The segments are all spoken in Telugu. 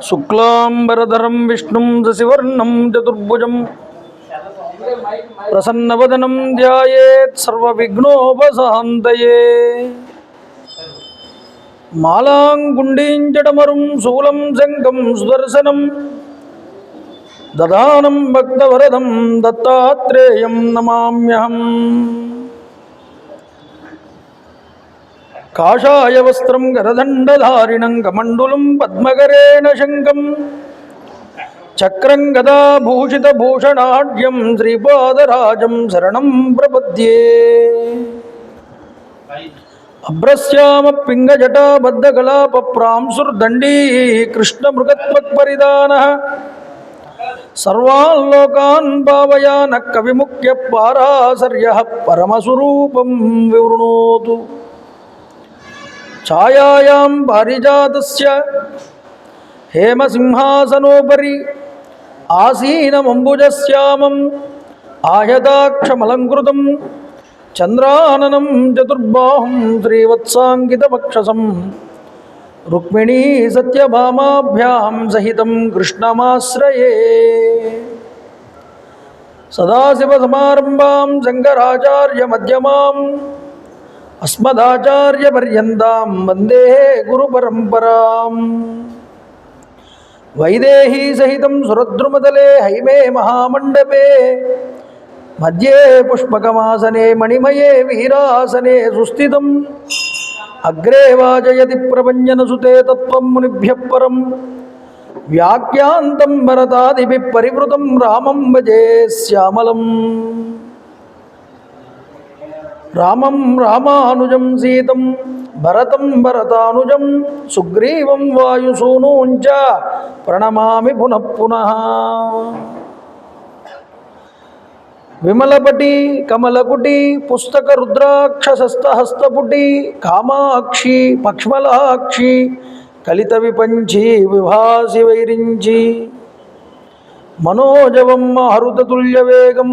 శుక్లాంబరధరం విష్ణుం శశివర్ణం చతుర్భుజం ప్రసన్నవదనం ధ్యాయేత్ సర్వవిఘ్నోపశాంతయే. మాలాంగుండీంచటమరుం శూలం శంఖం సుదర్శనం దదానం భక్తవరదం దత్తాత్రేయం నమామ్యహం. కాషాయ వస్త్రం గరదండధారిణం కమండులం పద్మకరేణ శంఖం చక్రం గదాభూషితభూషణాఢ్యం శ్రీపాదరాజం శరణం ప్రపద్యే. అభ్రశ్యామ పింగజటాబద్ధకలాపప్రాంశుర్దండీ కృష్ణమృగత్వక్పరిదానః సర్వాన్ లోకాన్ భావయాన కవిముఖ్య పారాశర్యః పరమస్వరూపం వివృణోతు. ఛాయాయాం పారిజాతస్య హేమసింహాసనోపరి ఆసీనమంబుజశ్యామం ఆయతాక్షమలంకృతం చంద్రాననం చతుర్బాహుం శ్రీవత్సాంకితవక్షసం రుక్మిణీ సత్యభామాభ్యాం సహితం కృష్ణమాశ్రయే. సదాశివసమారంభాం శంకరాచార్యమధ్యమాం అస్మదాచార్యపర్యంతాం వందే గురుపరంపరాం. వైదేహీ సహితం సురద్రుమతలే హైమే మహామండపే మధ్యే పుష్పకమాసనే మణిమయే వీరాసనే సుస్థితం అగ్రే వాజయతి ప్రభంజనసుతే తత్వం మునిభ్యః పరం వ్యాఖ్యాంతం భరతాదిభిః పరివృతం రామం భజే శ్యామలం. రామం రామానుజం సీతం భరతం భరతానుజం సుగ్రీవం వాయుసూనూంచ ప్రణమామి పునః పునః. విమలపటి కమలకుటి పుస్తక రుద్రాక్షసస్తహస్తపుటి కామాక్షి పక్ష్మలాక్షి కలిత విపంచి విభాసి వైరించి మనోజవం మారుతతుల్యవేగం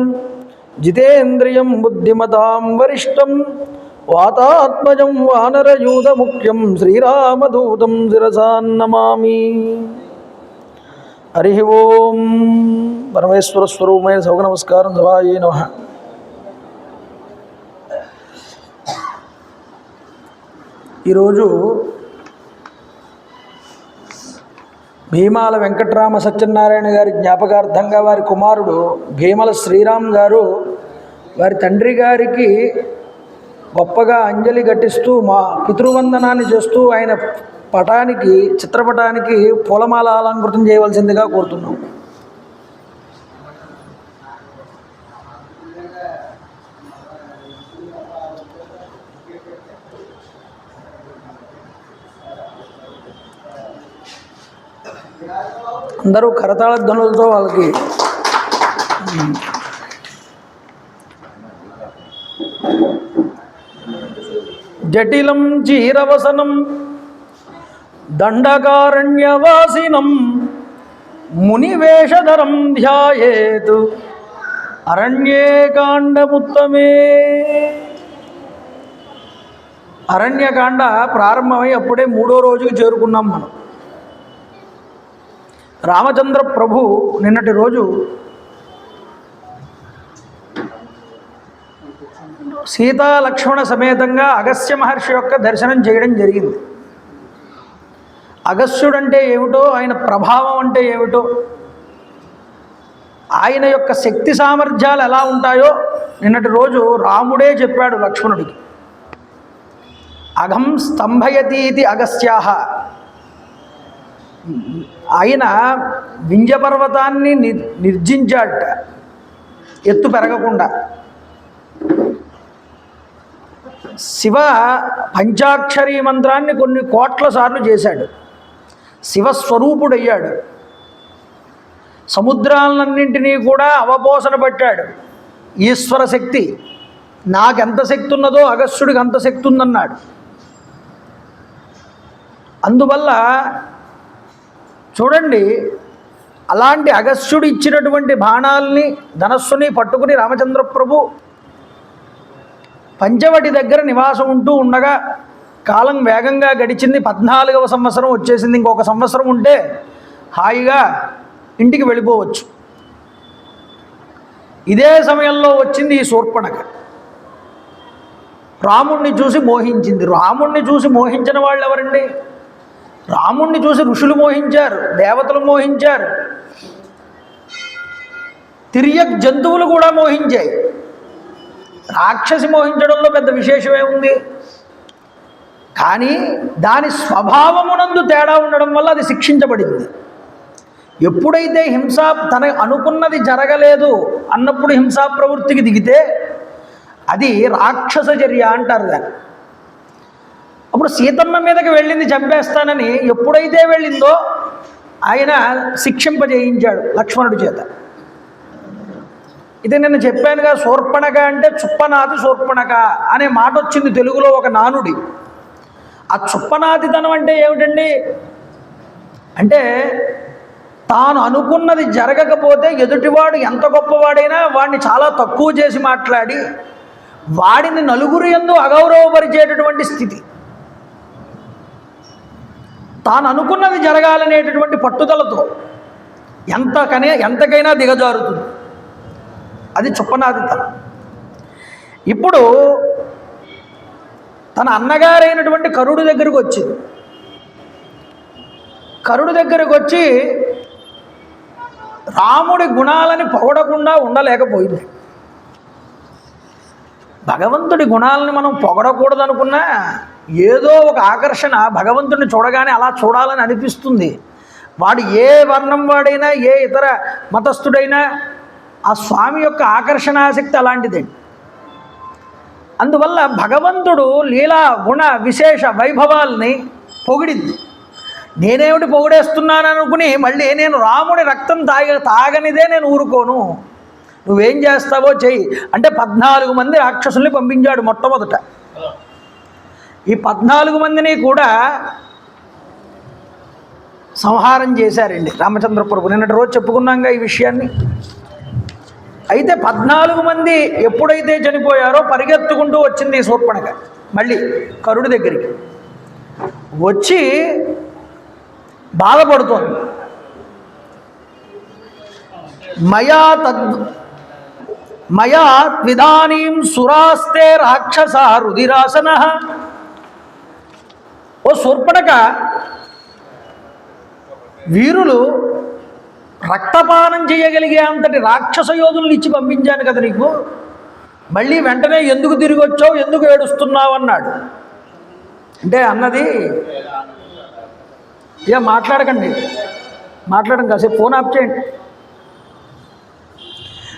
జితేంద్రియం బుద్ధిమతాం వరిష్టం వాతాత్మజం వానరయూధముఖ్యం శ్రీరామదూతం శిరసాన్నమామి. హరి ఓం. పరమేశ్వర స్వరూపమైన సౌగ నమస్కారం. సభాయే నమః. ఈరోజు భీమాల వెంకట్రామ సత్యనారాయణ గారి జ్ఞాపకార్థంగా వారి కుమారుడు భీమల శ్రీరామ్ గారు వారి తండ్రి గారికి గొప్పగా అంజలి ఘటిస్తూ మా పితృవందనాన్ని చేస్తూ ఆయన పటానికి చిత్రపటానికి పూలమాల అలంకృతం చేయవలసిందిగా కోరుతున్నాం. అందరూ కరతాళ ధ్వనులతో వాళ్ళకి జటిలం చీరవసనం దండకారణ్యవాసినం మునివేషధరం ధ్యాయేత్ అరణ్యే కాండముత్తమే. అరణ్యకాండ ప్రారంభమై అప్పుడే 3వ రోజుకి చేరుకున్నాం మనం. రామచంద్ర ప్రభు నిన్నటి రోజు సీతా లక్ష్మణ సమేతంగా అగస్త్య మహర్షి యొక్క దర్శనం చేయడం జరిగింది. అగస్త్యుడంటే ఏమిటో, ఆయన ప్రభావం అంటే ఏమిటో, ఆయన యొక్క శక్తి సామర్థ్యాలు ఎలా ఉంటాయో నిన్నటి రోజు రాముడే చెప్పాడు లక్ష్మణుడికి. అఘం స్తంభయతీతి అగస్త్యాహ. ఆయన వింధ్యపర్వతాన్ని నిర్జించాడట ఎత్తు పెరగకుండా. శివ పంచాక్షరీ మంత్రాన్ని కొన్ని కోట్ల సార్లు చేశాడు. శివస్వరూపుడయ్యాడు. సముద్రాలన్నింటినీ కూడా అవపోసన పట్టాడు. ఈశ్వర శక్తి, నాకెంత శక్తి ఉన్నదో అగస్త్యుడికి అంత శక్తి ఉందన్నాడు. అందువల్ల చూడండి, అలాంటి అగస్త్యుడు ఇచ్చినటువంటి బాణాలని ధనస్సుని పట్టుకుని రామచంద్ర ప్రభు పంచవటి దగ్గర నివాసం ఉంటూ ఉండగా కాలం వేగంగా గడిచింది. 14వ సంవత్సరం వచ్చేసింది. ఇంకొక సంవత్సరం ఉంటే హాయిగా ఇంటికి వెళ్ళిపోవచ్చు. ఇదే సమయంలో వచ్చింది ఈ శూర్పణఖ. రాముణ్ణి చూసి మోహించింది. రాముణ్ణి చూసి మోహించిన వాళ్ళు ఎవరండి? రాముణ్ణి చూసి ఋషులు మోహించారు, దేవతలు మోహించారు, తిర్యక్ జంతువులు కూడా మోహించాయి. రాక్షసి మోహించడంలో పెద్ద విశేషమేముంది? కానీ దాని స్వభావమునందు తేడా ఉండడం వల్ల అది శిక్షించబడింది. ఎప్పుడైతే హింస తన అనుకున్నది జరగలేదు అన్నప్పుడు హింసా ప్రవృత్తికి దిగితే అది రాక్షసచర్య అంటారు దాన్ని. అప్పుడు సీతమ్మ మీదకి వెళ్ళింది చంపేస్తానని, ఎప్పుడైతే వెళ్ళిందో ఆయన శిక్షింపజేయించాడు లక్ష్మణుడి చేత. ఇది నేను చెప్పానుగా, శూర్పణఖ అంటే చుప్పనాతి శూర్పణఖ అనే మాట వచ్చింది తెలుగులో ఒక నానుడి. ఆ చుప్పనాతితనం అంటే ఏమిటండి? అంటే తాను అనుకున్నది జరగకపోతే ఎదుటివాడు ఎంత గొప్పవాడైనా వాడిని చాలా తక్కువ చేసి మాట్లాడి వాడిని నలుగురు యందు అగౌరవపరిచేటటువంటి స్థితి. తాను అనుకున్నది జరగాలనేటటువంటి పట్టుదలతో ఎంతకైనా దిగజారుతుంది. అది చుప్పనాదితనం. ఇప్పుడు తన అన్నగారైనటువంటి కరుడు దగ్గరకు వచ్చింది. కరుడు దగ్గరకు వచ్చి రాముడి గుణాలని పొగడకుండా ఉండలేకపోయింది. భగవంతుడి గుణాలని మనం పొగడకూడదు అనుకున్నా ఏదో ఒక ఆకర్షణ భగవంతుడిని చూడగానే అలా చూడాలని అనిపిస్తుంది. వాడు ఏ వర్ణం వాడైనా, ఏ ఇతర మతస్థుడైనా ఆ స్వామి యొక్క ఆకర్షణాశక్తి అలాంటిదండి. అందువల్ల భగవంతుడు లీలా గుణ విశేష వైభవాల్ని పొగిడింది. నేనేమిటి పొగిడేస్తున్నాను అనుకుని మళ్ళీ నేను రాముడి రక్తం తాగనిదే నేను ఊరుకోను, నువ్వేం చేస్తావో చెయ్యి అంటే 14 మంది రాక్షసుల్ని పంపించాడు మొట్టమొదట. ఈ 14 మందిని కూడా సంహారం చేశారండి రామచంద్ర ప్రభు. నిన్నటి రోజు చెప్పుకున్నాంగా ఈ విషయాన్ని. అయితే 14 మంది ఎప్పుడైతే చనిపోయారో పరిగెత్తుకుంటూ వచ్చింది ఈ శూర్పణఖ మళ్ళీ కరుడి దగ్గరికి వచ్చి బాధపడుతోంది. మయా త్విదానీం సురాస్తే రాక్షస రుధిరాసన. ఓ శూర్పణఖ, వీరులు రక్తపానం చేయగలిగే అంతటి రాక్షస యోధుల్ని ఇచ్చి పంపించాను కదా నీకు, మళ్ళీ వెంటనే ఎందుకు తిరిగి వచ్చావు, ఎందుకు ఏడుస్తున్నావు అన్నాడు. అంటే అన్నది, ఇక మాట్లాడకండి, కాసేపు ఫోన్ ఆఫ్ చేయండి.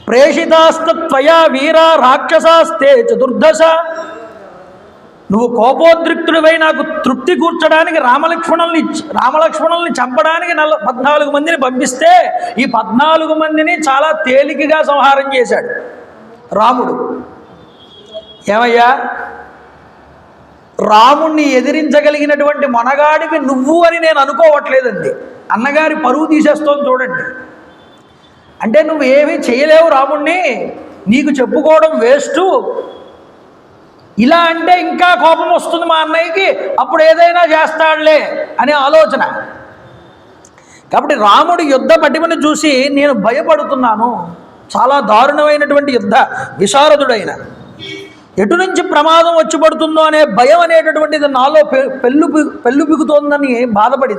ప్రేషితాస్తత్వయా వీరా రాక్షసాస్తే చతుర్దశ. నువ్వు కోపోద్రిక్తుడివై నాకు తృప్తి కూర్చడానికి రామలక్ష్మణుల్ని చంపడానికి 14 మందిని పంపిస్తే ఈ 14 మందిని చాలా తేలికగా సంహారం చేశాడు రాముడు. ఏమయ్యా, రాముణ్ణి ఎదిరించగలిగినటువంటి మొనగాడివి నువ్వు అని నేను అనుకోవట్లేదండి. అన్నగారి పరువు తీసేస్తోంది చూడండి. అంటే నువ్వు ఏమీ చేయలేవు రాముణ్ణి, నీకు చెప్పుకోవడం వేస్టు. ఇలా అంటే ఇంకా కోపం వస్తుంది మా అన్నయ్యకి, అప్పుడు ఏదైనా చేస్తాడులే అనే ఆలోచన. కాబట్టి రాముడి యుద్ధ పటిమను చూసి నేను భయపడుతున్నాను. చాలా దారుణమైనటువంటి యుద్ధ విశారదుడైన, ఎటు నుంచి ప్రమాదం వచ్చి పడుతుందో అనే భయం అనేటటువంటిది నాలో పెళ్ళు బిగుతోందని బాధపడి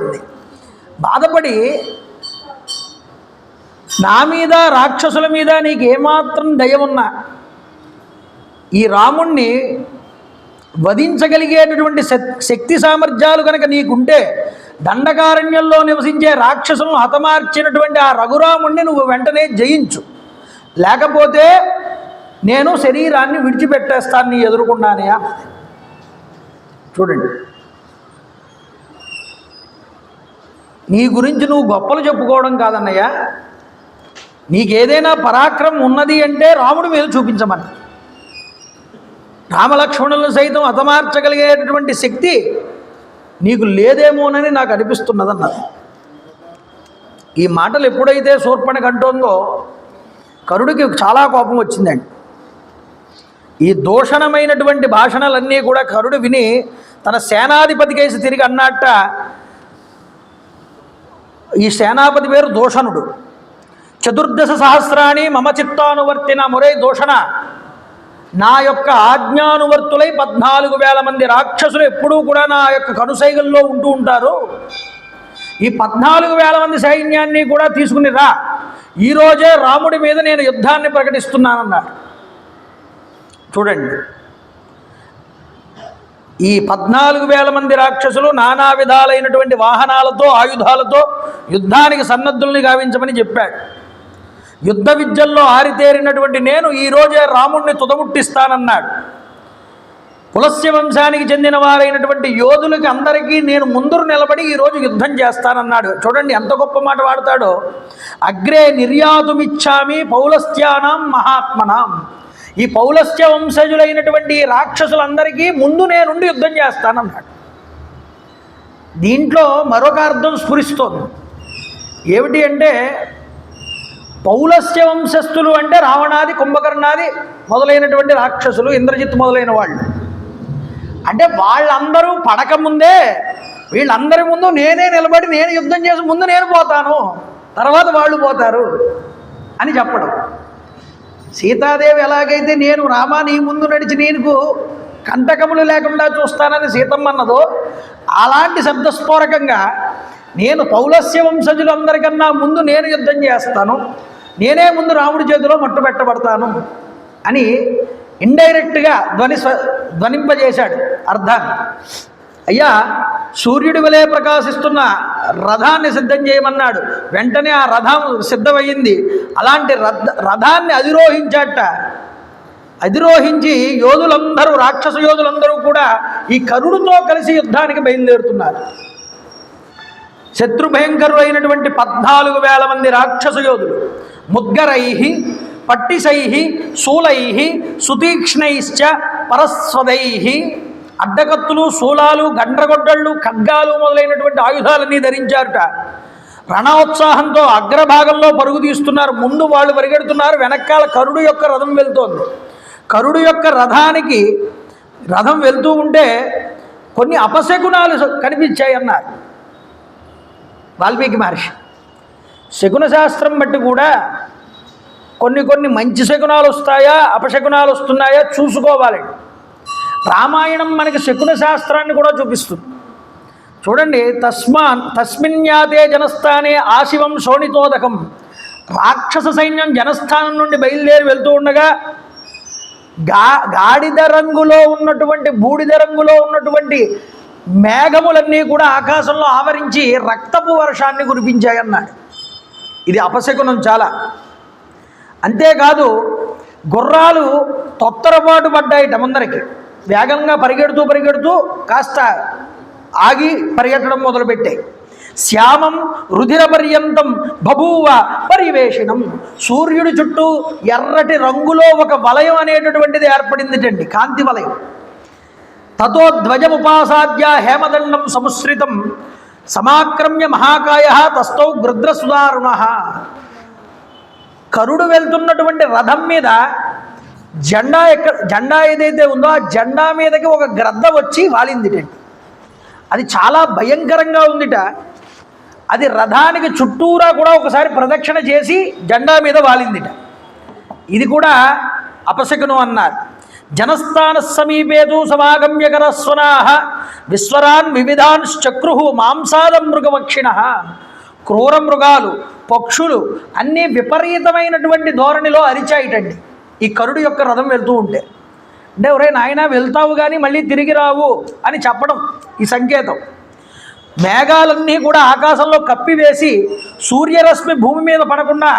నా మీద రాక్షసుల మీద నీకు ఏమాత్రం దయ ఉన్నా ఈ రాముణ్ణి వధించగలిగేటటువంటి శక్తి సామర్థ్యాలు కనుక నీకుంటే దండకారణ్యంలో నివసించే రాక్షసులను హతమార్చినటువంటి ఆ రఘురాముణ్ణి నువ్వు వెంటనే జయించు, లేకపోతే నేను శరీరాన్ని విడిచిపెట్టేస్తాను నీ ఎదురుకుండానే అన్నది. చూడండి, నీ గురించి నువ్వు గొప్పలు చెప్పుకోవడం కాదన్నయ్య, నీకేదైనా పరాక్రమం ఉన్నది అంటే రాముడి మీద చూపించమని. రామలక్ష్మణులను సైతం హతమార్చగలిగేటటువంటి శక్తి నీకు లేదేమోనని నాకు అనిపిస్తున్నదన్నది. ఈ మాటలు ఎప్పుడైతే శూర్పణఖ అంటోందో కరుడికి చాలా కోపం వచ్చిందండి. ఈ దూషణమైనటువంటి భాషణలన్నీ కూడా కరుడు విని తన సేనాధిపతి కేసి తిరిగి అన్నట్ట. ఈ సేనాపతి పేరు దూషణుడు. 14 సహస్రాణి మమ చిత్తానువర్తిన మురై దూషణ, నా యొక్క ఆజ్ఞానువర్తులై 14,000 మంది రాక్షసులు ఎప్పుడూ కూడా నా యొక్క కనుసైగల్లో ఉంటూ ఉంటారు. ఈ 14,000 మంది సైన్యాన్ని కూడా తీసుకుని రా, ఈరోజే రాముడి మీద నేను యుద్ధాన్ని ప్రకటిస్తున్నానన్నాడు. చూడండి, ఈ 14,000 మంది రాక్షసులు నానా విధాలైనటువంటి వాహనాలతో ఆయుధాలతో యుద్ధానికి సన్నద్ధుల్ని గావించమని చెప్పాడు. యుద్ధ విద్యల్లో ఆరితేరినటువంటి నేను ఈరోజే రాముణ్ణి తుదముట్టిస్తానన్నాడు. పులస్య వంశానికి చెందిన వారైనటువంటి యోధులకి అందరికీ నేను ముందురు నిలబడి ఈరోజు యుద్ధం చేస్తానన్నాడు. చూడండి ఎంత గొప్ప మాట వాడతాడో. అగ్రే నిర్యాతుమిచ్చామి పౌలస్త్యానాం మహాత్మనాం, ఈ పౌలస్త్య వంశజులైనటువంటి రాక్షసులందరికీ ముందు నేనుండి యుద్ధం చేస్తానన్నాడు. దీంట్లో మరొక అర్థం స్ఫురిస్తోంది. ఏమిటి అంటే, పౌలస్త్య వంశస్థులు అంటే రావణాది కుంభకర్ణాది మొదలైనటువంటి రాక్షసులు, ఇంద్రజిత్ మొదలైన వాళ్ళు. అంటే వాళ్ళందరూ పడకముందే వీళ్ళందరి ముందు నేనే నిలబడి నేను యుద్ధం చేసి ముందు నేను పోతాను, తర్వాత వాళ్ళు పోతారు అని చెప్పడం. సీతాదేవి ఎలాగైతే నేను రామా నీ ముందు నడిచి నీకు కంటకములు లేకుండా చూస్తానని సీతమ్మ అన్నదో, అలాంటి శబ్దస్ఫోరకంగా నేను పౌలస్య వంశజులందరికన్నా ముందు నేను యుద్ధం చేస్తాను, నేనే ముందు రాముడి చేతిలో మట్టు పెట్టబడతాను అని ఇండైరెక్ట్గా ధ్వనింపజేశాడు అర్థాన్ని. అయ్యా, సూర్యుడి వలె ప్రకాశిస్తున్న రథాన్ని సిద్ధం చేయమన్నాడు. వెంటనే ఆ రథం సిద్ధమయ్యింది. అలాంటి రథాన్ని అధిరోహించాట. అధిరోహించి యోధులందరూ, రాక్షస యోధులందరూ కూడా ఈ కరుడుతో కలిసి యుద్ధానికి బయలుదేరుతున్నారు. శత్రుభయంకరులైనటువంటి 14,000 మంది రాక్షస యోధులు ముద్గరై పట్టిసై శూలై సుతీక్ష్ణైశ్చ పరస్వదై, అడ్డకత్తులు, శూలాలు, గండ్రగొడ్డళ్ళు, ఖడ్గాలు మొదలైనటువంటి ఆయుధాలన్నీ ధరించారుట. రణోత్సాహంతో అగ్రభాగంలో పరుగు తీస్తున్నారు. ముందు వాళ్ళు పరిగెడుతున్నారు, వెనకాల కరుడు యొక్క రథం వెళ్తోంది. కరుడు యొక్క రథం వెళ్తూ ఉంటే కొన్ని అపశకునాలు కనిపించాయి అన్నారు వాల్మీకి మహర్షి. శకున శాస్త్రం బట్టి కూడా కొన్ని మంచి శకునాలు వస్తాయా అపశకునాలు వస్తున్నాయా చూసుకోవాలి. రామాయణం మనకి శకున శాస్త్రాన్ని కూడా చూపిస్తుంది. చూడండి, తస్మిన్యాతే జనస్థానే ఆశివం శోణితోదకం, రాక్షస సైన్యం జనస్థానం నుండి బయలుదేరి వెళ్తూ ఉండగా గాడిద రంగులో ఉన్నటువంటి బూడిద రంగులో ఉన్నటువంటి మేఘములన్నీ కూడా ఆకాశంలో ఆవరించి రక్తపు వర్షాన్ని కురిపించాయన్నాడు. ఇది అపశకునం చాలా. అంతేకాదు, గుర్రాలు తొత్తరపాటు పడ్డాయిట ముందరికి. వేగంగా పరిగెడుతూ కాస్త ఆగి పరిగెట్టడం మొదలుపెట్టాయి. శ్యామం రుధిరపర్యంతం బభూవ పరివేషణం, సూర్యుడి చుట్టూ ఎర్రటి రంగులో ఒక వలయం అనేటటువంటిది ఏర్పడిందిటండి, కాంతి వలయం. తతో ధ్వజముపాసాద్య హేమదండం సముశ్రితం సమాక్రమ్య మహాకాయ తస్థౌ గృద్రసుదారుణ. కరుడు వెళ్తున్నటువంటి రథం మీద జెండా ఏదైతే ఉందో ఆ జెండా మీదకి ఒక గ్రద్ద వచ్చి వాలిందిటండి. అది చాలా భయంకరంగా ఉందిట. అది రథానికి చుట్టూరా కూడా ఒకసారి ప్రదక్షిణ చేసి జెండా మీద వాలిందిట. ఇది కూడా అపశకునం అన్నారు. జనస్థాన సమీపేతు సమాగమ్యకరస్వనా విశ్వరాన్ వివిధాన్ చక్రు మాంసాద మృగవక్షిణ. క్రూర మృగాలు, పక్షులు అన్నీ విపరీతమైనటువంటి ధోరణిలో అరిచాయిటండి ఈ కరుడు యొక్క రథం వెళ్తూ ఉంటే. అంటే ఒరే నాయన వెళ్తావు కానీ మళ్ళీ తిరిగి రావు అని చెప్పడం ఈ సంకేతం. మేఘాలన్నీ కూడా ఆకాశంలో కప్పివేసి సూర్యరశ్మి భూమి మీద పడకుండా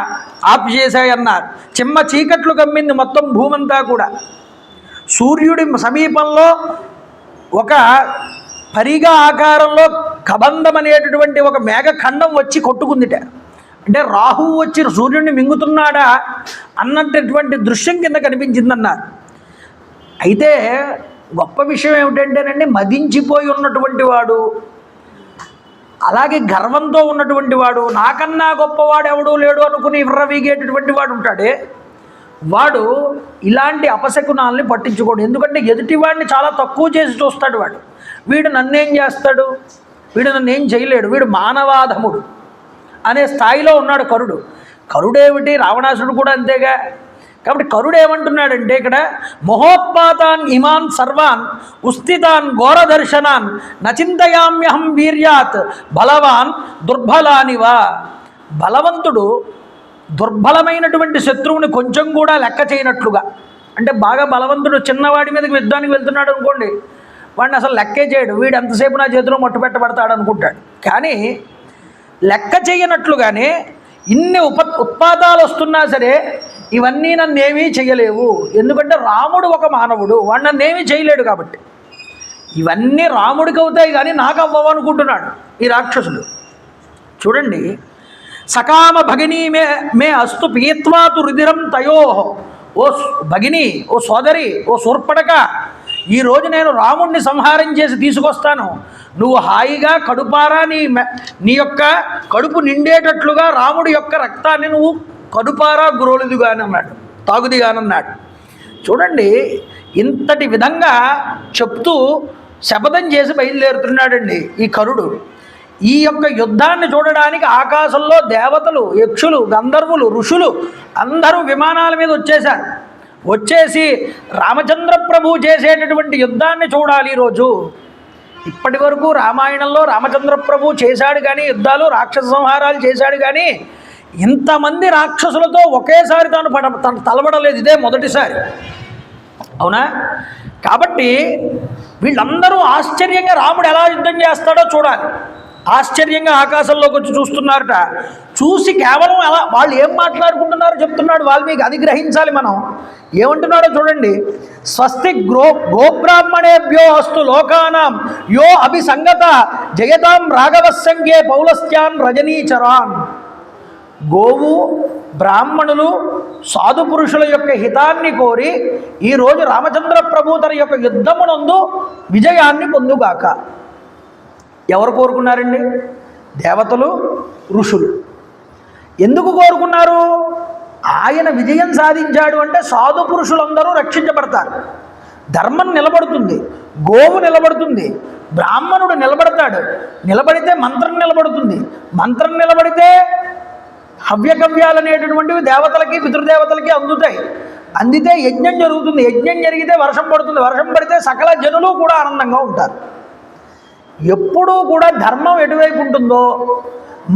ఆపు చేశాయన్నారు. చిమ్మ చీకట్లు కమ్మింది మొత్తం భూమంతా కూడా. సూర్యుడి సమీపంలో ఒక పరిగా ఆకారంలో కబంధం అనేటటువంటి ఒక మేఘఖండం వచ్చి కొట్టుకుందిట. అంటే రాహువు వచ్చి సూర్యుడిని మింగుతున్నాడా అన్నటువంటి దృశ్యం కింద కనిపించిందన్నారు. అయితే గొప్ప విషయం ఏమిటంటేనండి, మదించిపోయి ఉన్నటువంటి వాడు, అలాగే గర్వంతో ఉన్నటువంటి వాడు, నాకన్నా గొప్పవాడు ఎవడూ లేడు అనుకుని విర్రవీగేటటువంటి వాడు ఉంటాడే, వాడు ఇలాంటి అపశకునాల్ని పట్టించుకోడు. ఎందుకంటే ఎదుటివాడిని చాలా తక్కువ చేసి చూస్తాడు. వీడు నన్నేం చేస్తాడు, వీడు నన్నేం చేయలేడు, వీడు మానవాధముడు అనే స్థాయిలో ఉన్నాడు కరుడు. కరుడేమిటి, రావణాసుడు కూడా అంతేగా. కాబట్టి కరుడు ఏమంటున్నాడంటే ఇక్కడ, మహోత్పాతాన్ ఇమాన్ సర్వాన్ ఉస్థితాన్ ఘోరదర్శనాన్ నచింతయామ్యహం వీర్యాత్ బలవాన్ దుర్బలానివా. బలవంతుడు దుర్బలమైనటువంటి శత్రువుని కొంచెం కూడా లెక్క చేయనట్లుగా, అంటే బాగా బలవంతుడు చిన్నవాడి మీదకి యుద్ధానికి వెళ్తున్నాడు అనుకోండి, వాడిని అసలు లెక్కే చేయడు. వీడు ఎంతసేపు నా చేతిలో మట్టు పెట్టబడతాడు అనుకుంటాడు. కానీ లెక్క చేయనట్లుగానే ఇన్ని ఉత్పాతాలు వస్తున్నా సరే ఇవన్నీ నన్నేమీ చేయలేవు. ఎందుకంటే రాముడు ఒక మానవుడు, వాడు నన్నేమీ చేయలేడు. కాబట్టి ఇవన్నీ రాముడికి అవుతాయి కానీ నాకు అవ్వవు అనుకుంటున్నాడు ఈ రాక్షసుడు. చూడండి, సకామ భగినీ మే అస్తు పీత్వాతు రుధిరం తయో. ఓ భగిని, ఓ సోదరి, ఓ శూర్పణఖ, ఈరోజు నేను రాముడిని సంహారం చేసి తీసుకొస్తాను. నువ్వు హాయిగా కడుపారా నీ యొక్క కడుపు నిండేటట్లుగా రాముడి యొక్క రక్తాన్ని నువ్వు కడుపారా గురోలుదిగానన్నాడు, తాగుదిగానన్నాడు. చూడండి, ఇంతటి విధంగా చెప్తూ శపథం చేసి బయలుదేరుతున్నాడండి ఈ కరుడు. ఈ యొక్క యుద్ధాన్ని చూడడానికి ఆకాశంలో దేవతలు, యక్షులు, గంధర్వులు, ఋషులు అందరూ విమానాల మీద వచ్చేశారు. వచ్చేసి రామచంద్ర ప్రభు చేసేటటువంటి యుద్ధాన్ని చూడాలి ఈరోజు. ఇప్పటి వరకు రామాయణంలో రామచంద్ర ప్రభు చేశాడు కానీ యుద్ధాలు, రాక్షస సంహారాలు చేశాడు కానీ ఇంతమంది రాక్షసులతో ఒకేసారి తను తలబడలేదు. ఇదే మొదటిసారి, అవునా? కాబట్టి వీళ్ళందరూ ఆశ్చర్యంగా రాముడు ఎలా యుద్ధం చేస్తాడో చూడాలి. ఆశ్చర్యంగా ఆకాశంలోకి వచ్చి చూస్తున్నారట. చూసి కేవలం అలా వాళ్ళు ఏం మాట్లాడుకుంటున్నారో చెప్తున్నాడు వాల్మీకి, అది గ్రహించాలి మనం. ఏమంటున్నాడో చూడండి, స్వస్తి గోబ్రాహ్మణేభ్యో అస్తు లోకానాం యో అభిసంగత జయతాం రాఘవస్సంగే పౌలస్త్యాన్ రజనీచరాన్. గోవు, బ్రాహ్మణులు, సాధు పురుషుల యొక్క హితాన్ని కోరి ఈరోజు రామచంద్ర ప్రభు తన యొక్క యుద్ధమునందు విజయాన్ని పొందుగాక. ఎవరు కోరుకున్నారండి? దేవతలు, ఋషులు. ఎందుకు కోరుకున్నారు? ఆయన విజయం సాధించాడు అంటే సాధు పురుషులందరూ రక్షించబడతారు, ధర్మం నిలబడుతుంది, గోవు నిలబడుతుంది, బ్రాహ్మణుడు నిలబడతాడు, నిలబడితే మంత్రం నిలబడుతుంది, మంత్రం నిలబడితే హవ్యకవ్యాలు అనేటటువంటివి దేవతలకి, పితృదేవతలకి అందుతాయి, అందితే యజ్ఞం జరుగుతుంది, యజ్ఞం జరిగితే వర్షం పడుతుంది, వర్షం పడితే సకల జనులు కూడా ఆనందంగా ఉంటారు. ఎప్పుడూ కూడా ధర్మం ఎటువైపు ఉంటుందో,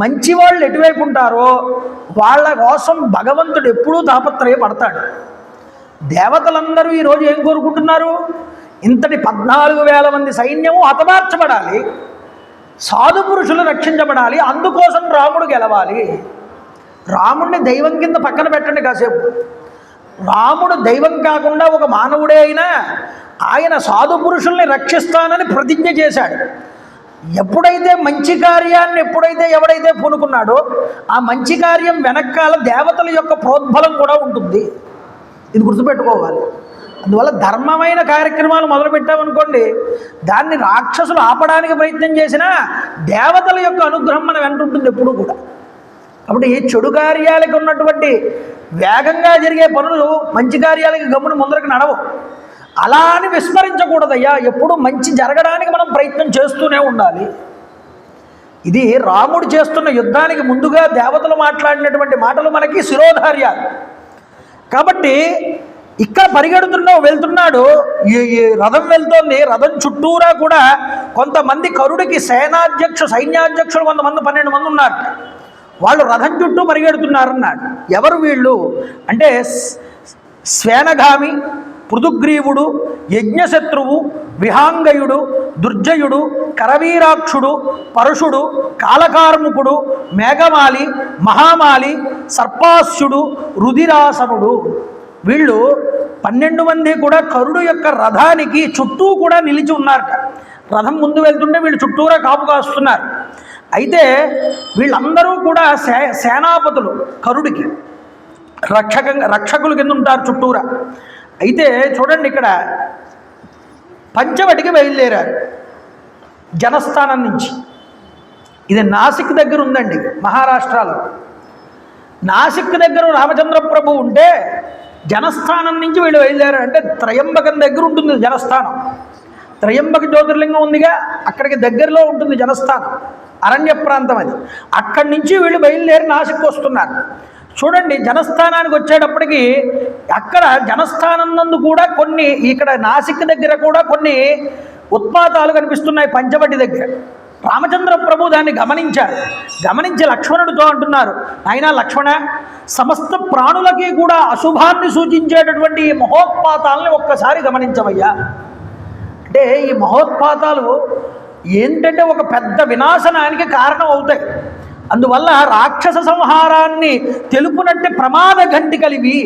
మంచి వాళ్ళు ఎటువైపు ఉంటారో వాళ్ళ కోసం భగవంతుడు ఎప్పుడూ తాపత్రయపడతాడు. దేవతలందరూ ఈరోజు ఏం కోరుకుంటున్నారు? ఇంతటి 14,000 మంది సైన్యము హతమార్చబడాలి, సాధు పురుషులు రక్షించబడాలి, అందుకోసం రాముడు గెలవాలి. రాముడిని దైవం కింద పక్కన పెట్టండి కాసేపు. రాముడు దైవం కాకుండా ఒక మానవుడే అయినా ఆయన సాధు పురుషుల్ని రక్షిస్తానని ప్రతిజ్ఞ చేశాడు. ఎప్పుడైతే మంచి కార్యాన్ని ఎవడైతే పూనుకున్నాడో ఆ మంచి కార్యం వెనకాల దేవతల యొక్క ప్రోద్బలం కూడా ఉంటుంది. ఇది గుర్తుపెట్టుకోవాలి. అందువల్ల ధర్మమైన కార్యక్రమాలు మొదలుపెట్టామనుకోండి, దాన్ని రాక్షసులు ఆపడానికి ప్రయత్నం చేసినా దేవతల యొక్క అనుగ్రహం మన వెంట ఉంటుంది ఎప్పుడూ కూడా. కాబట్టి చెడు కార్యాలకు ఉన్నటువంటి వేగంగా జరిగే పనులు మంచి కార్యాలకి గమ్మున ముందరకు నడవు. అలా అని విస్మరించకూడదయ్యా, ఎప్పుడు మంచి జరగడానికి మనం ప్రయత్నం చేస్తూనే ఉండాలి. ఇది రాముడు చేస్తున్న యుద్ధానికి ముందుగా దేవతలు మాట్లాడినటువంటి మాటలు మనకి శిరోధార్యాలు. కాబట్టి ఇక్కడ వెళ్తున్నాడు, ఈ రథం వెళ్తోంది, రథం చుట్టూరా కూడా కొంతమంది కరుడికి సైన్యాధ్యక్షులు కొంతమంది 12 మంది ఉన్నారు. వాళ్ళు రథం చుట్టూ పరిగెడుతున్నారన్నాడు. ఎవరు వీళ్ళు అంటే శ్వేనగామి, పృథుగ్రీవుడు, యజ్ఞశత్రువు, విహాంగయుడు, దుర్జయుడు, కరవీరాక్షుడు, పరుషుడు, కాలకార్ముకుడు, మేఘమాలి, మహామాలి, సర్పాస్యుడు, రుధిరాసనుడు. వీళ్ళు 12 మంది కూడా కరుడు యొక్క రథానికి చుట్టూ కూడా నిలిచి ఉన్నారట. రథం ముందు వెళ్తుంటే వీళ్ళు చుట్టూరా కాపు కాస్తున్నారు. అయితే వీళ్ళందరూ కూడా సేనాపతులు, కరుడికి రక్షకులు కింద ఉంటారు చుట్టూరా. అయితే చూడండి, ఇక్కడ పంచవటికి బయలుదేరారు జనస్థానం నుంచి. ఇది నాసిక్ దగ్గర ఉందండి, మహారాష్ట్రలో. నాసిక్ దగ్గర రామచంద్ర ప్రభు ఉంటే జనస్థానం నుంచి వీళ్ళు బయలుదేరారు. అంటే త్రయంబకం దగ్గర ఉంటుంది జనస్థానం. త్రయంబక జ్యోతిర్లింగం ఉందిగా, అక్కడికి దగ్గరలో ఉంటుంది జనస్థానం, అరణ్య ప్రాంతం అది. అక్కడి నుంచి వీళ్ళు బయలుదేరి నాసిక్ వస్తున్నారు. చూడండి, జనస్థానానికి వచ్చేటప్పటికి అక్కడ జనస్థానం నందు కూడా కొన్ని, ఇక్కడ నాసిక్ దగ్గర కూడా కొన్ని ఉత్పాతాలు కనిపిస్తున్నాయి పంచవటి దగ్గర. రామచంద్ర ప్రభు దాన్ని గమనించారు. గమనించి లక్ష్మణుడితో అంటున్నారు, నాయనా లక్ష్మణ, సమస్త ప్రాణులకి కూడా అశుభాన్ని సూచించేటటువంటి ఈ మహోత్పాతాలని ఒక్కసారి గమనించవయ్యా. అంటే ఈ మహోత్పాతాలు ఏంటంటే ఒక పెద్ద వినాశనానికి కారణం అవుతాయి. అందువల్ల రాక్షస సంహారాన్ని తెలుపునట్టే ప్రమాద ఘంటికలివి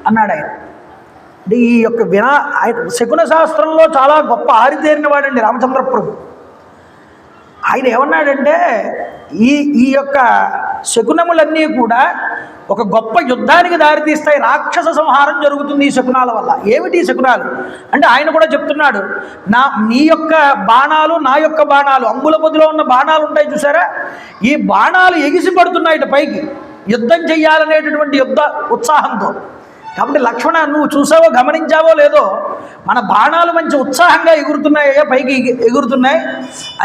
అన్నాడు ఆయన. అంటే ఈ యొక్క శకున శాస్త్రంలో చాలా గొప్ప ఆరితేరిన వాడండి రామచంద్ర ప్రభు. ఆయన ఏమన్నాడంటే ఈ యొక్క శకునములన్నీ కూడా ఒక గొప్ప యుద్ధానికి దారితీస్తాయి. రాక్షస సంహారం జరుగుతుంది ఈ శకునాల వల్ల. ఏమిటి ఈ శకునాలు అంటే ఆయన కూడా చెప్తున్నాడు, నీ యొక్క బాణాలు, నా యొక్క బాణాలు, అంబుల పొదిలో ఉన్న బాణాలు ఉంటాయి చూసారా, ఈ బాణాలు ఎగిసి పడుతున్నాయి ఇటు పైకి, యుద్ధం చెయ్యాలనేటటువంటి యుద్ధ ఉత్సాహంతో. కాబట్టి లక్ష్మణ, నువ్వు చూసావో గమనించావో లేదో, మన బాణాలు మంచి ఉత్సాహంగా ఎగురుతున్నాయో, పైకి ఎగురుతున్నాయి.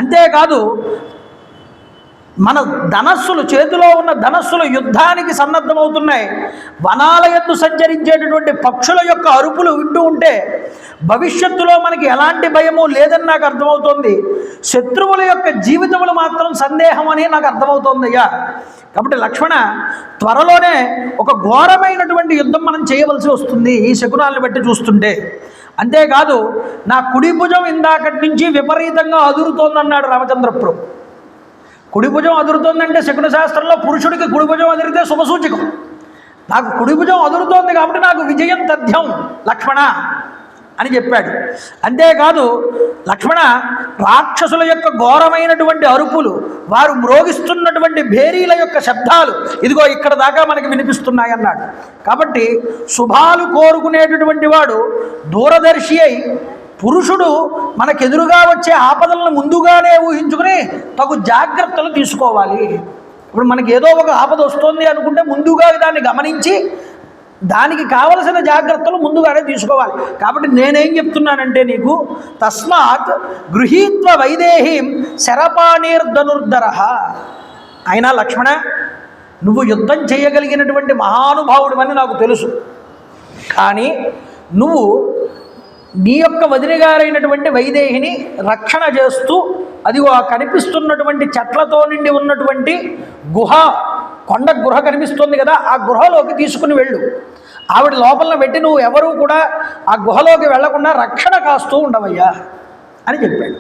అంతేకాదు మన ధనస్సులు, చేతిలో ఉన్న ధనస్సులు యుద్ధానికి సన్నద్ధమవుతున్నాయి. వనాల యందు సంచరించేటటువంటి పక్షుల యొక్క అరుపులు వింటూ ఉంటే భవిష్యత్తులో మనకి ఎలాంటి భయము లేదని నాకు అర్థమవుతోంది. శత్రువుల యొక్క జీవితములు మాత్రం సందేహం అని నాకు అర్థమవుతోంది అయ్యా. కాబట్టి లక్ష్మణ, త్వరలోనే ఒక ఘోరమైనటువంటి యుద్ధం మనం చేయవలసి వస్తుంది ఈ శకునాలను బట్టి చూస్తుంటే. అంతేకాదు నా కుడి భుజం ఇందాకటి నుంచి విపరీతంగా అదురుతోందన్నాడు రామచంద్ర ప్రభు. కుడి భుజం అదురుతోందంటే శకున శాస్త్రంలో పురుషుడికి కుడి భుజం అదిరితే శుభసూచకం. నాకు కుడి భుజం అదురుతోంది కాబట్టి నాకు విజయం తథ్యం లక్ష్మణ అని చెప్పాడు. అంతేకాదు లక్ష్మణ, రాక్షసుల యొక్క ఘోరమైనటువంటి అరుపులు, వారు మ్రోగిస్తున్నటువంటి భేరీల యొక్క శబ్దాలు ఇదిగో ఇక్కడ దాకా మనకి వినిపిస్తున్నాయి అన్నాడు. కాబట్టి శుభాలు కోరుకునేటటువంటి వాడు దూరదర్శి అయి, పురుషుడు మనకెదురుగా వచ్చే ఆపదలను ముందుగానే ఊహించుకుని తగు జాగ్రత్తలు తీసుకోవాలి. ఇప్పుడు మనకి ఏదో ఒక ఆపద వస్తుంది అనుకుంటే ముందుగా దాన్ని గమనించి దానికి కావలసిన జాగ్రత్తలు ముందుగానే తీసుకోవాలి. కాబట్టి నేనేం చెప్తున్నానంటే నీకు, తస్మాత్ గృహీత్వ వైదేహీం శరపాణీర్ధనుర్ధర. అయినా లక్ష్మణ, నువ్వు యుద్ధం చేయగలిగినటువంటి మహానుభావుడివని నాకు తెలుసు. కానీ నువ్వు నీ యొక్క వదిన గారైనటువంటి వైదేహిని రక్షణ చేస్తూ, అదిగో ఆ కనిపిస్తున్నటువంటి చెట్లతో నిండి ఉన్నటువంటి గుహ, కొండ గుహ కనిపిస్తుంది కదా, ఆ గుహలోకి తీసుకుని వెళ్ళు. ఆవిడ లోపల పెట్టి నువ్వు ఎవరూ కూడా ఆ గుహలోకి వెళ్లకుండా రక్షణ కాస్తూ ఉండవయ్యా అని చెప్పాడు.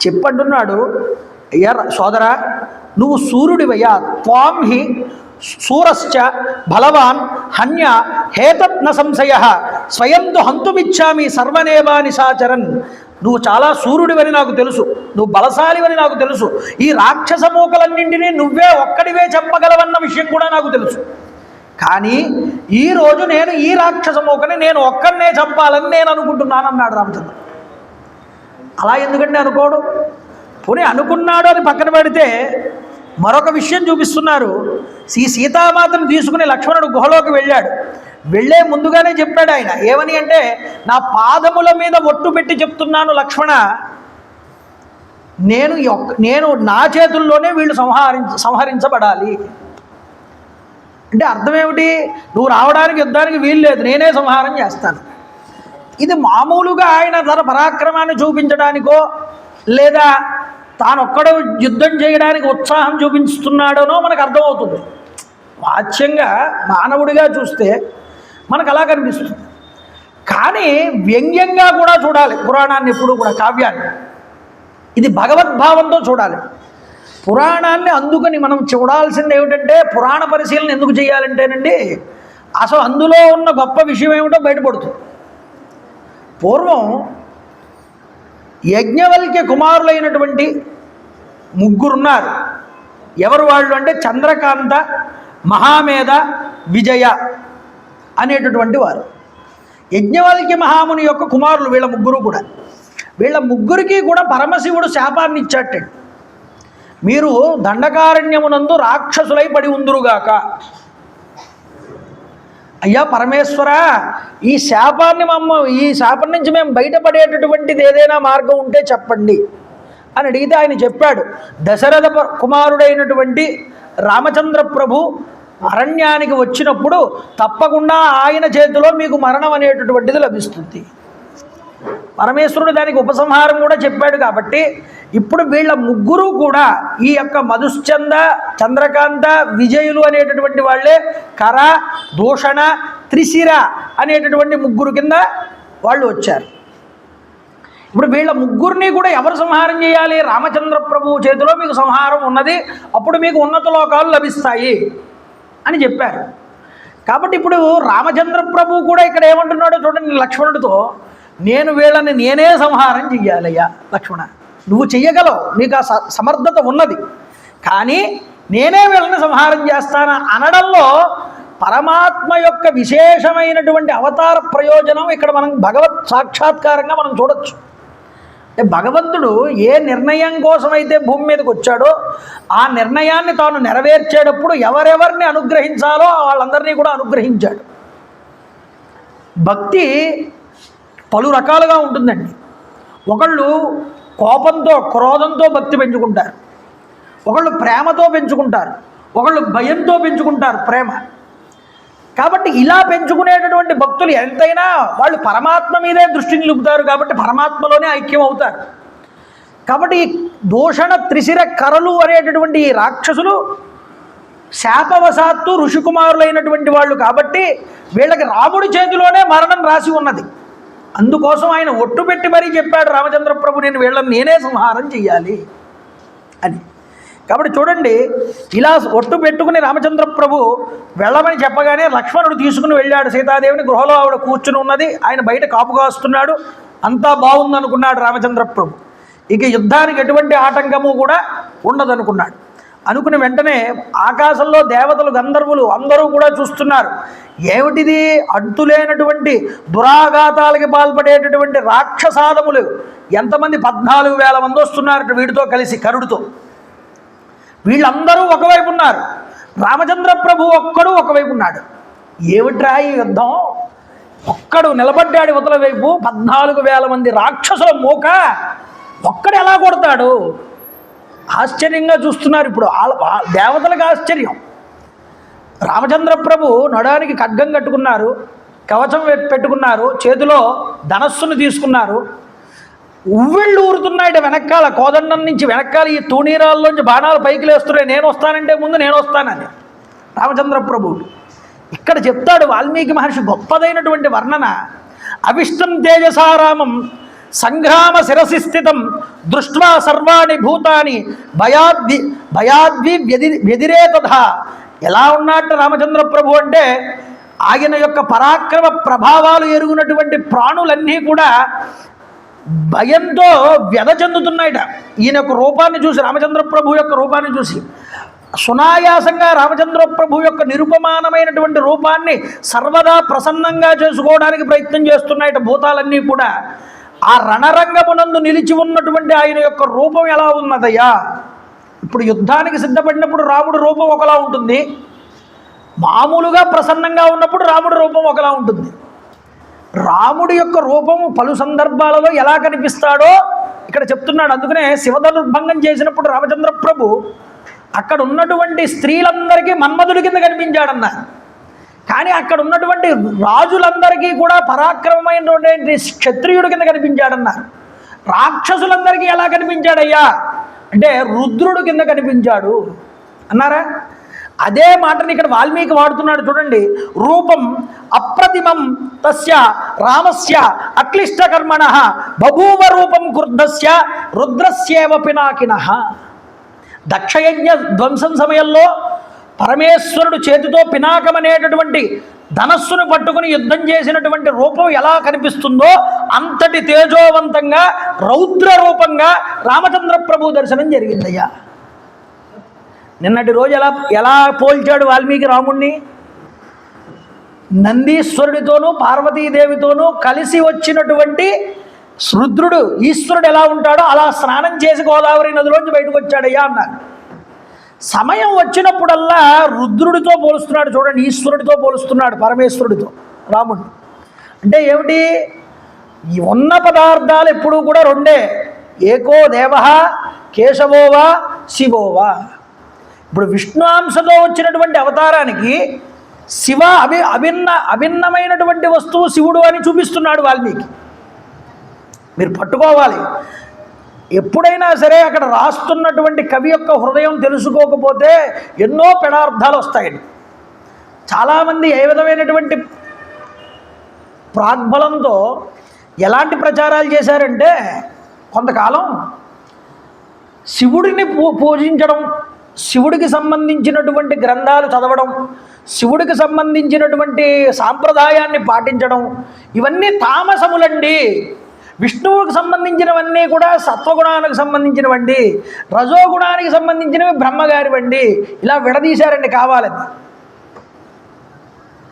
చెప్పంటున్నాడు, అయ్యా సోదరా, నువ్వు సూర్యుడివయ్యా. త్వాం హి సూరశ్చ బలవాన్ హన్య హేతత్ న సంశయ స్వయంతు హంతుమిచ్చామి సర్వనేవా నిశాచరన్. నువ్వు చాలా సూర్యుడివని నాకు తెలుసు, నువ్వు బలశాలివని నాకు తెలుసు, ఈ రాక్షస మూకలన్నింటినీ నువ్వే ఒక్కడివే చెప్పగలవన్న విషయం కూడా నాకు తెలుసు. కానీ ఈరోజు నేను ఈ రాక్షస మూకని నేను ఒక్కడనే చంపాలని నేను అనుకుంటున్నాను అన్నాడు రామచంద్ర. అలా ఎందుకంటే అనుకోడు, పోనీ అనుకున్నాడు అని పక్కన పెడితే మరొక విషయం చూపిస్తున్నారు. సీతామాతను తీసుకుని లక్ష్మణుడు గుహలోకి వెళ్ళాడు. వెళ్ళే ముందుగానే చెప్పాడు ఆయన, ఏమని అంటే, నా పాదముల మీద ఒట్టు పెట్టి చెప్తున్నాను లక్ష్మణ, నేను నా చేతుల్లోనే వీళ్ళు సంహరించబడాలి. అంటే అర్థం ఏమిటి? నువ్వు రావడానికి యుద్ధానికి వీలు లేదు, నేనే సంహారం చేస్తాను. ఇది మామూలుగా ఆయన తన పరాక్రమాన్ని చూపించడానికో లేదా తానొక్కడు యుద్ధం చేయడానికి ఉత్సాహం చూపిస్తున్నాడనో మనకు అర్థమవుతుంది. వాచ్యంగా మానవుడిగా చూస్తే మనకు అలా కనిపిస్తుంది. కానీ వ్యంగ్యంగా కూడా చూడాలి పురాణాన్ని, ఎప్పుడు కూడా కావ్యాన్ని. ఇది భగవద్భావంతో చూడాలి పురాణాన్ని. అందుకని మనం చూడాల్సింది ఏమిటంటే, పురాణ పరిశీలన ఎందుకు చేయాలంటేనండి, అసలు అందులో ఉన్న గొప్ప విషయం ఏమిటో బయటపడుతుంది. పూర్వం యజ్ఞవల్క్య కుమారులైనటువంటి ముగ్గురున్నారు. ఎవరు వాళ్ళు అంటే చంద్రకాంత, మహామేధ, విజయ అనేటటువంటి వారు. యజ్ఞవల్క్య మహాముని యొక్క కుమారులు వీళ్ళ ముగ్గురు కూడా. వీళ్ళ ముగ్గురికి కూడా పరమశివుడు శాపాన్ని ఇచ్చాటండి. మీరు దండకారణ్యమునందు రాక్షసులై పడి ఉందురుగాక. అయ్యా పరమేశ్వర, ఈ శాపం నుంచి మేము బయటపడేటటువంటిది ఏదైనా మార్గం ఉంటే చెప్పండి అని అడిగితే ఆయన చెప్పాడు. దశరథ కుమారుడైనటువంటి రామచంద్ర ప్రభు అరణ్యానికి వచ్చినప్పుడు తప్పకుండా ఆయన చేతిలో మీకు మరణం అనేటటువంటిది లభిస్తుంది. పరమేశ్వరుడు దానికి ఉపసంహారం కూడా చెప్పాడు. కాబట్టి ఇప్పుడు వీళ్ళ ముగ్గురు కూడా ఈ యొక్క మధుశ్చంద, చంద్రకాంత, విజయులు అనేటటువంటి వాళ్ళే కర, దూషణ, త్రిశిర అనేటటువంటి ముగ్గురు కింద వాళ్ళు వచ్చారు. ఇప్పుడు వీళ్ళ ముగ్గురిని కూడా ఎవరు సంహారం చేయాలి? రామచంద్ర ప్రభువు చేతిలో మీకు సంహారం ఉన్నది, అప్పుడు మీకు ఉన్నత లోకాలు లభిస్తాయి అని చెప్పారు. కాబట్టి ఇప్పుడు రామచంద్ర ప్రభువు కూడా ఇక్కడ ఏమంటున్నాడో చూడండి లక్ష్మణుడితో, నేను వీళ్ళని నేనే సంహారం చెయ్యాలయ్యా లక్ష్మణ, నువ్వు చెయ్యగలవు, నీకు ఆ సమర్థత ఉన్నది, కానీ నేనే వీళ్ళని సంహారం చేస్తాను అనడంలో పరమాత్మ యొక్క విశేషమైనటువంటి అవతార ప్రయోజనం ఇక్కడ మనం భగవత్ సాక్షాత్కారంగా మనం చూడొచ్చు. అంటే భగవంతుడు ఏ నిర్ణయం కోసమైతే భూమి మీదకి వచ్చాడో ఆ నిర్ణయాన్ని తాను నెరవేర్చేటప్పుడు ఎవరెవరిని అనుగ్రహించాలో వాళ్ళందరినీ కూడా అనుగ్రహించాడు. భక్తి పలు రకాలుగా ఉంటుందండి. ఒకళ్ళు కోపంతో, క్రోధంతో భక్తి పెంచుకుంటారు, ఒకళ్ళు ప్రేమతో పెంచుకుంటారు, ఒకళ్ళు భయంతో పెంచుకుంటారు ప్రేమ. కాబట్టి ఇలా పెంచుకునేటటువంటి భక్తులు ఎంతైనా వాళ్ళు పరమాత్మ మీదే దృష్టి నిలుపుతారు, కాబట్టి పరమాత్మలోనే ఐక్యం అవుతారు. కాబట్టి దూషణ, త్రిశిర, కరలు అనేటటువంటి ఈ రాక్షసులు శాపవశాత్తు ఋషికుమారులైనటువంటి వాళ్ళు కాబట్టి వీళ్ళకి రాముడి చేతిలోనే మరణం రాసి ఉన్నది. అందుకోసం ఆయన ఒట్టు పెట్టి మరీ చెప్పాడు రామచంద్ర ప్రభు, నేను వీళ్ళని నేనే సంహారం చెయ్యాలి అని. కాబట్టి చూడండి, ఇలా ఒట్టు పెట్టుకుని రామచంద్ర ప్రభు వెళ్ళమని చెప్పగానే లక్ష్మణుడు తీసుకుని వెళ్ళాడు సీతాదేవిని. గృహలో ఆవిడ కూర్చుని ఉన్నది, ఆయన బయట కాపు కాస్తున్నాడు. అంతా బాగుందనుకున్నాడు రామచంద్ర ప్రభు. ఇక యుద్ధానికి ఎటువంటి ఆటంకము కూడా ఉండదనుకున్నాడు. అనుకుని వెంటనే ఆకాశంలో దేవతలు, గంధర్వులు అందరూ కూడా చూస్తున్నారు. ఏమిటిది? అంతులేనటువంటి దురాఘాతాలకి పాల్పడేటటువంటి రాక్షసాదములు ఎంతమంది? 14,000 మంది వస్తున్నారు వీడితో కలిసి, కరుడితో. వీళ్ళందరూ ఒకవైపు ఉన్నారు, రామచంద్ర ప్రభు ఒక్కడు ఒకవైపు ఉన్నాడు. ఏమిట్రా ఈ యుద్ధం? ఒక్కడు నిలబడ్డాడు ఇవతల వైపు, 14,000 మంది రాక్షసుల మూక ఒక్కడు ఎలా కొడతాడు? ఆశ్చర్యంగా చూస్తున్నారు. ఇప్పుడు దేవతలకు ఆశ్చర్యం. రామచంద్ర ప్రభు నడానికి ఖడ్గం కట్టుకున్నారు, కవచం పెట్టుకున్నారు, చేతిలో ధనస్సును తీసుకున్నారు. ఉవ్వెళ్ళు ఊరుతున్నాయి వెనకాల, కోదండం నుంచి వెనకాల ఈ తూణీరాల్లోంచి బాణాలు పైకి లేస్తున్నాయి. నేను వస్తానంటే ముందు నేను వస్తానని రామచంద్ర ప్రభు. ఇక్కడ చెప్తాడు వాల్మీకి మహర్షి గొప్పదైనటువంటి వర్ణన. అవిష్టం తేజసారామం సంగ్రామ శిరసి స్థితం దృష్ట్వా సర్వాణి భూతాని భయాద్వి వ్యదిరే తథా. ఎలా ఉన్నట్టు రామచంద్ర ప్రభు అంటే ఆయన యొక్క పరాక్రమ ప్రభావాలు ఎరుగునటువంటి ప్రాణులన్నీ కూడా భయంతో వ్యధ చెందుతున్నాయట. ఈయన యొక్క రూపాన్ని చూసి, రామచంద్ర ప్రభు యొక్క రూపాన్ని చూసి సునాయాసంగా రామచంద్ర ప్రభు యొక్క నిరుపమానమైనటువంటి రూపాన్ని సర్వదా ప్రసన్నంగా చేసుకోవడానికి ప్రయత్నం చేస్తున్నాయట భూతాలన్నీ కూడా. ఆ రణరంగమునందు నిలిచి ఉన్నటువంటి ఆయన యొక్క రూపం ఎలా ఉన్నదయ్యా? ఇప్పుడు యుద్ధానికి సిద్ధపడినప్పుడు రాముడి రూపం ఒకలా ఉంటుంది, మామూలుగా ప్రసన్నంగా ఉన్నప్పుడు రాముడి రూపం ఒకలా ఉంటుంది. రాముడి యొక్క రూపము పలు సందర్భాలలో ఎలా కనిపిస్తాడో ఇక్కడ చెప్తున్నాడు. అందుకనే శివధనుర్భంగం చేసినప్పుడు రామచంద్ర ప్రభు అక్కడ ఉన్నటువంటి స్త్రీలందరికీ మన్మధుడి కింద కనిపించాడన్నారు. కానీ అక్కడ ఉన్నటువంటి రాజులందరికీ కూడా పరాక్రమమైనటువంటి క్షత్రియుడి కింద కనిపించాడన్నారు. రాక్షసులందరికీ ఎలా కనిపించాడయ్యా అంటే రుద్రుడు కింద కనిపించాడు అన్నారా? అదే మాటని ఇక్కడ వాల్మీకి వాడుతున్నాడు చూడండి. రూపం అప్రతిమం తస్య రామస్య అక్లిష్టకర్మణ బభూవ రూపం క్రుద్ధస్య రుద్రస్యేవ పినాకినః. దక్షయజ్ఞ ధ్వంసం సమయంలో పరమేశ్వరుడు చేతితో పినాకం అనేటటువంటి ధనస్సును పట్టుకుని యుద్ధం చేసినటువంటి రూపం ఎలా కనిపిస్తుందో అంతటి తేజోవంతంగా రౌద్ర రూపంగా రామచంద్ర ప్రభు దర్శనం జరిగిందయ్యా. నిన్నటి రోజు ఎలా పోల్చాడు వాల్మీకి రాముణ్ణి? నందీశ్వరుడితోనూ పార్వతీదేవితోనూ కలిసి వచ్చినటువంటి రుద్రుడు ఈశ్వరుడు ఎలా ఉంటాడో అలా స్నానం చేసి గోదావరి నదిలోంచి బయటకు వచ్చాడయ్యా అన్నారు. సమయం వచ్చినప్పుడల్లా రుద్రుడితో పోలుస్తున్నాడు చూడండి, ఈశ్వరుడితో పోలుస్తున్నాడు పరమేశ్వరుడితో రాముడు. అంటే ఏమిటి? ఉన్న పదార్థాలు ఎప్పుడూ కూడా రెండే, ఏకో దేవ కేశవోవా శివోవా. ఇప్పుడు విష్ణువాంశతో వచ్చినటువంటి అవతారానికి శివ అభిన్నమైనటువంటి వస్తువు శివుడు అని చూపిస్తున్నాడు వాల్మీకి. మీరు పట్టుకోవాలి. ఎప్పుడైనా సరే అక్కడ రాస్తున్నటువంటి కవి యొక్క హృదయం తెలుసుకోకపోతే ఎన్నో పెడార్థాలు వస్తాయండి. చాలామంది ఏ విధమైనటువంటి ప్రాగ్బలంతో ఎలాంటి ప్రచారాలు చేశారంటే, కొంతకాలం శివుడిని పూజించడం, శివుడికి సంబంధించినటువంటి గ్రంథాలు చదవడం, శివుడికి సంబంధించినటువంటి సాంప్రదాయాన్ని పాటించడం, ఇవన్నీ తామసములండి. విష్ణువుకి సంబంధించినవన్నీ కూడా సత్వగుణానికి సంబంధించినవండి, రజోగుణానికి సంబంధించినవి బ్రహ్మగారివండి. ఇలా విడదీశారండి కావాలని.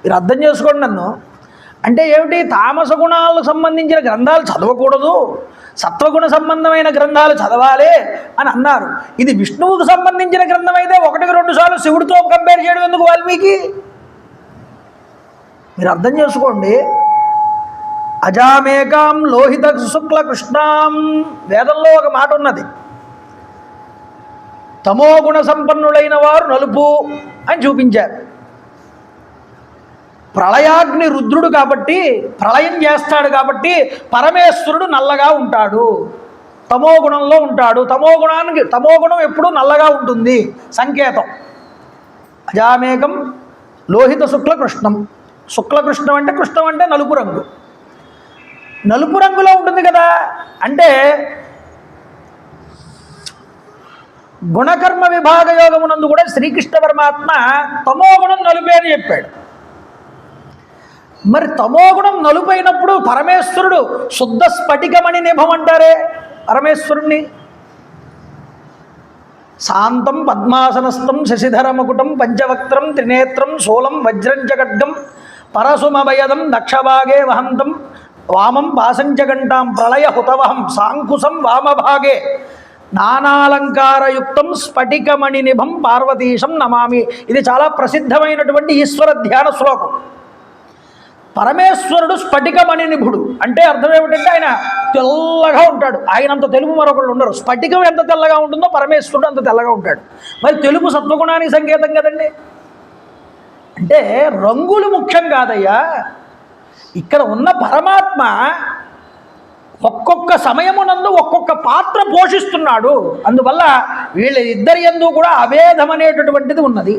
మీరు అర్థం చేసుకోండి నన్ను. అంటే ఏమిటి? తామస గుణాలకు సంబంధించిన గ్రంథాలు చదవకూడదు, సత్వగుణ సంబంధమైన గ్రంథాలు చదవాలి అని అన్నారు. ఇది విష్ణువుకు సంబంధించిన గ్రంథం అయితే 1-2 సార్లు శివుడితో కంపేర్ చేయడం ఎందుకు వాల్మీకి? మీరు అర్థం చేసుకోండి. అజామేకాం లోహిత శుక్ల కృష్ణాం, వేదంలో ఒక మాట ఉన్నది, తమో గుణ సంపన్నులైన వారు నలుపు అని చూపించారు. ప్రళయాగ్ని రుద్రుడు కాబట్టి, ప్రళయం చేస్తాడు కాబట్టి పరమేశ్వరుడు నల్లగా ఉంటాడు, తమో గుణంలో ఉంటాడు. తమో గుణం ఎప్పుడూ నల్లగా ఉంటుంది సంకేతం. అజామేకం లోహిత శుక్ల కృష్ణం. శుక్లకృష్ణం అంటే కృష్ణం అంటే నలుపు రంగు, నలుపు రంగులో ఉంటుంది కదా. అంటే గుణకర్మ విభాగ యోగమునందు కూడా శ్రీకృష్ణ పరమాత్మ తమోగుణం నలుపే అని చెప్పాడు. మరి తమోగుణం నలుపైనప్పుడు పరమేశ్వరుడు శుద్ధ స్ఫటికమణి నిభం అంటారే పరమేశ్వరుణ్ణి. శాంతం పద్మాసనస్థం శశిధరమకుటం పంచవక్త్రం త్రినేత్రం శూలం వజ్రం చ ఖడ్గం పరశుమభయదం దక్షభాగే వహంతం వామం పాసంచగంటాం ప్రళయ హుతవహం సాంకుశం వామభాగే నానాలంకారయుక్తం స్ఫటికమణి నిభం పార్వతీశం నమామి. ఇది చాలా ప్రసిద్ధమైనటువంటి ఈశ్వర ధ్యాన శ్లోకం. పరమేశ్వరుడు స్ఫటికమణి నిభుడు అంటే అర్థం ఏమిటంటే ఆయన తెల్లగా ఉంటాడు. ఆయనంత తెలుపు మరొకళ్ళు ఉండరు. స్ఫటికం ఎంత తెల్లగా ఉంటుందో పరమేశ్వరుడు అంత తెల్లగా ఉంటాడు. మరి తెలుపు సత్వగుణానికి సంకేతం కదండి. అంటే రంగులు ముఖ్యం కాదయ్యా. ఇక్కడ ఉన్న పరమాత్మ ఒక్కొక్క సమయమునందు ఒక్కొక్క పాత్ర పోషిస్తున్నాడు. అందువల్ల వీళ్ళిద్దరి యందు కూడా అభేదం అనేటటువంటిది ఉన్నది.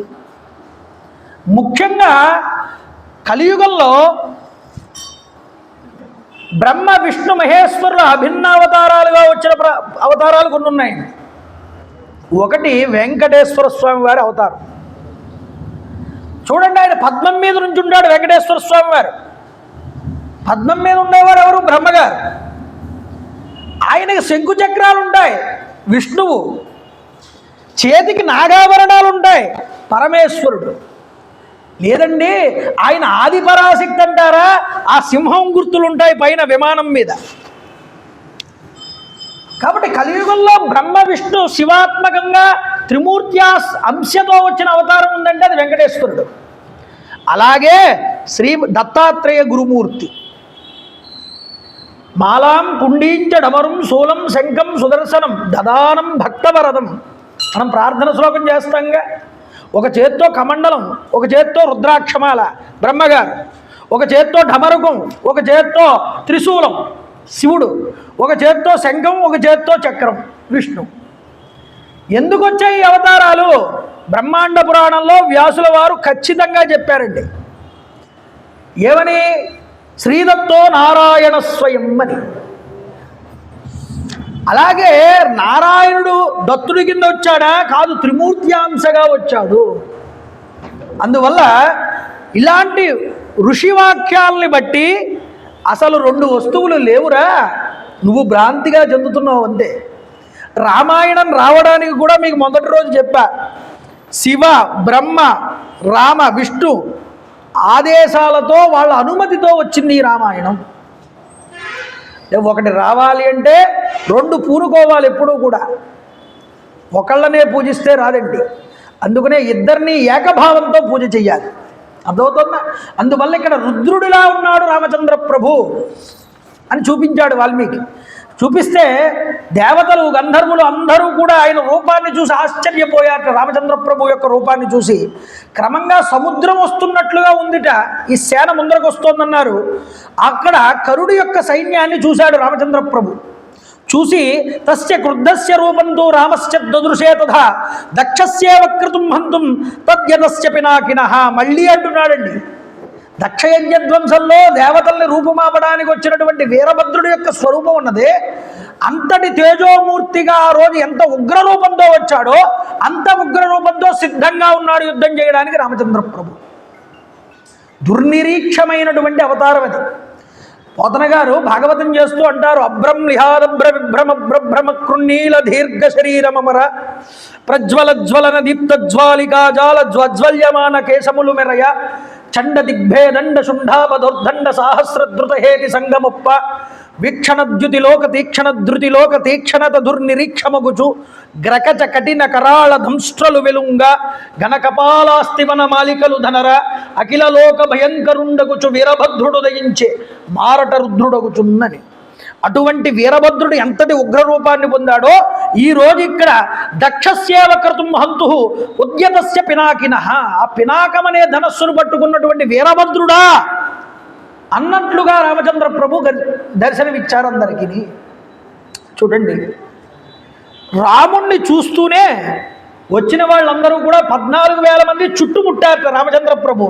ముఖ్యంగా కలియుగంలో బ్రహ్మ విష్ణు మహేశ్వరుల అభిన్న అవతారాలుగా వచ్చిన అవతారాలు కొన్ని ఉన్నాయి. ఒకటి వెంకటేశ్వర స్వామి వారి అవతారం. చూడండి, ఆయన పద్మం మీద నుంచి ఉంటాడు వెంకటేశ్వర స్వామి వారు. పద్మం మీద ఉండేవారు ఎవరు? బ్రహ్మగారు. ఆయనకి శంకు చక్రాలు ఉంటాయి విష్ణువు, చేతికి నాగాభరణాలు ఉంటాయి పరమేశ్వరుడు. లేదండి ఆయన ఆది పరాశక్తి అంటారా? ఆ సింహం గుర్తులు ఉంటాయి పైన విమానం మీద. కాబట్టి కలియుగంలో బ్రహ్మ విష్ణు శివాత్మకంగా త్రిమూర్త్యా అంశతో వచ్చిన అవతారం ఉందంటే అది వెంకటేశ్వరుడు. అలాగే శ్రీ దత్తాత్రేయ గురుమూర్తి. మాలాం కుండీంచ డమరుం శూలం శంఖం సుదర్శనం దదానం భక్తవరదం. మనం ప్రార్థన శ్లోకం చేస్తాంగా. ఒక చేత్తో కమండలం, ఒక చేత్తో రుద్రాక్షమాల బ్రహ్మగారు, ఒక చేత్తో ఢమరుకం, ఒక చేత్తో త్రిశూలం శివుడు, ఒక చేత్తో శంఖం, ఒక చేత్తో చక్రం విష్ణు. ఎందుకు వచ్చాయి ఈ అవతారాలు? బ్రహ్మాండ పురాణంలో వ్యాసుల వారు ఖచ్చితంగా చెప్పారండి. ఏమని? శ్రీదత్తో నారాయణ స్వయం అని. అలాగే నారాయణుడు దత్తుడి కింద వచ్చాడా? కాదు, త్రిమూర్త్యాంశగా వచ్చాడు. అందువల్ల ఇలాంటి ఋషివాక్యాలని బట్టి అసలు రెండు వస్తువులు లేవురా, నువ్వు భ్రాంతిగా చెందుతున్నావు అంతే. రామాయణం రావడానికి కూడా మీకు మొదటి రోజు చెప్పా, శివ బ్రహ్మ రామ విష్ణు ఆదేశాలతో వాళ్ళ అనుమతితో వచ్చింది ఈ రామాయణం. ఒకటి రావాలి అంటే రెండు పూనుకోవాలి ఎప్పుడూ కూడా, ఒకళ్ళనే పూజిస్తే రాదండి. అందుకనే ఇద్దరిని ఏకభావంతో పూజ చెయ్యాలి, అర్థమవుతుందా? అందువల్ల ఇక్కడ రుద్రుడిలా ఉన్నాడు రామచంద్ర ప్రభు అని చూపించాడు వాల్మీకి. చూపిస్తే దేవతలు గంధర్వులు అందరూ కూడా ఆయన రూపాన్ని చూసి ఆశ్చర్యపోయారట. రామచంద్ర ప్రభు యొక్క రూపాన్ని చూసి క్రమంగా సముద్రం వస్తున్నట్లుగా ఉందిట, ఈ సేన ముందరకు వస్తోందన్నారు. అక్కడ కరుడి యొక్క సైన్యాన్ని చూశాడు రామచంద్ర ప్రభు. చూసి తస్య క్రుద్ధస్య రూపంతో రామస్య దదృశే తథా దక్షస్యేవ క్రతుం హంతుం తద్యతస్య పినాకినః. మళ్ళీ అంటున్నాడండి, దక్షయజ్ఞధ్వంసంలో దేవతల్ని రూపుమాపడానికి వచ్చినటువంటి వీరభద్రుడి యొక్క స్వరూపం ఉన్నదే, అంతటి తేజోమూర్తిగా ఆ రోజు ఎంత ఉగ్రరూపంతో వచ్చాడో అంత ఉగ్రరూపంతో సిద్ధంగా ఉన్నాడు యుద్ధం చేయడానికి రామచంద్ర ప్రభు. దుర్నిరీక్షమైనటువంటి అవతారం అది. పోతన గారు భాగవతం చేస్తూ అంటారు, అభ్రంలిహారభ్ర విభ్రమ భ్రభ్రమ కృణీల దీర్ఘ శరీరమర ప్రజ్వలజ్వలన దీప్తజ్వాలికా జాల జ్వజ్వల్యమాన కేశములు మెరయ చండ దిగ్భేదండ శుంఠాపదోర్దండ సాహస్రద్రుతహేతి సంగముప్ప వీక్షణద్యుతిలోక తీక్షణధృతిలోక తీక్షణత దుర్నిరీక్షమగుచు గ్రకచ కఠిన కరాళ దంష్ట్రలు వెలుంగ ఘనకపాలాస్తివన మాలికలు ధనర అఖిలలోక భయంకరుండగుచు వీరభద్రుడు దయించే మారట రుద్రుడగుచున్నని. అటువంటి వీరభద్రుడు ఎంతటి ఉగ్రరూపాన్ని పొందాడో ఈ రోజు ఇక్కడ దక్షస్యేవ క్రతుం హంతు ఉద్యతస్య పినాకినః. ఆ పినాకం అనే ధనస్సును పట్టుకున్నటువంటి వీరభద్రుడా అన్నట్లుగా రామచంద్ర ప్రభు దర్శనమిచ్చారు అందరికీ. చూడండి, రాముణ్ణి చూస్తూనే వచ్చిన వాళ్ళందరూ కూడా 14,000 మంది చుట్టుముట్టారట రామచంద్ర ప్రభు.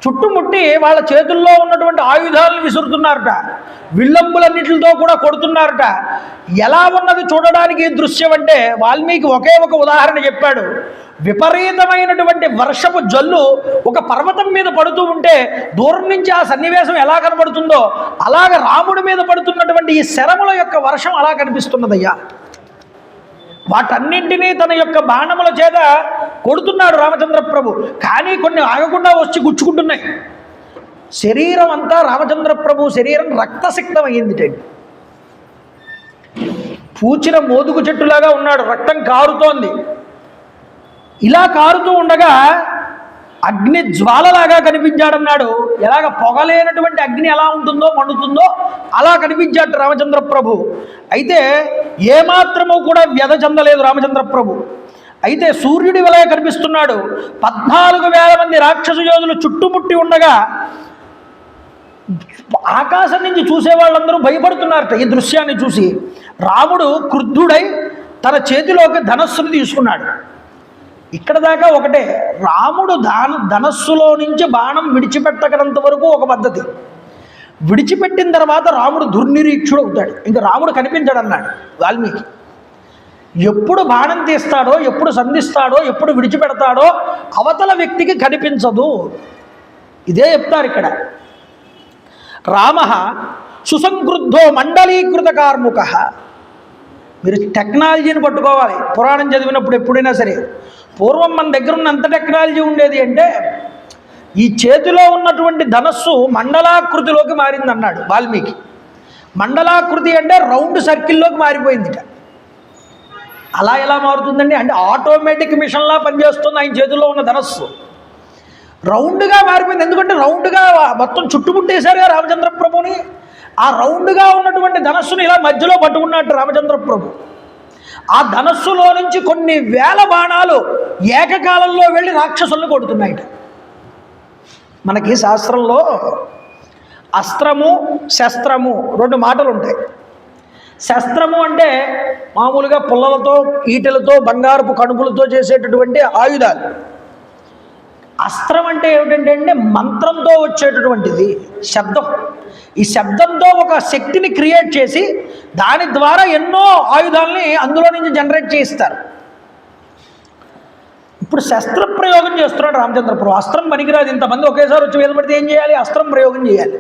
చుట్టుముట్టి వాళ్ళ చేతుల్లో ఉన్నటువంటి ఆయుధాలను విసురుతున్నారట, విల్లంబులన్నిటితో కూడా కొడుతున్నారట. ఎలా ఉన్నది చూడడానికి దృశ్యం అంటే వాల్మీకి ఒకే ఒక ఉదాహరణ చెప్పాడు. విపరీతమైనటువంటి వర్షపు జల్లు ఒక పర్వతం మీద పడుతూ ఉంటే దూరం నుంచి ఆ సన్నివేశం ఎలా కనబడుతుందో అలాగ రాముడి మీద పడుతున్నటువంటి ఈ శరముల యొక్క వర్షం అలా కనిపిస్తున్నదయ్యా. వాటన్నింటినీ తన యొక్క బాణముల చేత కొడుతున్నాడు రామచంద్ర ప్రభు. కానీ కొన్ని ఆగకుండా వచ్చి గుచ్చుకుంటున్నాయి. శరీరం అంతా రామచంద్ర ప్రభు శరీరం రక్తసిక్తం అయ్యిందిటండి. పూచిన మోదుగు చెట్టులాగా ఉన్నాడు, రక్తం కారుతోంది. ఇలా కారుతూ ఉండగా అగ్ని జ్వాలలాగా కనిపించాడన్నాడు. ఎలాగ పొగలేనటువంటి అగ్ని ఎలా ఉంటుందో మండుతుందో అలా కనిపించాడు రామచంద్ర ప్రభు. అయితే ఏమాత్రము కూడా వ్యధ చెందలేదు రామచంద్ర ప్రభు. అయితే సూర్యుడి వలె కనిపిస్తున్నాడు. 14,000 మంది రాక్షస యోధులు చుట్టుముట్టి ఉండగా ఆకాశం నుంచి చూసే వాళ్ళందరూ భయపడుతున్నారట ఈ దృశ్యాన్ని చూసి. రాముడు క్రుద్ధుడై తన చేతిలోకి ధనస్సును తీసుకున్నాడు. ఇక్కడ దాకా ఒకటే, రాముడు ధనస్సులో నుంచి బాణం విడిచిపెట్టగలంత వరకు ఒక పద్ధతి. విడిచిపెట్టిన తర్వాత రాముడు దుర్నిరీక్షుడు అవుతాడు, ఇంకా రాముడు కనిపించాడు అన్నాడు వాల్మీకి. ఎప్పుడు బాణం తీస్తాడో, ఎప్పుడు సంధిస్తాడో, ఎప్పుడు విడిచిపెడతాడో అవతల వ్యక్తికి కనిపించదు. ఇదే చెప్తారు ఇక్కడ. రామ సుసంక్రుద్ధో మండలీకృత కార్ముక. మీరు టెక్నాలజీని పట్టుకోవాలి. పురాణం చదివినప్పుడు ఎప్పుడైనా సరే, పూర్వం మన దగ్గర ఉన్న ఎంత టెక్నాలజీ ఉండేది అంటే ఈ చేతిలో ఉన్నటువంటి ధనస్సు మండలాకృతిలోకి మారింది అన్నాడు వాల్మీకి. మండలాకృతి అంటే రౌండ్ సర్కిల్లోకి మారిపోయిందిట. అలా ఎలా మారుతుందండి అంటే ఆటోమేటిక్ మిషన్లా పనిచేస్తుంది ఆయన చేతుల్లో ఉన్న ధనస్సు. రౌండ్గా మారిపోయింది. ఎందుకంటే రౌండ్గా మొత్తం చుట్టుముట్టేశారుగా రామచంద్ర ప్రభుని. ఆ రౌండ్గా ఉన్నటువంటి ధనస్సును ఇలా మధ్యలో పట్టుకున్నట్టు రామచంద్ర ప్రభు. ఆ ధనస్సులో నుంచి కొన్ని వేల బాణాలు ఏకకాలంలో వెళ్ళి రాక్షసులను కొడుతున్నాయి. మనకి శాస్త్రంలో అస్త్రము శస్త్రము 2 మాటలు ఉంటాయి. శస్త్రము అంటే మామూలుగా పుల్లలతో ఈటెలతో బంగారపు కణుపులతో చేసేటటువంటి ఆయుధాలు. అస్త్రం అంటే ఏమిటంటే అంటే మంత్రంతో వచ్చేటటువంటిది శబ్దం. ఈ శబ్దంతో ఒక శక్తిని క్రియేట్ చేసి దాని ద్వారా ఎన్నో ఆయుధాలని అందులో నుంచి జనరేట్ చేయిస్తారు. ఇప్పుడు శస్త్ర ప్రయోగం చేస్తున్నాడు రామచంద్ర ప్రభు. అస్త్రం పనికిరాదు, ఇంతమంది ఒకేసారి వచ్చి మీద పడితే ఏం చేయాలి? అస్త్రం ప్రయోగం చేయాలి.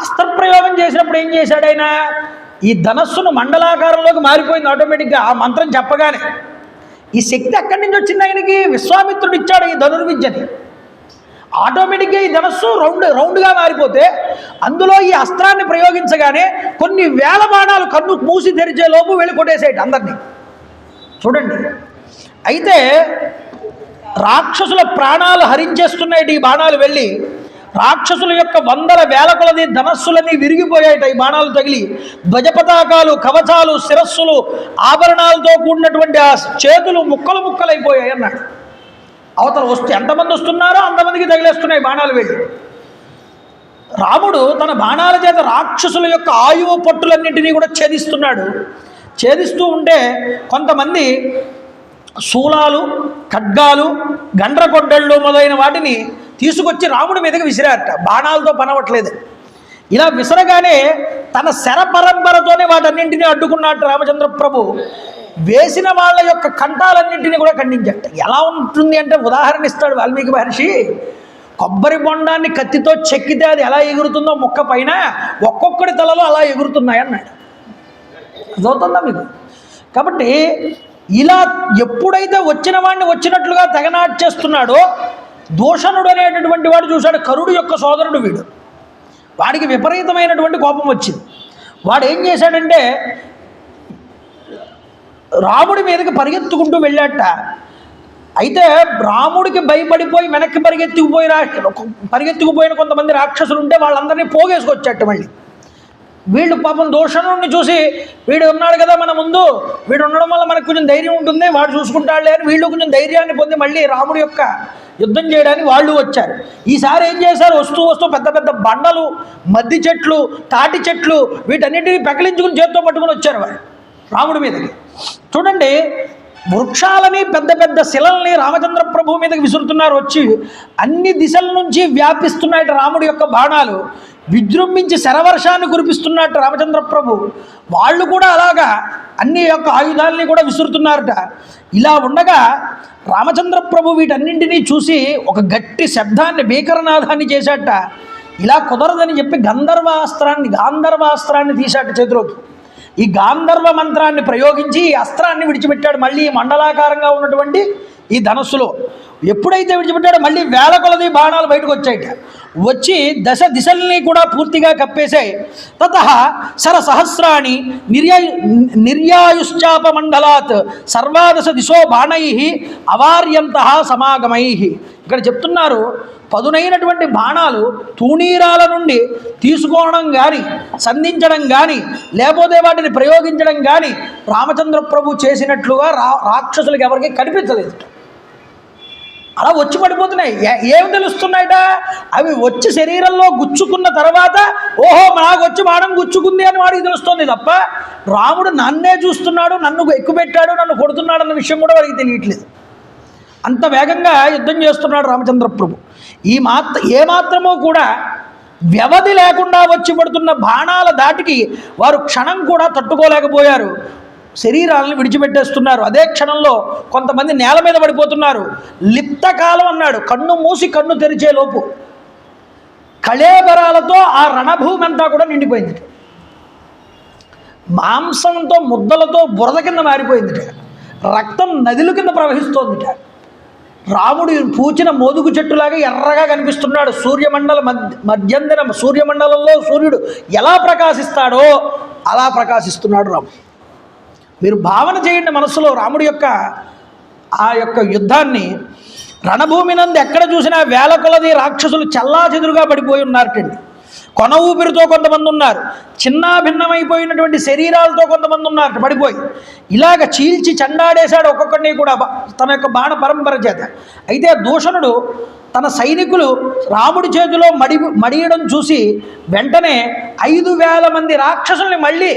అస్త్ర ప్రయోగం చేసినప్పుడు ఏం చేశాడు ఆయన? ఈ ధనస్సును మండలాకారంలోకి మారిపోయింది ఆటోమేటిక్గా ఆ మంత్రం చెప్పగానే. ఈ శక్తి ఎక్కడి నుంచి వచ్చింది ఆయనకి? విశ్వామిత్రుడు ఇచ్చాడు ఈ ధనుర్విద్యని. ఆటోమేటిక్గా ఈ ధనస్సు రౌండ్గా మారిపోతే అందులో ఈ అస్త్రాన్ని ప్రయోగించగానే కొన్ని వేల బాణాలు కన్ను మూసి తెరిచే లోపు వెళ్ళి కొట్టేసేట అందరినీ. చూడండి, అయితే రాక్షసుల ప్రాణాలు హరించేస్తున్నాయి ఈ బాణాలు వెళ్ళి. రాక్షసుల యొక్క వందల వేల కొలది ధనస్సులన్నీ విరిగిపోయాయట ఈ బాణాలు తగిలి. ధ్వజపతాకాలు, కవచాలు, శిరస్సులు, ఆభరణాలతో కూడినటువంటి ఆ చేతులు ముక్కలు ముక్కలైపోయాయి అన్నాడు. అవతల వస్తే ఎంతమంది వస్తున్నారో అంతమందికి తగిలేస్తున్నాయి బాణాలు వెళ్ళి. రాముడు తన బాణాల చేత రాక్షసుల యొక్క ఆయువు పట్టులన్నింటినీ కూడా ఛేదిస్తున్నాడు. ఛేదిస్తూ ఉంటే కొంతమంది శూలాలు, ఖడ్గాలు, గండ్రకొడ్డళ్ళు మొదలైన వాటిని తీసుకొచ్చి రాముడి మీదకి విసిరారట. బాణాలతో పనవట్లేదు. ఇలా విసరగానే తన శర పరంపరతోనే వాటన్నింటినీ అడ్డుకున్నట్టు రామచంద్ర ప్రభు వేసిన వాళ్ళ యొక్క కంఠాలన్నింటినీ కూడా ఖండించట. ఎలా ఉంటుంది అంటే ఉదాహరణ ఇస్తాడు వాల్మీకి మహర్షి. కొబ్బరి బొండాన్ని కత్తితో చెక్కితే అది ఎలా ఎగురుతుందో మొక్క పైన ఒక్కొక్కడి తలలో అలా ఎగురుతున్నాయి అన్నాడు. అదవుతుందా మీకు? కాబట్టి ఇలా ఎప్పుడైతే వచ్చిన వాడిని వచ్చినట్లుగా తెగనాట్ చేస్తున్నాడో దూషణుడు అనేటటువంటి వాడు చూశాడు. కరుడు యొక్క సోదరుడు వీడు. వాడికి విపరీతమైనటువంటి కోపం వచ్చింది. వాడు ఏం చేశాడంటే రాముడి మీదకి పరిగెత్తుకుంటూ వెళ్ళాట. అయితే రాముడికి భయపడిపోయి వెనక్కి పరిగెత్తుకుపోయిన కొంతమంది రాక్షసులు ఉంటే వాళ్ళందరినీ పోగేసుకొచ్చాట. మళ్ళీ వీళ్ళు పాపం దూషణుడిని చూసి వీడు ఉన్నాడు కదా మన ముందు, వీడు ఉండడం వల్ల మనకు కొంచెం ధైర్యం ఉంటుంది, వాడు చూసుకుంటాడులే అని వీళ్ళు కొంచెం ధైర్యాన్ని పొంది మళ్ళీ రాముడి యొక్క యుద్ధం చేయడానికి వాళ్ళు వచ్చారు. ఈసారి ఏం చేశారు? వస్తూ వస్తూ పెద్ద పెద్ద బండలు, మద్ది చెట్లు, తాటి చెట్లు వీటన్నిటిని పెకలించుకుని చేత్తో పట్టుకుని వచ్చారు వాళ్ళు రాముడి మీదకి. చూడండి, వృక్షాలని పెద్ద పెద్ద శిలల్ని రామచంద్ర ప్రభు మీదకి విసురుతున్నారు. వచ్చి అన్ని దిశల నుంచి వ్యాపిస్తున్నాయట రాముడి యొక్క బాణాలు. విజృంభించి శరవర్షాన్ని కురిపిస్తున్నట్టు రామచంద్ర ప్రభు. వాళ్ళు కూడా అలాగా అన్ని యొక్క ఆయుధాలని కూడా విసురుతున్నారట. ఇలా ఉండగా రామచంద్ర ప్రభు వీటన్నింటినీ చూసి ఒక గట్టి శబ్దాన్ని, భీకరనాదాన్ని చేశాట. ఇలా కుదరదని చెప్పి గాంధర్వాస్త్రాన్ని తీశాట చేతిలోకి. ఈ గాంధర్వ మంత్రాన్ని ప్రయోగించి ఈ అస్త్రాన్ని విడిచిపెట్టాడు. మళ్ళీ మండలాకారంగా ఉన్నటువంటి ఈ ధనస్సులో ఎప్పుడైతే విడిచిపెట్టాడో మళ్ళీ వేల కొలది బాణాలు బయటకు వచ్చాయట. వచ్చి దశ దిశల్ని కూడా పూర్తిగా కప్పేశాయి. తతః శరసహస్రాణి నిర్యాయుశ్చాప మండలాత్ సర్వాదశ దిశో బాణై అవార్యంతః సమాగమై. ఇక్కడ చెప్తున్నారు, పదునైనటువంటి బాణాలు తూణీరాల నుండి తీసుకోవడం కానీ, సంధించడం కానీ, లేకపోతే వాటిని ప్రయోగించడం కానీ రామచంద్ర ప్రభు చేసినట్లుగా రాక్షసులకు ఎవరికి కనిపించలేదు. అలా వచ్చి పడిపోతున్నాయి. ఏమి తెలుస్తున్నాయట? అవి వచ్చి శరీరంలో గుచ్చుకున్న తర్వాత ఓహో నాకు వచ్చి బాణం గుచ్చుకుంది అని వాడికి తెలుస్తుంది తప్ప రాముడు నన్నే చూస్తున్నాడు, నన్ను ఎక్కుపెట్టాడు, నన్ను కొడుతున్నాడు అన్న విషయం కూడా వాడికి తెలియట్లేదు. అంత వేగంగా యుద్ధం చేస్తున్నాడు రామచంద్ర ప్రభు. ఏమాత్రమో కూడా వ్యవధి లేకుండా వచ్చి పడుతున్న బాణాల దాటికి వారు క్షణం కూడా తట్టుకోలేకపోయారు. శరీరాలను విడిచిపెట్టేస్తున్నారు. అదే క్షణంలో కొంతమంది నేల మీద పడిపోతున్నారు. లిప్తకాలం అన్నాడు. కన్ను మూసి కన్ను తెరిచే లోపు కళేబరాలతో ఆ రణభూమి అంతా కూడా నిండిపోయింది. మాంసంతో ముద్దలతో బురద కింద మారిపోయిందిట. రక్తం నదుల కింద ప్రవహిస్తోందిట. రాముడు పూచిన మోదుగు చెట్టులాగా ఎర్రగా కనిపిస్తున్నాడు. మధ్యంతరం సూర్యమండలంలో సూర్యుడు ఎలా ప్రకాశిస్తాడో అలా ప్రకాశిస్తున్నాడు రాముడు. మీరు భావన చేయండి మనసులో రాముడి యొక్క ఆ యొక్క యుద్ధాన్ని. రణభూమి నందు ఎక్కడ చూసినా వేల కొలది రాక్షసులు చెల్లాచెదురుగా పడిపోయి ఉన్నారటండి. కొన ఊపిరితో కొంతమంది ఉన్నారు, చిన్న భిన్నమైపోయినటువంటి శరీరాలతో కొంతమంది ఉన్నారు పడిపోయి. ఇలాగ చీల్చి చండాడేశాడు ఒక్కొక్కడిని కూడా తన యొక్క బాణ పరంపర చేత. అయితే దూషణుడు తన సైనికులు రాముడి చేతిలో మడియడం చూసి వెంటనే 5,000 మంది రాక్షసుల్ని మళ్ళీ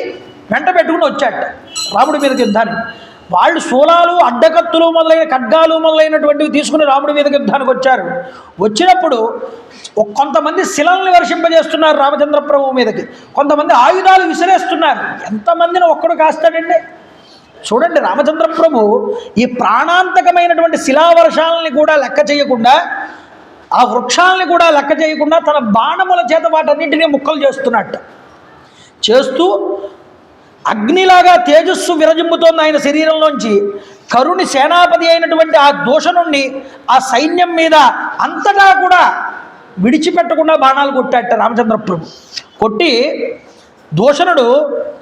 వెంట పెట్టుకుని వచ్చాట రాముడి మీదకి యుద్ధానికి. వాళ్ళు శూలాలు, అడ్డకత్తులు మొదలైన ఖడ్గాలు మొదలైనటువంటివి తీసుకుని రాముడి మీదకి యుద్ధానికి వచ్చారు. వచ్చినప్పుడు కొంతమంది శిలల్ని వర్షింపజేస్తున్నారు రామచంద్ర ప్రభు మీదకి, కొంతమంది ఆయుధాలు విసిరేస్తున్నారు. ఎంతమందిని ఒక్కడు కాస్తాడండి? చూడండి, రామచంద్ర ప్రభు ఈ ప్రాణాంతకమైనటువంటి శిలావర్షాలని కూడా లెక్క చేయకుండా, ఆ వృక్షాలని కూడా లెక్క చేయకుండా తన బాణముల చేత వాటన్నింటినీ ముక్కలు చేస్తున్నట్టు చేస్తూ అగ్నిలాగా తేజస్సు విరజిమ్ముతోంది ఆయన శరీరంలోంచి. కరుని సేనాపతి అయినటువంటి ఆ దూషణుణ్ణి ఆ సైన్యం మీద అంతటా కూడా విడిచిపెట్టకుండా బాణాలు కొట్టాట రామచంద్ర ప్రభు. కొట్టి దూషణుడు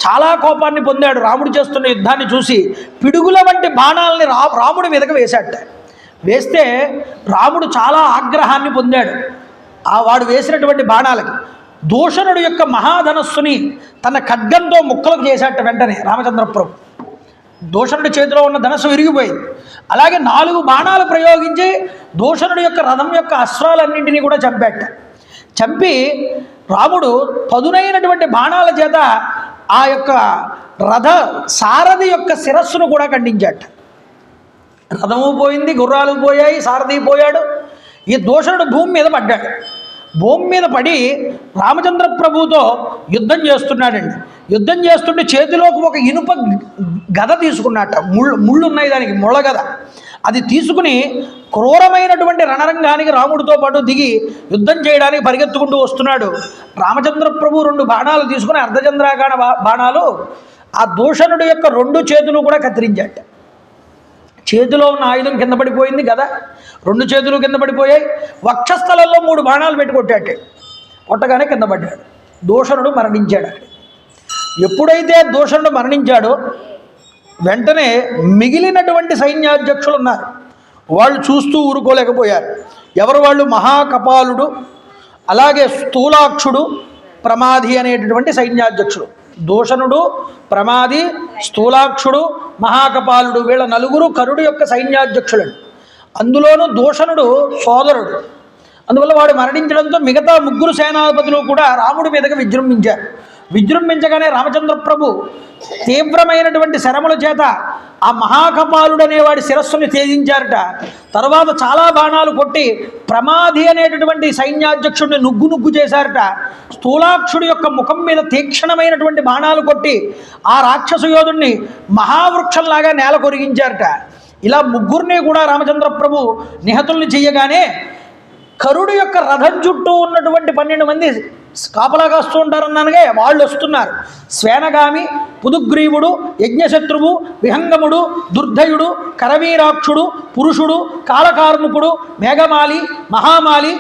చాలా కోపాన్ని పొందాడు. రాముడు చేస్తున్న యుద్ధాన్ని చూసి పిడుగుల వంటి బాణాలని రాముడి మీదకి వేశాట. వేస్తే రాముడు చాలా ఆగ్రహాన్ని పొందాడు వాడు వేసినటువంటి బాణాలకి. దూషణుడు యొక్క మహాధనస్సుని తన ఖడ్గంతో ముక్కలకు చేశాట వెంటనే రామచంద్ర ప్రభు. దూషణుడి చేతిలో ఉన్న ధనస్సు విరిగిపోయింది. అలాగే 4 బాణాలు ప్రయోగించి దూషణుడి యొక్క రథం యొక్క అశ్వాలన్నింటినీ కూడా చంపాట. చంపి రాముడు పదునైనటువంటి బాణాల చేత ఆ యొక్క రథ సారథి యొక్క శిరస్సును కూడా ఖండించాట. రథము పోయింది, గుర్రాలు పోయాయి, సారథి పోయాడు. ఈ దూషణుడు భూమి మీద పడ్డాడు. భూమి మీద పడి రామచంద్ర ప్రభుతో యుద్ధం చేస్తున్నాడండి. యుద్ధం చేస్తుంటే చేతిలోకి ఒక ఇనుప గద తీసుకున్నట్ట. ముళ్ళు ఉన్నాయి దానికి, ముళ్ళ గద. అది తీసుకుని క్రూరమైనటువంటి రణరంగానికి రాముడితో పాటు దిగి యుద్ధం చేయడానికి పరిగెత్తుకుంటూ వస్తున్నాడు. రామచంద్ర ప్రభు 2 బాణాలు తీసుకుని అర్ధచంద్రాకార బాణాలు ఆ దూషణుడి యొక్క 2 చేతులు కూడా కత్తిరించాట. చేతిలో ఉన్న ఆయుధం కింద పడిపోయింది కదా, 2 చేతులు కింద పడిపోయాయి. వక్షస్థలంలో 3 బాణాలు పెట్టి కొట్టాట. కొట్టగానే కింద పడ్డాడు. దూషణుడు మరణించాడు అక్కడ. ఎప్పుడైతే దూషణుడు మరణించాడో వెంటనే మిగిలినటువంటి సైన్యాధ్యక్షులు ఉన్నారు, వాళ్ళు చూస్తూ ఊరుకోలేకపోయారు. ఎవరు వాళ్ళు? మహాకపాలుడు, అలాగే స్థూలాక్షుడు, ప్రమాది అనేటటువంటి సైన్యాధ్యక్షుడు. దూషణుడు, ప్రమాది, స్థూలాక్షుడు, మహాకపాలుడు, వీళ్ళ 4 కరుడు యొక్క సైన్యాధ్యక్షులండి. అందులోనూ దూషణుడు సోదరుడు. అందువల్ల వాడు మరణించడంతో మిగతా 3 సేనాధిపతులు కూడా రాముడి మీదకి విజృంభించారు. విజృంభించగానే రామచంద్ర ప్రభు తీవ్రమైనటువంటి శరముల చేత ఆ మహాకపాలుడు అనేవాడి శిరస్సుని ఛేదించారట. తర్వాత చాలా బాణాలు కొట్టి ప్రమాది అనేటటువంటి సైన్యాధ్యక్షుడిని నుగ్గు చేశారట. స్థూలాక్షుడి యొక్క ముఖం మీద తీక్షణమైనటువంటి బాణాలు కొట్టి ఆ రాక్షస యోధుడిని మహావృక్షంలాగా నేల కొరిగించారట. ఇలా 3 కూడా రామచంద్ర ప్రభు నిహతుల్ని చెయ్యగానే కరుడు యొక్క రథం చుట్టూ ఉన్నటువంటి 12 మంది కాపలా కాస్తూ ఉంటారన్నానుగా, వాళ్ళు వస్తున్నారు. శ్వేనగామి, పుదుగ్రీవుడు, యజ్ఞశత్రువు, విహంగముడు, దుర్ధయుడు, కరవీరాక్షుడు, పురుషుడు, కాలకార్ముకుడు, మేఘమాలి, మహామాలి,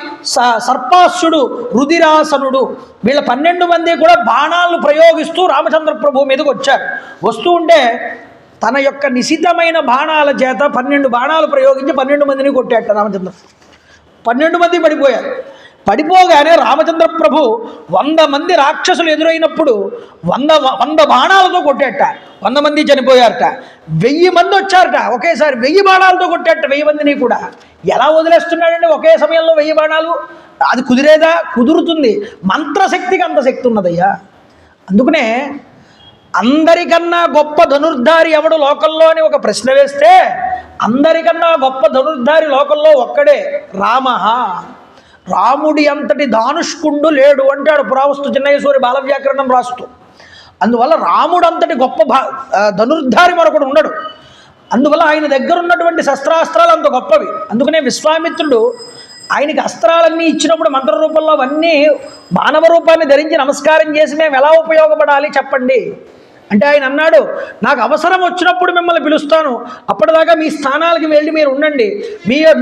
సర్పాస్యుడు, రుధిరాసనుడు, వీళ్ళ 12 మంది కూడా బాణాలను ప్రయోగిస్తూ రామచంద్ర ప్రభు మీదకి వచ్చారు. వస్తూ ఉంటే తన యొక్క నిశితమైన బాణాల చేత 12 బాణాలు ప్రయోగించి 12 మందిని కొట్టాట రామచంద్ర. 12 మంది పడిపోయారు. పడిపోగానే రామచంద్ర ప్రభు 100 మంది రాక్షసులు ఎదురైనప్పుడు 100 బాణాలతో కొట్టాట. 100 మంది చనిపోయారట. 1000 మంది వచ్చారట. ఒకేసారి 1000 బాణాలతో కొట్టాట 1000 మందిని కూడా. ఎలా వదిలేస్తున్నాడండి ఒకే సమయంలో 1000 బాణాలు? అది కుదిరేదా? కుదురుతుంది. మంత్రశక్తికి అంత శక్తి ఉన్నదయ్యా. అందుకనే అందరికన్నా గొప్ప ధనుర్ధారి ఎవడు లోకంలో అని ఒక ప్రశ్న వేస్తే అందరికన్నా గొప్ప ధనుర్ధారి లోకంలో ఒక్కడే, రామ. రాముడి అంతటి దానుష్కుండు లేడు అంటాడు పురావస్తు చిన్నయేశ్వరి బాలవ్యాకరణం రాస్తూ. అందువల్ల రాముడు అంతటి గొప్ప ధనుర్ధారి మరొకడు ఉండడు. అందువల్ల ఆయన దగ్గర ఉన్నటువంటి శస్త్రాస్త్రాలు అంత గొప్పవి. అందుకనే విశ్వామిత్రుడు ఆయనకి అస్త్రాలన్నీ ఇచ్చినప్పుడు మంత్ర రూపంలో అవన్నీ మానవ రూపాన్ని ధరించి నమస్కారం చేసి మేము ఎలా ఉపయోగపడాలి చెప్పండి అంటే ఆయన అన్నాడు, నాకు అవసరం వచ్చినప్పుడు మిమ్మల్ని పిలుస్తాను, అప్పటిదాకా మీ స్థానాలకి వెళ్ళి మీరు ఉండండి,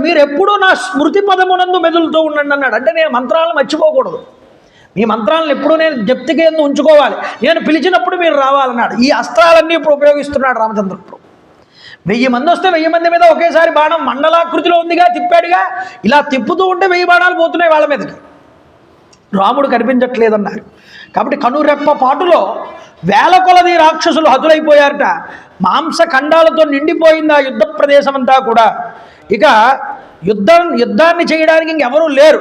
మీరు ఎప్పుడూ నా స్మృతి పదమునందు మెదులుతూ ఉండండి అన్నాడు. అంటే నేను మంత్రాలను మర్చిపోకూడదు, మీ మంత్రాలను ఎప్పుడూ నేను జప్తికేందు ఉంచుకోవాలి, నేను పిలిచినప్పుడు మీరు రావాలన్నాడు. ఈ అస్త్రాలన్నీ ఇప్పుడు ఉపయోగిస్తున్నాడు రామచంద్ర ప్రభు. 1000 మంది వస్తే 1000 మంది మీద ఒకేసారి బాణం మండలాకృతిలో ఉందిగా, తిప్పాడుగా. ఇలా తిప్పుతూ ఉంటే 1000 బాణాలు పోతున్నాయి వాళ్ళ మీదకి. రాముడు కనిపించట్లేదన్నారు. కాబట్టి కనురెప్ప పాటులో 1000 కొలది రాక్షసులు హతులైపోయారట. మాంసఖండాలతో నిండిపోయింది ఆ యుద్ధ ప్రదేశం అంతా కూడా. ఇక యుద్ధాన్ని చేయడానికి ఇంకెవరూ లేరు.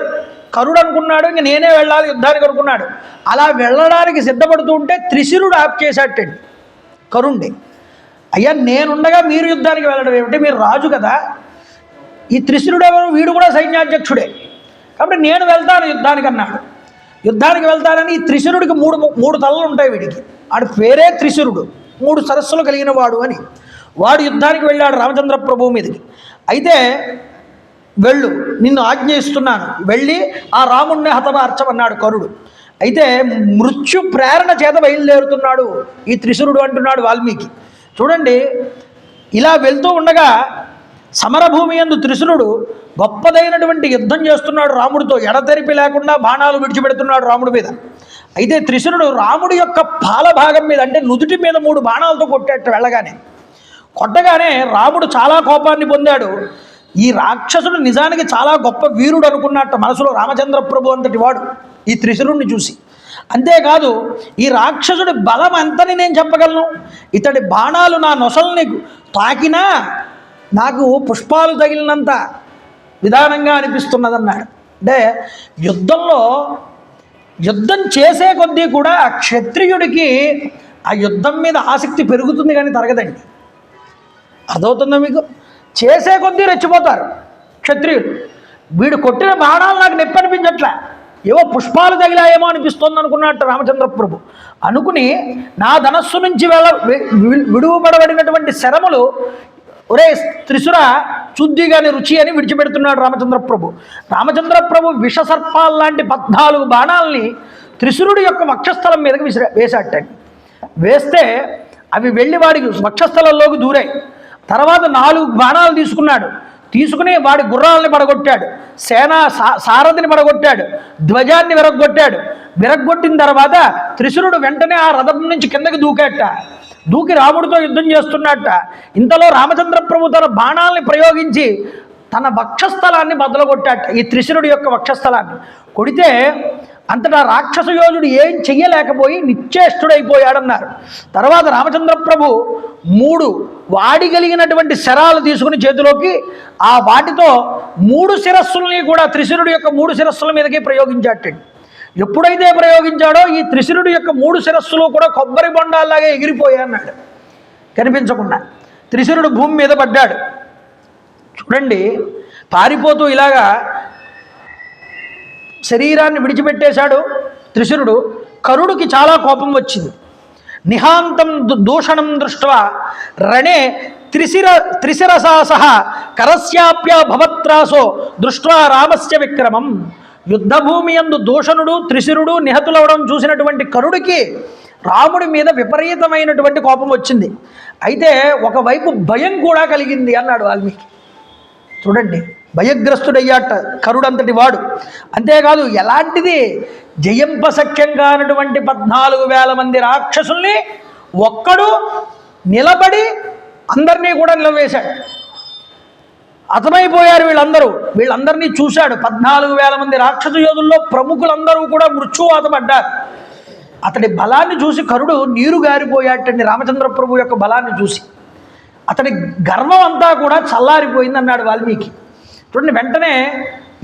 కరుడు అనుకున్నాడు ఇంక నేనే వెళ్ళాలి యుద్ధానికి అనుకున్నాడు. అలా వెళ్ళడానికి సిద్ధపడుతూ ఉంటే త్రిశిరుడు ఆప్ చేశాటండి కరుణ్ణి. అయ్యా నేనుండగా మీరు యుద్ధానికి వెళ్ళడం ఏమిటి, మీరు రాజు కదా. ఈ త్రిశిరుడు ఎవరు? వీడు కూడా సైన్యాధ్యక్షుడే. కాబట్టి నేను వెళ్తాను యుద్ధానికి అన్నాడు. యుద్ధానికి వెళ్తానని ఈ త్రిశిరుడికి మూడు తలలు ఉంటాయి. వీడికి ఆడు పేరే త్రిశిరుడు, 3 సరస్సులు కలిగిన వాడు అని. వాడు యుద్ధానికి వెళ్ళాడు రామచంద్ర ప్రభువు మీదకి. అయితే వెళ్ళు, నిన్ను ఆజ్ఞయిస్తున్నాను, వెళ్ళి ఆ రాముణ్ణి హతమార్చమన్నాడు కరుడు. అయితే మృత్యు ప్రేరణ చేత బయలుదేరుతున్నాడు ఈ త్రిశురుడు అంటున్నాడు వాల్మీకి. చూడండి, ఇలా వెళ్తూ ఉండగా సమరభూమి యందు త్రిశురుడు గొప్పదైనటువంటి యుద్ధం చేస్తున్నాడు రాముడితో, ఎడతెరిపి లేకుండా బాణాలు విడిచిపెడుతున్నాడు రాముడి మీద. అయితే త్రిశురుడు రాముడి యొక్క పాల భాగం మీద, అంటే నుదుటి మీద 3 బాణాలతో కొట్టేట వెళ్ళగానే, కొట్టగానే రాముడు చాలా కోపాన్ని పొందాడు. ఈ రాక్షసుడు నిజానికి చాలా గొప్ప వీరుడు అనుకున్నట్ట మనసులో రామచంద్ర ప్రభు అంతటి వాడు ఈ త్రిశురుణ్ణి చూసి. అంతేకాదు, ఈ రాక్షసుడి బలం ఎంతని నేను చెప్పగలను, ఇతడి బాణాలు నా నొసల్ని తాకినా నాకు పుష్పాలు తగిలినంత విధానంగా అనిపిస్తున్నదన్నాడు. అంటే యుద్ధం చేసే కొద్దీ కూడా క్షత్రియుడికి ఆ యుద్ధం మీద ఆసక్తి పెరుగుతుంది కానీ తరగదండి. అదవుతుందా మీకు? చేసే కొద్దీ రెచ్చిపోతారు క్షత్రియులు. వీడు కొట్టిన బాణాలు నాకు నొప్పి అనిపించట్లే, ఏవో పుష్పాలు తగిలాయేమో అనిపిస్తోంది అనుకున్నట్టు రామచంద్ర ప్రభు అనుకుని, నా ధనస్సు నుంచి విడువబడబడినటువంటి శరములు, ఒరే త్రిశుర శుద్ధిగాని రుచి అని విడిచిపెడుతున్నాడు రామచంద్ర ప్రభు. రామచంద్ర ప్రభు విషసర్పాల్లాంటి 14 బాణాలని త్రిశురుడి యొక్క వక్షస్థలం మీదకి వేసాటండి. వేస్తే అవి వెళ్ళి వాడికి వక్షస్థలంలోకి దూరాయి. తర్వాత 4 బాణాలు తీసుకుని వాడి గుర్రాలని పడగొట్టాడు, సారథిని పడగొట్టాడు, ధ్వజాన్ని విరగొట్టిన తర్వాత త్రిశురుడు వెంటనే ఆ రథం నుంచి కిందకి దూకి రాముడితో యుద్ధం చేస్తున్నట్ట. ఇంతలో రామచంద్ర ప్రభు తన బాణాలని ప్రయోగించి తన వక్షస్థలాన్ని బద్దలగొట్టాట, ఈ త్రిశురుడి యొక్క వక్షస్థలాన్ని కొడితే అంతటా రాక్షస యోధుడు ఏం చెయ్యలేకపోయి నిశ్చేష్టుడైపోయాడన్నారు. తర్వాత రామచంద్ర ప్రభు 3 వాడిగలిగినటువంటి శరాలు తీసుకుని చేతిలోకి, ఆ వాటితో 3 శిరస్సుల్ని కూడా త్రిశురుడి యొక్క 3 శిరస్సుల మీదకి ప్రయోగించాటండి. ఎప్పుడైతే ప్రయోగించాడో ఈ త్రిశురుడి యొక్క 3 శిరస్సులు కూడా కొబ్బరి బొండాల్లాగా ఎగిరిపోయాయన్నాడు, కనిపించకుండా. త్రిశురుడు భూమి మీద పడ్డాడు. చూడండి, పారిపోతూ ఇలాగా శరీరాన్ని విడిచిపెట్టేశాడు త్రిశురుడు. కరుడికి చాలా కోపం వచ్చింది. నిహాంతం దూషణం దృష్ట్వా రణే త్రిశిరసా సహ కరస్యాప్య భవత్రాసో దృష్ట్వా రామస్య విక్రమం. యుద్ధభూమి యందు దూషణుడు త్రిశిరుడు నిహతులవడం చూసినటువంటి కరుడికి రాముడి మీద విపరీతమైనటువంటి కోపం వచ్చింది. అయితే ఒకవైపు భయం కూడా కలిగింది అన్నాడు వాల్మీకి. చూడండి, భయగ్రస్తుడయ్యాట కరుడంతటి వాడు. అంతేకాదు, ఎలాంటిది జయంపసఖ్యం కానటువంటి 14,000 మంది రాక్షసుల్ని ఒక్కడు నిలబడి అందరినీ కూడా నిలవేశాడు. హతమైపోయారు వీళ్ళందరినీ చూశాడు. 14,000 మంది రాక్షస యోధుల్లో ప్రముఖులందరూ కూడా మృత్యువాతపడ్డారు. అతడి బలాన్ని చూసి కరుడు నీరు గారిపోయాటండి. రామచంద్ర ప్రభు యొక్క బలాన్ని చూసి అతడి గర్వం అంతా కూడా చల్లారిపోయింది అన్నాడు వాల్మీకి. చూడండి, వెంటనే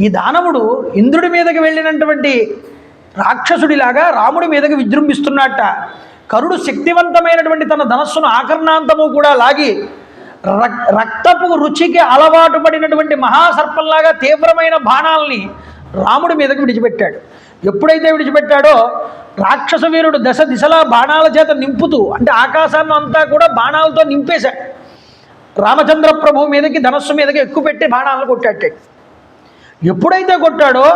ఈ దానవుడు ఇంద్రుడి మీదకి వెళ్ళినటువంటి రాక్షసుడిలాగా రాముడి మీదకి విజృంభిస్తున్నట్ట. కరుడు శక్తివంతమైనటువంటి తన ధనస్సును ఆకర్ణాంతము కూడా లాగి రక్తపు రుచికి అలవాటు పడినటువంటి మహాసర్పంలాగా తీవ్రమైన బాణాలని రాముడి మీదకి విడిచిపెట్టాడు. ఎప్పుడైతే విడిచిపెట్టాడో రాక్షస వీరుడు దిశలా బాణాల చేత నింపుతూ, అంటే ఆకాశాన్ని అంతా కూడా బాణాలతో నింపేశాడు. రామచంద్ర ప్రభు మీదకి ధనస్సు మీదకి ఎక్కుపెట్టి బాణాలను కొట్టాడు. ఎప్పుడైతే కొట్టాడో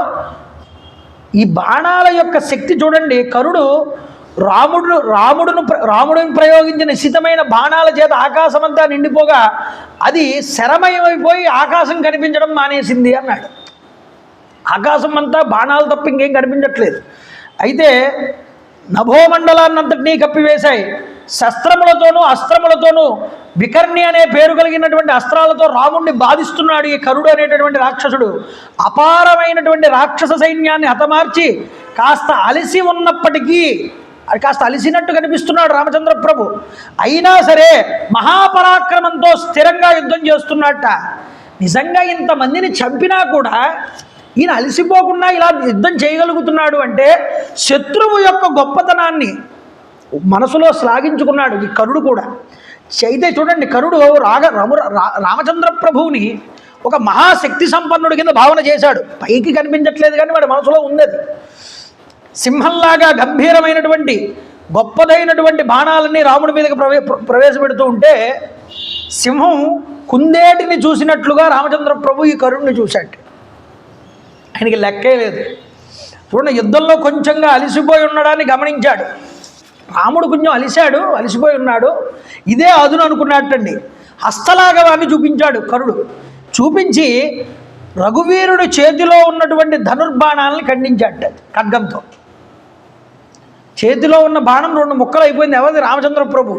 ఈ బాణాల యొక్క శక్తి చూడండి, కరుడు రాముడిని ప్రయోగించిన నిశితమైన బాణాల చేత ఆకాశమంతా నిండిపోగా అది శరమయమైపోయి ఆకాశం కనిపించడం మానేసింది అన్నాడు. ఆకాశం అంతా బాణాలు తప్ప ఇంకేం కనిపించట్లేదు. అయితే నభోమండలాన్నంతటినీ కప్పివేశాయి. శస్త్రములతోనూ అస్త్రములతోనూ వికర్ణి అనే పేరు కలిగినటువంటి అస్త్రాలతో రాముణ్ణి బాధిస్తున్నాడు ఈ కరుడు అనేటటువంటి రాక్షసుడు. అపారమైనటువంటి రాక్షస సైన్యాన్ని హతమార్చి కాస్త అలసి ఉన్నప్పటికీ, కాస్త అలసినట్టు కనిపిస్తున్నాడు రామచంద్ర ప్రభు, అయినా సరే మహాపరాక్రమంతో స్థిరంగా యుద్ధం చేస్తున్నట్ట. నిజంగా ఇంతమందిని చంపినా కూడా ఈయన అలసిపోకుండా ఇలా యుద్ధం చేయగలుగుతున్నాడు అంటే శత్రువు యొక్క గొప్పతనాన్ని మనసులో శ్లాఘించుకున్నాడు ఈ కరుడు కూడా. అయితే చూడండి, కరుడు రామచంద్ర ప్రభువుని ఒక మహాశక్తి సంపన్నుడి కింద భావన చేశాడు. పైకి కనిపించట్లేదు కానీ వాడి మనసులో ఉంది. సింహంలాగా గంభీరమైనటువంటి గొప్పదైనటువంటి బాణాలన్నీ రాముడి మీదకి ప్రవేశపెడుతూ ఉంటే సింహం కుందేటిని చూసినట్లుగా రామచంద్ర ప్రభు ఈ కరుణ్ణి చూశాడు. ఆయనకి లెక్కే లేదు. చూడండి, యుద్ధంలో కొంచెంగా అలిసిపోయి ఉండడాన్ని గమనించాడు. రాముడు కొంచెం అలిసిపోయి ఉన్నాడు, ఇదే అదును అనుకున్నట్టండి. హస్తలాఘవాన్ని చూపించాడు కరుడు. చూపించి రఘువీరుడు చేతిలో ఉన్నటువంటి ధనుర్బాణాలను ఖండించాట ఖడ్గంతో. చేతిలో ఉన్న బాణం 2 ముక్కలు అయిపోయింది. ఎవరిది? రామచంద్ర ప్రభు.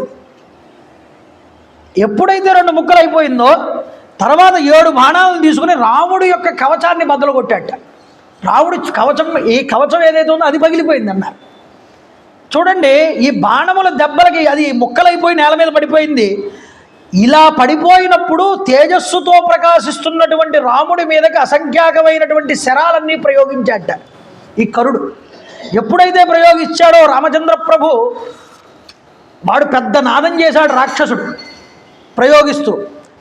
ఎప్పుడైతే 2 ముక్కలు అయిపోయిందో తర్వాత 7 బాణాలను తీసుకుని రాముడి యొక్క కవచాన్ని బద్దలు కొట్టాట. రాముడి కవచం, ఈ కవచం ఏదైతే ఉందో అది పగిలిపోయింది అన్నారు. చూడండి, ఈ బాణముల దెబ్బలకి అది ముక్కలైపోయి నేల మీద పడిపోయింది. ఇలా పడిపోయినప్పుడు తేజస్సుతో ప్రకాశిస్తున్నటువంటి రాముడి మీదకి అసంఖ్యాకమైనటువంటి శరాలన్నీ ప్రయోగించాట ఈ కరుడు. ఎప్పుడైతే ప్రయోగించాడో రామచంద్ర ప్రభు వాడు పెద్ద నాదం చేశాడు. రాక్షసుడు ప్రయోగిస్తూ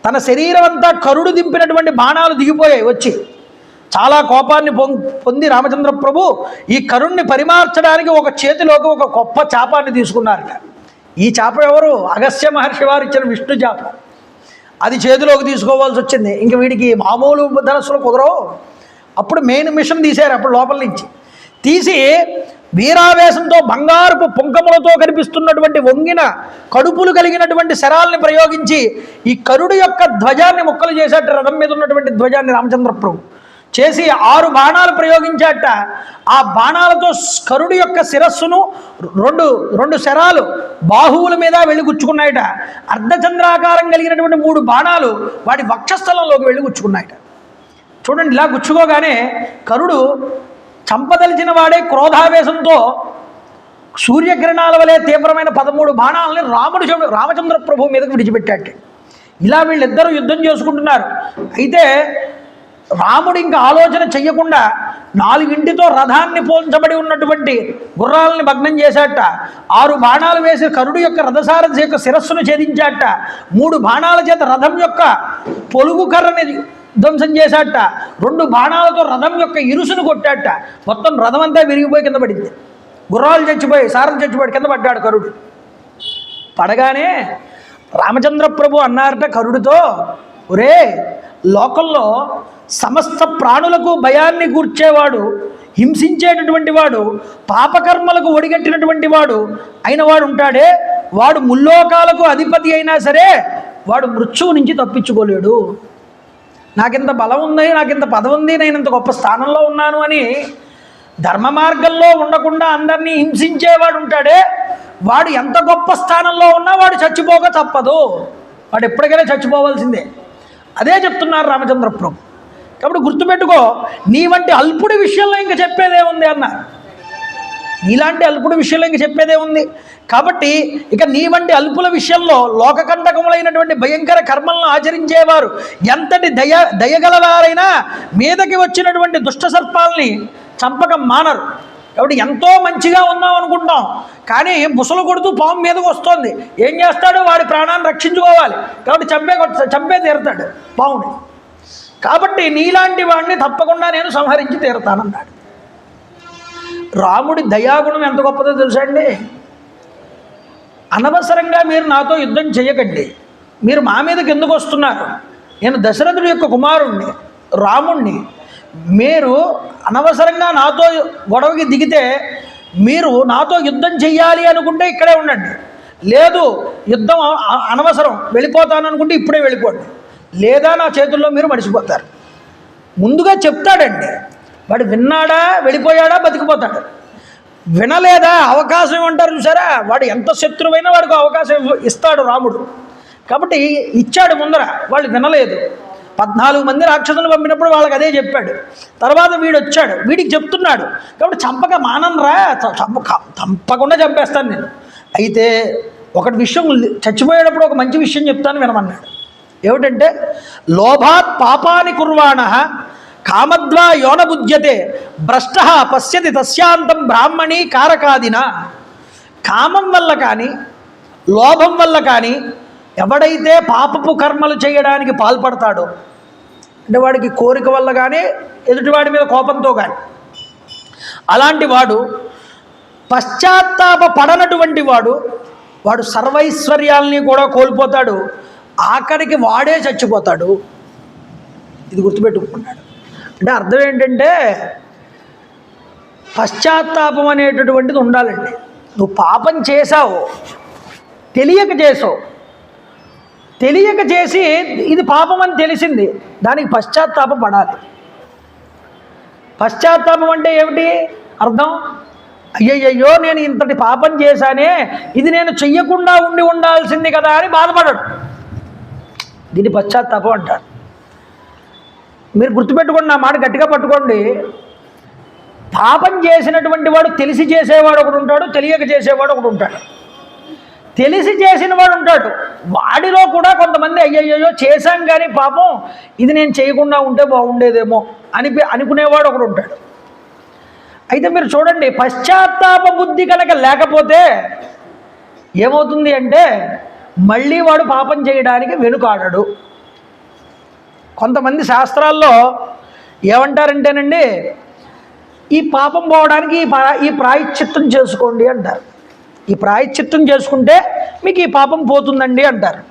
తన శరీరం అంతా కరుడు దింపినటువంటి బాణాలు దిగిపోయాయి. వచ్చి చాలా కోపాన్ని పొంది రామచంద్ర ప్రభు ఈ కరుణ్ణి పరిమార్చడానికి ఒక చేతిలోకి ఒక గొప్ప చాపాన్ని తీసుకున్నారట. ఈ చాప ఎవరు? అగస్త్య మహర్షి వారు ఇచ్చిన విష్ణు చాప. అది చేతిలోకి తీసుకోవాల్సి వచ్చింది. ఇంక వీడికి మామూలు ధనస్సులు కుదరవు. అప్పుడు మెయిన్ మిషన్ తీశారు. అప్పుడు లోపల నుంచి తీసి వీరావేశంతో బంగారపు పుంకములతో కనిపిస్తున్నటువంటి వంగిన కడుపులు కలిగినటువంటి శరాల్ని ప్రయోగించి ఈ కరుడు యొక్క ధ్వజాన్ని ముక్కలు చేశాట. రథం మీద ఉన్నటువంటి ధ్వజాన్ని రామచంద్ర ప్రభు చేసి 6 బాణాలు ప్రయోగించాట. ఆ బాణాలతో కరుడు యొక్క శిరస్సును రెండు శరాలు బాహువుల మీద వెళ్ళి గుచ్చుకున్నాయట. అర్ధచంద్రాకారం కలిగినటువంటి 3 బాణాలు వాడి వక్షస్థలంలోకి వెళ్ళి గుచ్చుకున్నాయట. చూడండి, ఇలా గుచ్చుకోగానే కరుడు చంపదలిచిన వాడే క్రోధావేశంతో సూర్యకిరణాల వలె తీవ్రమైన 13 బాణాలని రామచంద్ర ప్రభు మీదకు విడిచిపెట్టాడు. ఇలా వీళ్ళిద్దరూ యుద్ధం చేసుకుంటున్నారు. అయితే రాముడు ఇంకా ఆలోచన చెయ్యకుండా 4 రథాన్ని పోల్చబడి ఉన్నటువంటి గుర్రాలని భగ్నం చేశాట. 6 బాణాలు వేసి కరుడు యొక్క రథసారథి యొక్క శిరస్సును ఛేదించాట. 3 బాణాల చేత రథం యొక్క పొలుగు కర్రని ధ్వంసం చేశాట. 2 బాణాలతో రథం యొక్క ఇరుసును కొట్టాట. మొత్తం రథం అంతా విరిగిపోయి కింద పడింది. గుర్రాలు చచ్చిపోయి, సారథి చచ్చిపోయి కింద పడ్డాడు కరుడు. పడగానే రామచంద్ర ప్రభు అన్నారట కరుడితో, ఒరే, లోకంలో సమస్త ప్రాణులకు భయాన్ని కూర్చేవాడు, హింసించేటటువంటి వాడు, పాపకర్మలకు ఒడిగట్టినటువంటి వాడు అయిన వాడు ఉంటాడే, వాడు ముల్లోకాలకు అధిపతి అయినా సరే వాడు మృత్యువు నుంచి తప్పించుకోలేడు. నాకింత బలం ఉంది, నాకింత పదవి ఉంది, నేను ఇంత గొప్ప స్థానంలో ఉన్నాను అని ధర్మ మార్గంలో ఉండకుండా అందరినీ హింసించేవాడు ఉంటాడే, వాడు ఎంత గొప్ప స్థానంలో ఉన్నా వాడు చచ్చిపోక తప్పదు. వాడు ఎప్పటికైనా చచ్చిపోవాల్సిందే. అదే చెప్తున్నారు రామచంద్ర ప్రభు. కాబట్టి గుర్తుపెట్టుకో, నీ వంటి అల్పుడి విషయంలో ఇంకా చెప్పేదే ఉంది అన్నారు. నీలాంటి అల్పుడి విషయంలో ఇంక చెప్పేదే ఉంది. కాబట్టి ఇక నీ వంటి అల్పుల విషయంలో లోకకంటకములైనటువంటి భయంకర కర్మలను ఆచరించేవారు ఎంతటి దయగలవారైనా మీదకి వచ్చినటువంటి దుష్ట సర్పాలని చంపకం మానరు. కాబట్టి ఎంతో మంచిగా ఉన్నాం అనుకుంటాం, కానీ బుసలు కొడుతూ పాము మీదకి వస్తుంది. ఏం చేస్తాడు? వాడి ప్రాణాన్ని రక్షించుకోవాలి. కాబట్టి చంపే తీరుతాడు పాముని. కాబట్టి నీలాంటి వాడిని తప్పకుండా నేను సంహరించి తీరుతానన్నాడు. రాముడి దయాగుణం ఎంత గొప్పదో తెలుసా అండి? అనవసరంగా మీరు నాతో యుద్ధం చేయకండి, మీరు మా మీదకి ఎందుకు వస్తున్నారు? నేను దశరథుడి యొక్క కుమారుణ్ణి, రాముణ్ణి. మీరు అనవసరంగా నాతో గొడవకి దిగితే మీరు నాతో యుద్ధం చెయ్యాలి అనుకుంటే ఇక్కడే ఉండండి, లేదు యుద్ధం అనవసరం వెళ్ళిపోతాను అనుకుంటే ఇప్పుడే వెళ్ళిపోండి, లేదా నా చేతుల్లో మీరు మడిచిపోతారు. ముందుగా చెప్తాడండి. వాడు విన్నాడా, వెళ్ళిపోయాడా, బతికిపోతాడు. వినలేదా, అవకాశం అంటారు చూసారా, వాడు ఎంత శత్రువైనా వాడికి అవకాశం ఇస్తాడు రాముడు. కాబట్టి ఇచ్చాడు ముందర, వాళ్ళు వినలేదు. 14 మంది రాక్షసులు పంపినప్పుడు వాళ్ళకి అదే చెప్పాడు. తర్వాత వీడు వచ్చాడు, వీడికి చెప్తున్నాడు. కాబట్టి చంపక మానరా, చంపకుండా చంపేస్తాను నేను. అయితే ఒకటి విషయం, చచ్చిపోయేటప్పుడు ఒక మంచి విషయం చెప్తాను వినమన్నాడు. ఏమిటంటే, లోభాత్ పాపాని కుర్వాణ కామద్వా యోన బుధ్యతే భ్రష్ట పశ్యతి తస్యాంతం బ్రాహ్మణి కారకాదిన. కామం వల్ల కానీ లోభం వల్ల కానీ ఎవడైతే పాపపు కర్మలు చేయడానికి పాల్పడతాడో, అంటే వాడికి కోరిక వల్ల కానీ ఎదుటివాడి మీద కోపంతో కానీ, అలాంటి వాడు పశ్చాత్తాప పడనటువంటి వాడు సర్వైశ్వర్యాల్ని కూడా కోల్పోతాడు, ఆఖరికి వాడే చచ్చిపోతాడు. ఇది గుర్తుపెట్టుకున్నాడు. అంటే అర్థం ఏంటంటే పశ్చాత్తాపం అనేటటువంటిది ఉండాలండి. నువ్వు పాపం చేశావు, తెలియక చేసావు, తెలియక చేసి ఇది పాపం అని తెలిసింది, దానికి పశ్చాత్తాపం పడాలి. పశ్చాత్తాపం అంటే ఏమిటి అర్థం? అయ్యయ్యో నేను ఇంతటి పాపం చేశానే, ఇది నేను చెయ్యకుండా ఉండాల్సింది కదా అని బాధపడడు. దీన్ని పశ్చాత్తాపం అంటారు. మీరు గుర్తుపెట్టుకోండి, నా మాట గట్టిగా పట్టుకోండి. పాపం చేసినటువంటి వాడు తెలిసి చేసేవాడు ఒకడు ఉంటాడు, తెలియక చేసేవాడు ఒకడు ఉంటాడు. తెలిసి చేసిన వాడు ఉంటాడు, వాడిలో కూడా కొంతమంది అయ్యయ్యో చేశాం కానీ పాపం ఇది నేను చేయకుండా ఉంటే బాగుండేదేమో అనుకునేవాడు ఒకడు ఉంటాడు. అయితే మీరు చూడండి, పశ్చాత్తాప బుద్ధి కనుక లేకపోతే ఏమవుతుంది అంటే మళ్ళీ వాడు పాపం చేయడానికి వెనుకాడడు. కొంతమంది శాస్త్రాల్లో ఏమంటారంటేనండి, ఈ పాపం పోవడానికి ఈ ప్రాయశ్చిత్తం చేసుకోండి అంటారు. ఈ ప్రాయశ్చిత్తం చేసుకుంటే మీకు ఈ పాపం పోతుందండి అంటారు.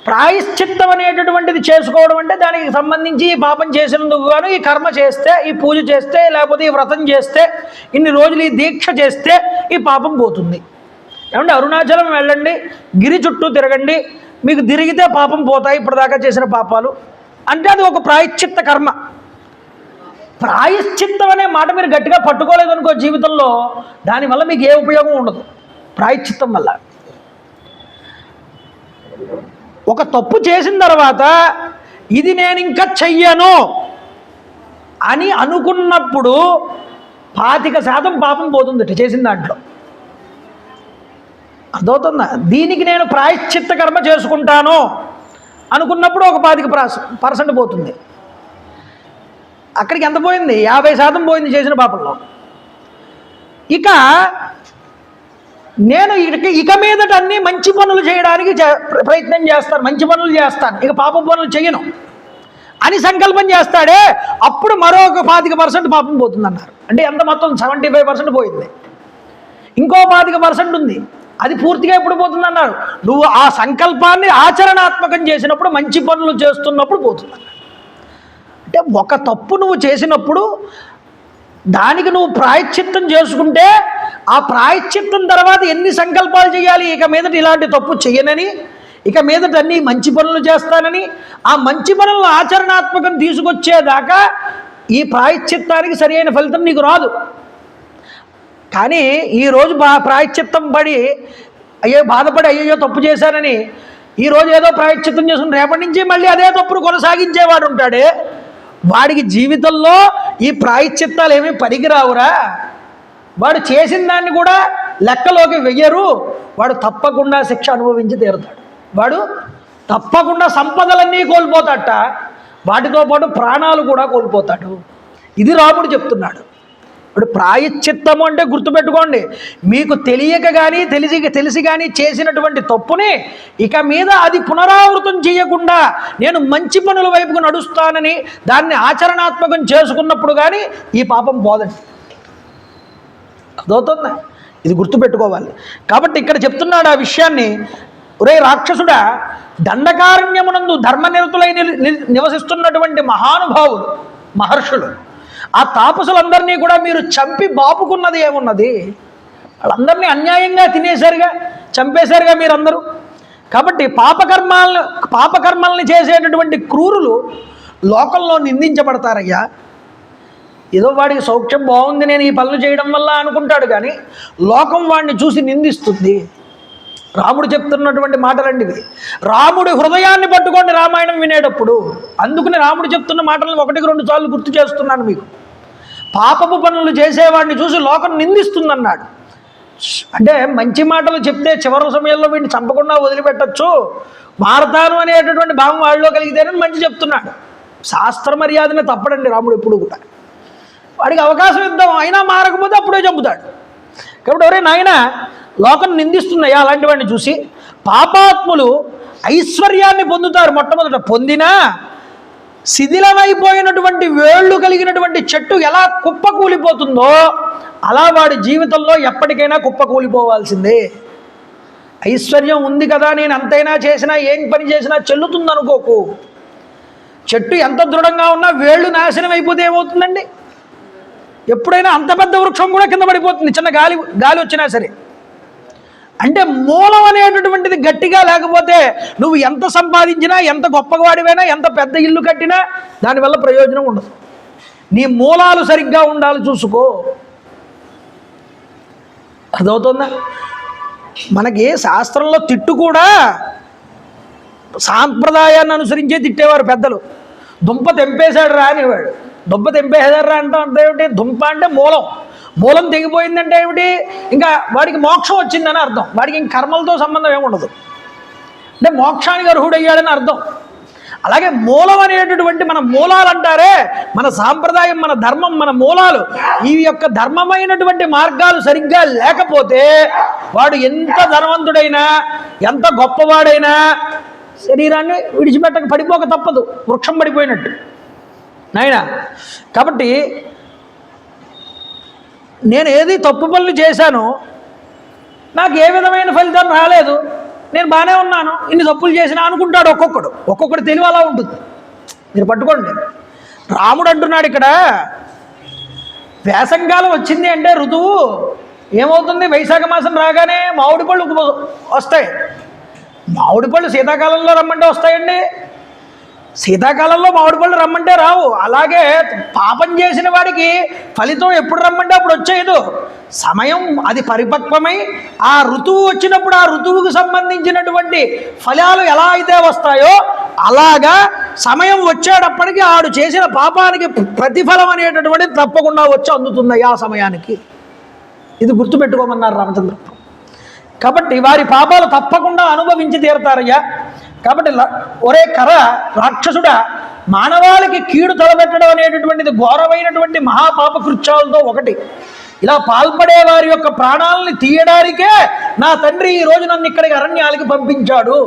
ప్రాయశ్చిత్తం అనేటటువంటిది చేసుకోవడం అంటే దానికి సంబంధించి ఈ పాపం చేసినందుకు గాను ఈ కర్మ చేస్తే, ఈ పూజ చేస్తే, లేకపోతే ఈ వ్రతం చేస్తే, ఇన్ని రోజులు ఈ దీక్ష చేస్తే ఈ పాపం పోతుంది. ఏమంటే అరుణాచలం వెళ్ళండి, గిరి చుట్టూ తిరగండి, మీకు తిరిగితే పాపం పోతాయి ఇప్పటిదాకా చేసిన పాపాలు అంటే అది ఒక ప్రాయశ్చిత్త కర్మ. ప్రాయశ్చిత్తం అనే మాట మీరు గట్టిగా పట్టుకోలేదనుకో జీవితంలో, దానివల్ల మీకు ఏ ఉపయోగం ఉండదు. ప్రాయశ్చిత్తం వల్ల ఒక తప్పు చేసిన తర్వాత ఇది నేను ఇంకా చెయ్యను అని అనుకున్నప్పుడు 25% పాపం పోతుంది చేసిన దాంట్లో. అర్థమవుతుందా? దీనికి నేను ప్రాయశ్చిత్త కర్మ చేసుకుంటాను అనుకున్నప్పుడు ఒక 25% పోతుంది. అక్కడికి ఎంత పోయింది? 50% పోయింది చేసిన పాపంలో. ఇక నేను ఇక మీదట అన్నీ మంచి పనులు చేయడానికి ప్రయత్నం చేస్తాను, మంచి పనులు చేస్తాను, ఇక పాప పనులు చేయను అని సంకల్పం చేస్తాడే, అప్పుడు మరొక 25% పాపం పోతుంది అన్నారు. అంటే ఎంత మొత్తం 75% పోయింది. ఇంకో 25% ఉంది, అది పూర్తిగా ఎప్పుడు పోతుంది అన్నారు? నువ్వు ఆ సంకల్పాన్ని ఆచరణాత్మకం చేసినప్పుడు, మంచి పనులు చేస్తున్నప్పుడు పోతుంది. అంటే ఒక తప్పు నువ్వు చేసినప్పుడు దానికి నువ్వు ప్రాయశ్చిత్తం చేసుకుంటే, ఆ ప్రాయశ్చిత్తం తర్వాత ఎన్ని సంకల్పాలు చేయాలి, ఇక మీదట ఇలాంటి తప్పు చేయనని, ఇక మీదట అన్ని మంచి పనులు చేస్తానని, ఆ మంచి పనులను ఆచరణాత్మకం తీసుకొచ్చేదాకా ఈ ప్రాయశ్చిత్తానికి సరి అయిన ఫలితం నీకు రాదు. కానీ ఈరోజు ప్రాయశ్చిత్తం పడి బాధపడి అయ్యో తప్పు చేశానని ఈరోజు ఏదో ప్రాయశ్చిత్తం చేసుకుని రేపటి నుంచి మళ్ళీ అదే తప్పును కొనసాగించేవాడు ఉంటాడే, వాడికి జీవితంలో ఈ ప్రాయశ్చిత్తాలు ఏమీ పనికిరావురా. వాడు చేసిన దాన్ని కూడా లెక్కలోకి వెయ్యరు. వాడు తప్పకుండా శిక్ష అనుభవించి తీరుతాడు. వాడు తప్పకుండా సంపదలన్నీ కోల్పోతాడట, వాటితో పాటు ప్రాణాలు కూడా కోల్పోతాడు. ఇది రాముడు చెప్తున్నాడు. ఇప్పుడు ప్రాయశ్చిత్తము అంటే గుర్తుపెట్టుకోండి, మీకు తెలియక కానీ తెలిసి కానీ చేసినటువంటి తప్పుని ఇక మీద అది పునరావృతం చేయకుండా నేను మంచి పనుల వైపుకు నడుస్తానని దాన్ని ఆచరణాత్మకం చేసుకున్నప్పుడు కానీ ఈ పాపం పోదండి. అదవుతుందా? ఇది గుర్తుపెట్టుకోవాలి. కాబట్టి ఇక్కడ చెప్తున్నాడు ఆ విషయాన్ని. ఒరే రాక్షసుడా, దండకారణ్యమునందు ధర్మనిరతులై నివసిస్తున్నటువంటి మహానుభావులు, మహర్షులు, ఆ తాపసులందరినీ కూడా మీరు చంపి బాపుకున్నది ఏమున్నది? వాళ్ళందరినీ అన్యాయంగా తినేశారుగా, చంపేశారుగా మీరందరూ. కాబట్టి పాపకర్మల్ని చేసేటటువంటి క్రూరులు లోకంలో నిందించబడతారయ్యా. ఏదో వాడికి సౌఖ్యం బాగుంది నేను ఈ పనులు చేయడం వల్ల అనుకుంటాడు, కానీ లోకం వాడిని చూసి నిందిస్తుంది. రాముడు చెప్తున్నటువంటి మాటలండి ఇవి. రాముడి హృదయాన్ని పట్టుకోండి రామాయణం వినేటప్పుడు. అందుకని రాముడు చెప్తున్న మాటలను 1-2 సార్లు గుర్తు చేస్తున్నాను మీకు. పాపపు పనులు చేసేవాడిని చూసి లోకం నిందిస్తుందన్నాడు. అంటే మంచి మాటలు చెప్తే చివరి సమయంలో వీడిని చంపకుండా వదిలిపెట్టచ్చు, మారతాను అనేటటువంటి భావం వాళ్ళలో కలిగితేనని మంచి చెప్తున్నాడు. శాస్త్ర మర్యాదనే తప్పడండి రాముడు ఎప్పుడు కూడా. వాడికి అవకాశం ఇద్దాం, అయినా మారకపోతే అప్పుడే చంపుతాడు. కాబట్టి ఎవరే నాయన లోకం నిందిస్తున్నాయా అలాంటి వాడిని చూసి? పాపాత్ములు ఐశ్వర్యాన్ని పొందుతారు. మొట్టమొదట పొందినా శిథిలమైపోయినటువంటి వేళ్ళు కలిగినటువంటి చెట్టు ఎలా కుప్పకూలిపోతుందో అలా వాడి జీవితంలో ఎప్పటికైనా కుప్పకూలిపోవాల్సిందే. ఐశ్వర్యం ఉంది కదా, నేను అంతైనా చేసినా ఏం పని చేసినా చెల్లుతుంది అనుకోకు. చెట్టు ఎంత దృఢంగా ఉన్నా వేళ్ళు నాశనం అయిపోతే ఏమవుతుందండి? ఎప్పుడైనా అంత పెద్ద వృక్షం కూడా కింద పడిపోతుంది చిన్న గాలి వచ్చినా సరే. అంటే మూలం అనేటటువంటిది గట్టిగా లేకపోతే నువ్వు ఎంత సంపాదించినా, ఎంత గొప్పవాడివైనా, ఎంత పెద్ద ఇల్లు కట్టినా దానివల్ల ప్రయోజనం ఉండదు. నీ మూలాలు సరిగ్గా ఉండాలి, చూసుకో. అర్థమవుతుందా? మనకి శాస్త్రంలో తిట్టు కూడా సాంప్రదాయాన్ని అనుసరించే తిట్టేవారు పెద్దలు. దుంప తెంపేశాడు రా అనేవాడు. దుంప తెంపేశాడు రా అంటే అర్థం ఏమిటి? దుంప అంటే మూలం తెగిపోయిందంటే ఏమిటి? ఇంకా వాడికి మోక్షం వచ్చిందని అర్థం. వాడికి ఇంక కర్మలతో సంబంధం ఏముండదు, అంటే మోక్షానికి అర్హుడయ్యాడని అర్థం. అలాగే మూలం అనేటటువంటి మన మూలాలు అంటారే, మన సాంప్రదాయం, మన ధర్మం, మన మూలాలు, ఈ యొక్క ధర్మమైనటువంటి మార్గాలు సరిగ్గా లేకపోతే వాడు ఎంత ధనవంతుడైనా, ఎంత గొప్పవాడైనా శరీరాన్ని విడిచిపెట్టక పడిపోక తప్పదు, వృక్షం పడిపోయినట్టు నాయన. కాబట్టి నేను ఏది తప్పు పనులు చేశానో నాకు ఏ విధమైన ఫలితం రాలేదు, నేను బాగానే ఉన్నాను, ఇన్ని తప్పులు చేసినా అనుకుంటాడు ఒక్కొక్కడు తెలివి అలా ఉంటుంది. మీరు పట్టుకోండి. రాముడు అంటున్నాడు ఇక్కడ, వేసంకాలం వచ్చింది అంటే ఋతువు ఏమవుతుంది? వైశాఖ మాసం రాగానే మామిడి పళ్ళు వస్తాయి. మామిడి పళ్ళు శీతాకాలంలో రమ్మంటే వస్తాయండి? శీతాకాలంలో మామిడి పళ్ళు రమ్మంటే రావు. అలాగే పాపం చేసిన వాడికి ఫలితం ఎప్పుడు రమ్మంటే అప్పుడు వచ్చేయదు. సమయం అది పరిపక్వమై ఆ ఋతువు వచ్చినప్పుడు ఆ ఋతువుకు సంబంధించినటువంటి ఫలాలు ఎలా అయితే వస్తాయో అలాగా సమయం వచ్చేటప్పటికి ఆడు చేసిన పాపానికి ప్రతిఫలం అనేటటువంటిది తప్పకుండా వచ్చి అందుతుంది ఆ సమయానికి. ఇది గుర్తుపెట్టుకోమన్నారు రామచంద్ర. కాబట్టి వారి పాపాలు తప్పకుండా అనుభవించి తీరతారయ్యా. కాబట్టి ఒరే కర రాక్షసుడా, మానవాళికి కీడు తలబెట్టడం అనేటటువంటిది ఘోరమైనటువంటి మహాపాప కృత్యాలతో ఒకటి. ఇలా పాల్పడే వారి యొక్క ప్రాణాలని తీయడానికే నా తండ్రి ఈరోజు నన్ను ఇక్కడికి అరణ్యాలకి పంపించాడు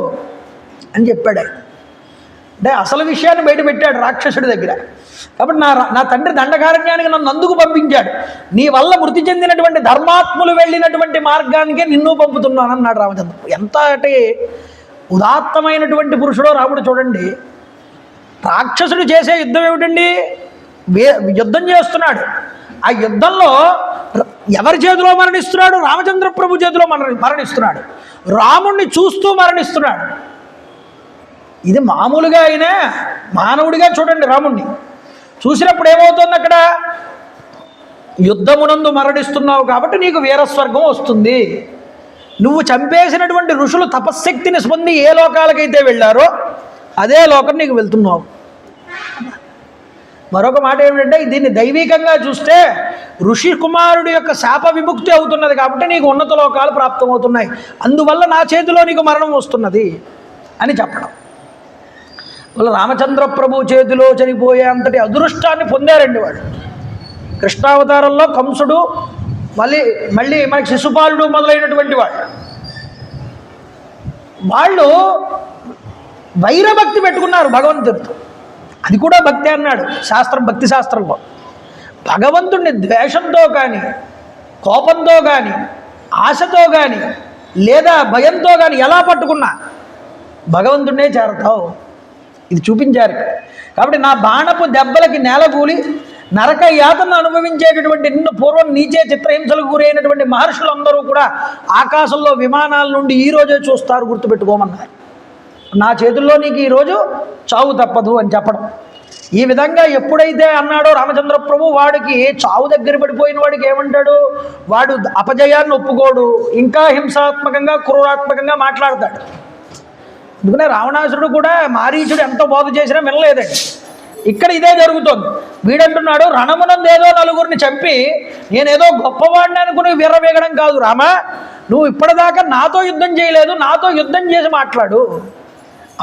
అని చెప్పాడు. అంటే అసలు విషయాన్ని బయట పెట్టాడు రాక్షసుడి దగ్గర. కాబట్టి నా తండ్రి దండకారణ్యానికి నన్ను అందుకు పంపించాడు. నీ వల్ల మృతి చెందినటువంటి ధర్మాత్ములు వెళ్ళినటువంటి మార్గానికే నిన్ను పంపుతున్నాను అన్నాడు రామచంద్ర. ఎంత అంటే ఉదాత్తమైనటువంటి పురుషుడో రాముడు చూడండి. రాక్షసుడు చేసే యుద్ధం ఏమిటండి? యుద్ధం చేస్తున్నాడు. ఆ యుద్ధంలో ఎవరి చేతిలో మరణిస్తున్నాడు? రామచంద్ర ప్రభు చేతిలో మరణిస్తున్నాడు. రాముణ్ణి చూస్తూ మరణిస్తున్నాడు. ఇది మామూలుగా అయినా మానవుడిగా చూడండి రాముణ్ణి చూసినప్పుడు ఏమవుతుంది? అక్కడ యుద్ధమునందు మరణిస్తున్నావు కాబట్టి నీకు వీరస్వర్గం వస్తుంది. నువ్వు చంపేసినటువంటి ఋషులు తపశ్శక్తిని పొంది ఏ లోకాలకైతే వెళ్ళారో అదే లోకం నీకు వెళ్తున్నావు. మరొక మాట ఏమిటంటే, దీన్ని దైవికంగా చూస్తే ఋషి కుమారుడి యొక్క శాప విముక్తి అవుతున్నది కాబట్టి నీకు ఉన్నత లోకాలు ప్రాప్తమవుతున్నాయి. అందువల్ల నా చేతిలో నీకు మరణం వస్తున్నది అని చెప్పడం వల్ల రామచంద్ర ప్రభు చేతిలో చనిపోయే అంతటి అదృష్టాన్ని పొందారండి వాడు. కృష్ణావతారంలో కంసుడు, మళ్ళీ మనకి శిశుపాలుడు మొదలైనటువంటి వాళ్ళు వైరభక్తి పెట్టుకున్నారు భగవంతుడితో. అది కూడా భక్తి అన్నాడు శాస్త్రం, భక్తి శాస్త్రంలో. భగవంతుడిని ద్వేషంతో కానీ, కోపంతో కానీ, ఆశతో కానీ, లేదా భయంతో కానీ ఎలా పట్టుకున్నా భగవంతుడినే చేరతావు. ఇది చూపించారు. కాబట్టి నా బాణపు దెబ్బలకి నేలకూలి నరక యాతను అనుభవించేటటువంటి నిన్ను పూర్వం నీచే చిత్రహింసలకు గురైనటువంటి మహర్షులందరూ కూడా ఆకాశంలో విమానాల నుండి ఈరోజే చూస్తారు, గుర్తుపెట్టుకోమన్నారు. నా చేతుల్లో నీకు ఈరోజు చావు తప్పదు అని చెప్పడం. ఈ విధంగా ఎప్పుడైతే అన్నాడో రామచంద్ర ప్రభు, వాడికి చావు దగ్గర పడిపోయిన వాడికి ఏమంటాడు? వాడు అపజయాన్ని ఒప్పుకోడు, ఇంకా హింసాత్మకంగా క్రూరాత్మకంగా మాట్లాడతాడు. అందుకనే రావణాసురుడు కూడా మారీచుడు ఎంత బోధ చేసినా వినలేదండి. ఇక్కడ ఇదే జరుగుతుంది. వీడంటున్నాడు, రణమునందు ఏదో నలుగురిని చంపి నేనేదో గొప్పవాడిని అనుకుని విర్రవేగడం కాదు రామా, నువ్వు ఇప్పటిదాకా నాతో యుద్ధం చేయలేదు, నాతో యుద్ధం చేసి మాట్లాడు.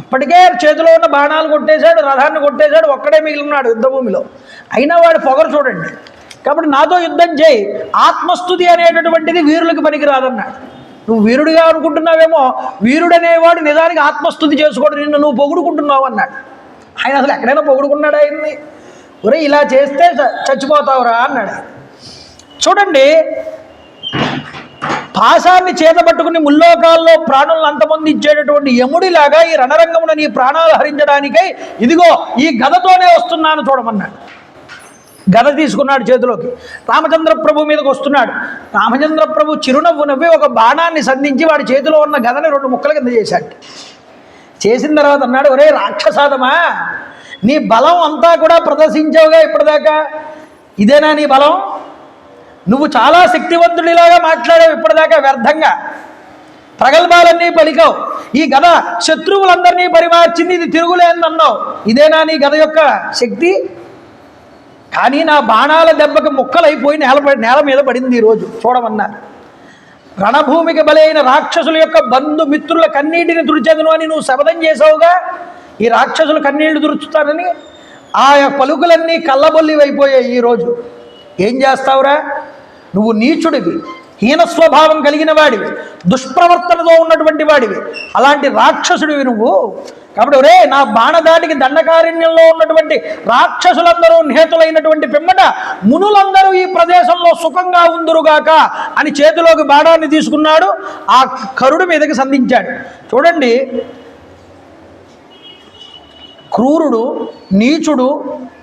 అప్పటికే చేతిలో ఉన్న బాణాలు కొట్టేశాడు, రథాన్ని కొట్టేశాడు, ఒక్కడే మిగిలిన్నాడు యుద్ధభూమిలో. అయినా వాడి పొగరు చూడండి. కాబట్టి నాతో యుద్ధం చేయి. ఆత్మస్తుతి అనేటటువంటిది వీరులకు పనికిరాదన్నాడు. నువ్వు వీరుడిగా అనుకుంటున్నావేమో, వీరుడనేవాడు నిజానికి ఆత్మస్తుతి చేసుకోడు, నిన్ను నువ్వు పొగుడుకుంటున్నావు అన్నాడు. ఆయన అసలు ఎక్కడైనా పొగుడుకున్నాడు ఆయన్ని? ఒరే ఇలా చేస్తే చచ్చిపోతావురా అన్నాడు. చూడండి, పాశాన్ని చేతబట్టుకుని ముల్లోకాల్లో ప్రాణులను అంతమంది ఇచ్చేటటువంటి యముడిలాగా ఈ రణరంగమున నీ ప్రాణాలు హరించడానికై ఇదిగో ఈ గదతోనే వస్తున్నాను చూడమన్నాడు. గద తీసుకున్నాడు చేతిలోకి. రామచంద్ర ప్రభు మీదకి వస్తున్నాడు. రామచంద్ర ప్రభు చిరునవ్వు నవ్వి ఒక బాణాన్ని సంధించి వాడి చేతిలో ఉన్న గదని 2 ముక్కల కింద చేశాడు. చేసిన తర్వాత అన్నాడు, ఒరే రాక్షసాదమా, నీ బలం అంతా కూడా ప్రదర్శించావుగా ఇప్పటిదాకా, ఇదేనా నీ బలం? నువ్వు చాలా శక్తివంతుడిలాగా మాట్లాడావు ఇప్పటిదాకా, వ్యర్థంగా ప్రగల్భాలన్నీ పలికావు. ఈ గద శత్రువులందరినీ పరిమార్చింది, ఇది తిరుగులేదన్నావు, ఇదేనా నీ గద యొక్క శక్తి? కానీ నా బాణాల దెబ్బకి ముక్కలైపోయి నేల మీద పడింది ఈరోజు చూడమన్నారు. రణభూమికి బలైన రాక్షసుల యొక్క బంధుమిత్రుల కన్నీటిని తుడిచెదను అని నువ్వు శపథం చేసావుగా, ఈ రాక్షసులు కన్నీళ్లు తుడుచుతారని. ఆ పలుకులన్నీ కళ్ళబొల్లివైపోయాయి ఈరోజు. ఏం చేస్తావురా? నువ్వు నీచుడివి, హీన స్వభావం కలిగిన వాడివి, దుష్ప్రవర్తనతో ఉన్నటువంటి వాడివి, అలాంటి రాక్షసుడివి నువ్వు. కాబట్టి ఒరే, నా బాణదాటికి దండకారణ్యంలో ఉన్నటువంటి రాక్షసులందరూ నిహతులైనటువంటి పిమ్మట మునులందరూ ఈ ప్రదేశంలో సుఖంగా ఉందురుగాక అని చేతిలోకి బాణాన్ని తీసుకున్నాడు. ఆ కరుడు మీదకి సంధించాడు. చూడండి, క్రూరుడు, నీచుడు,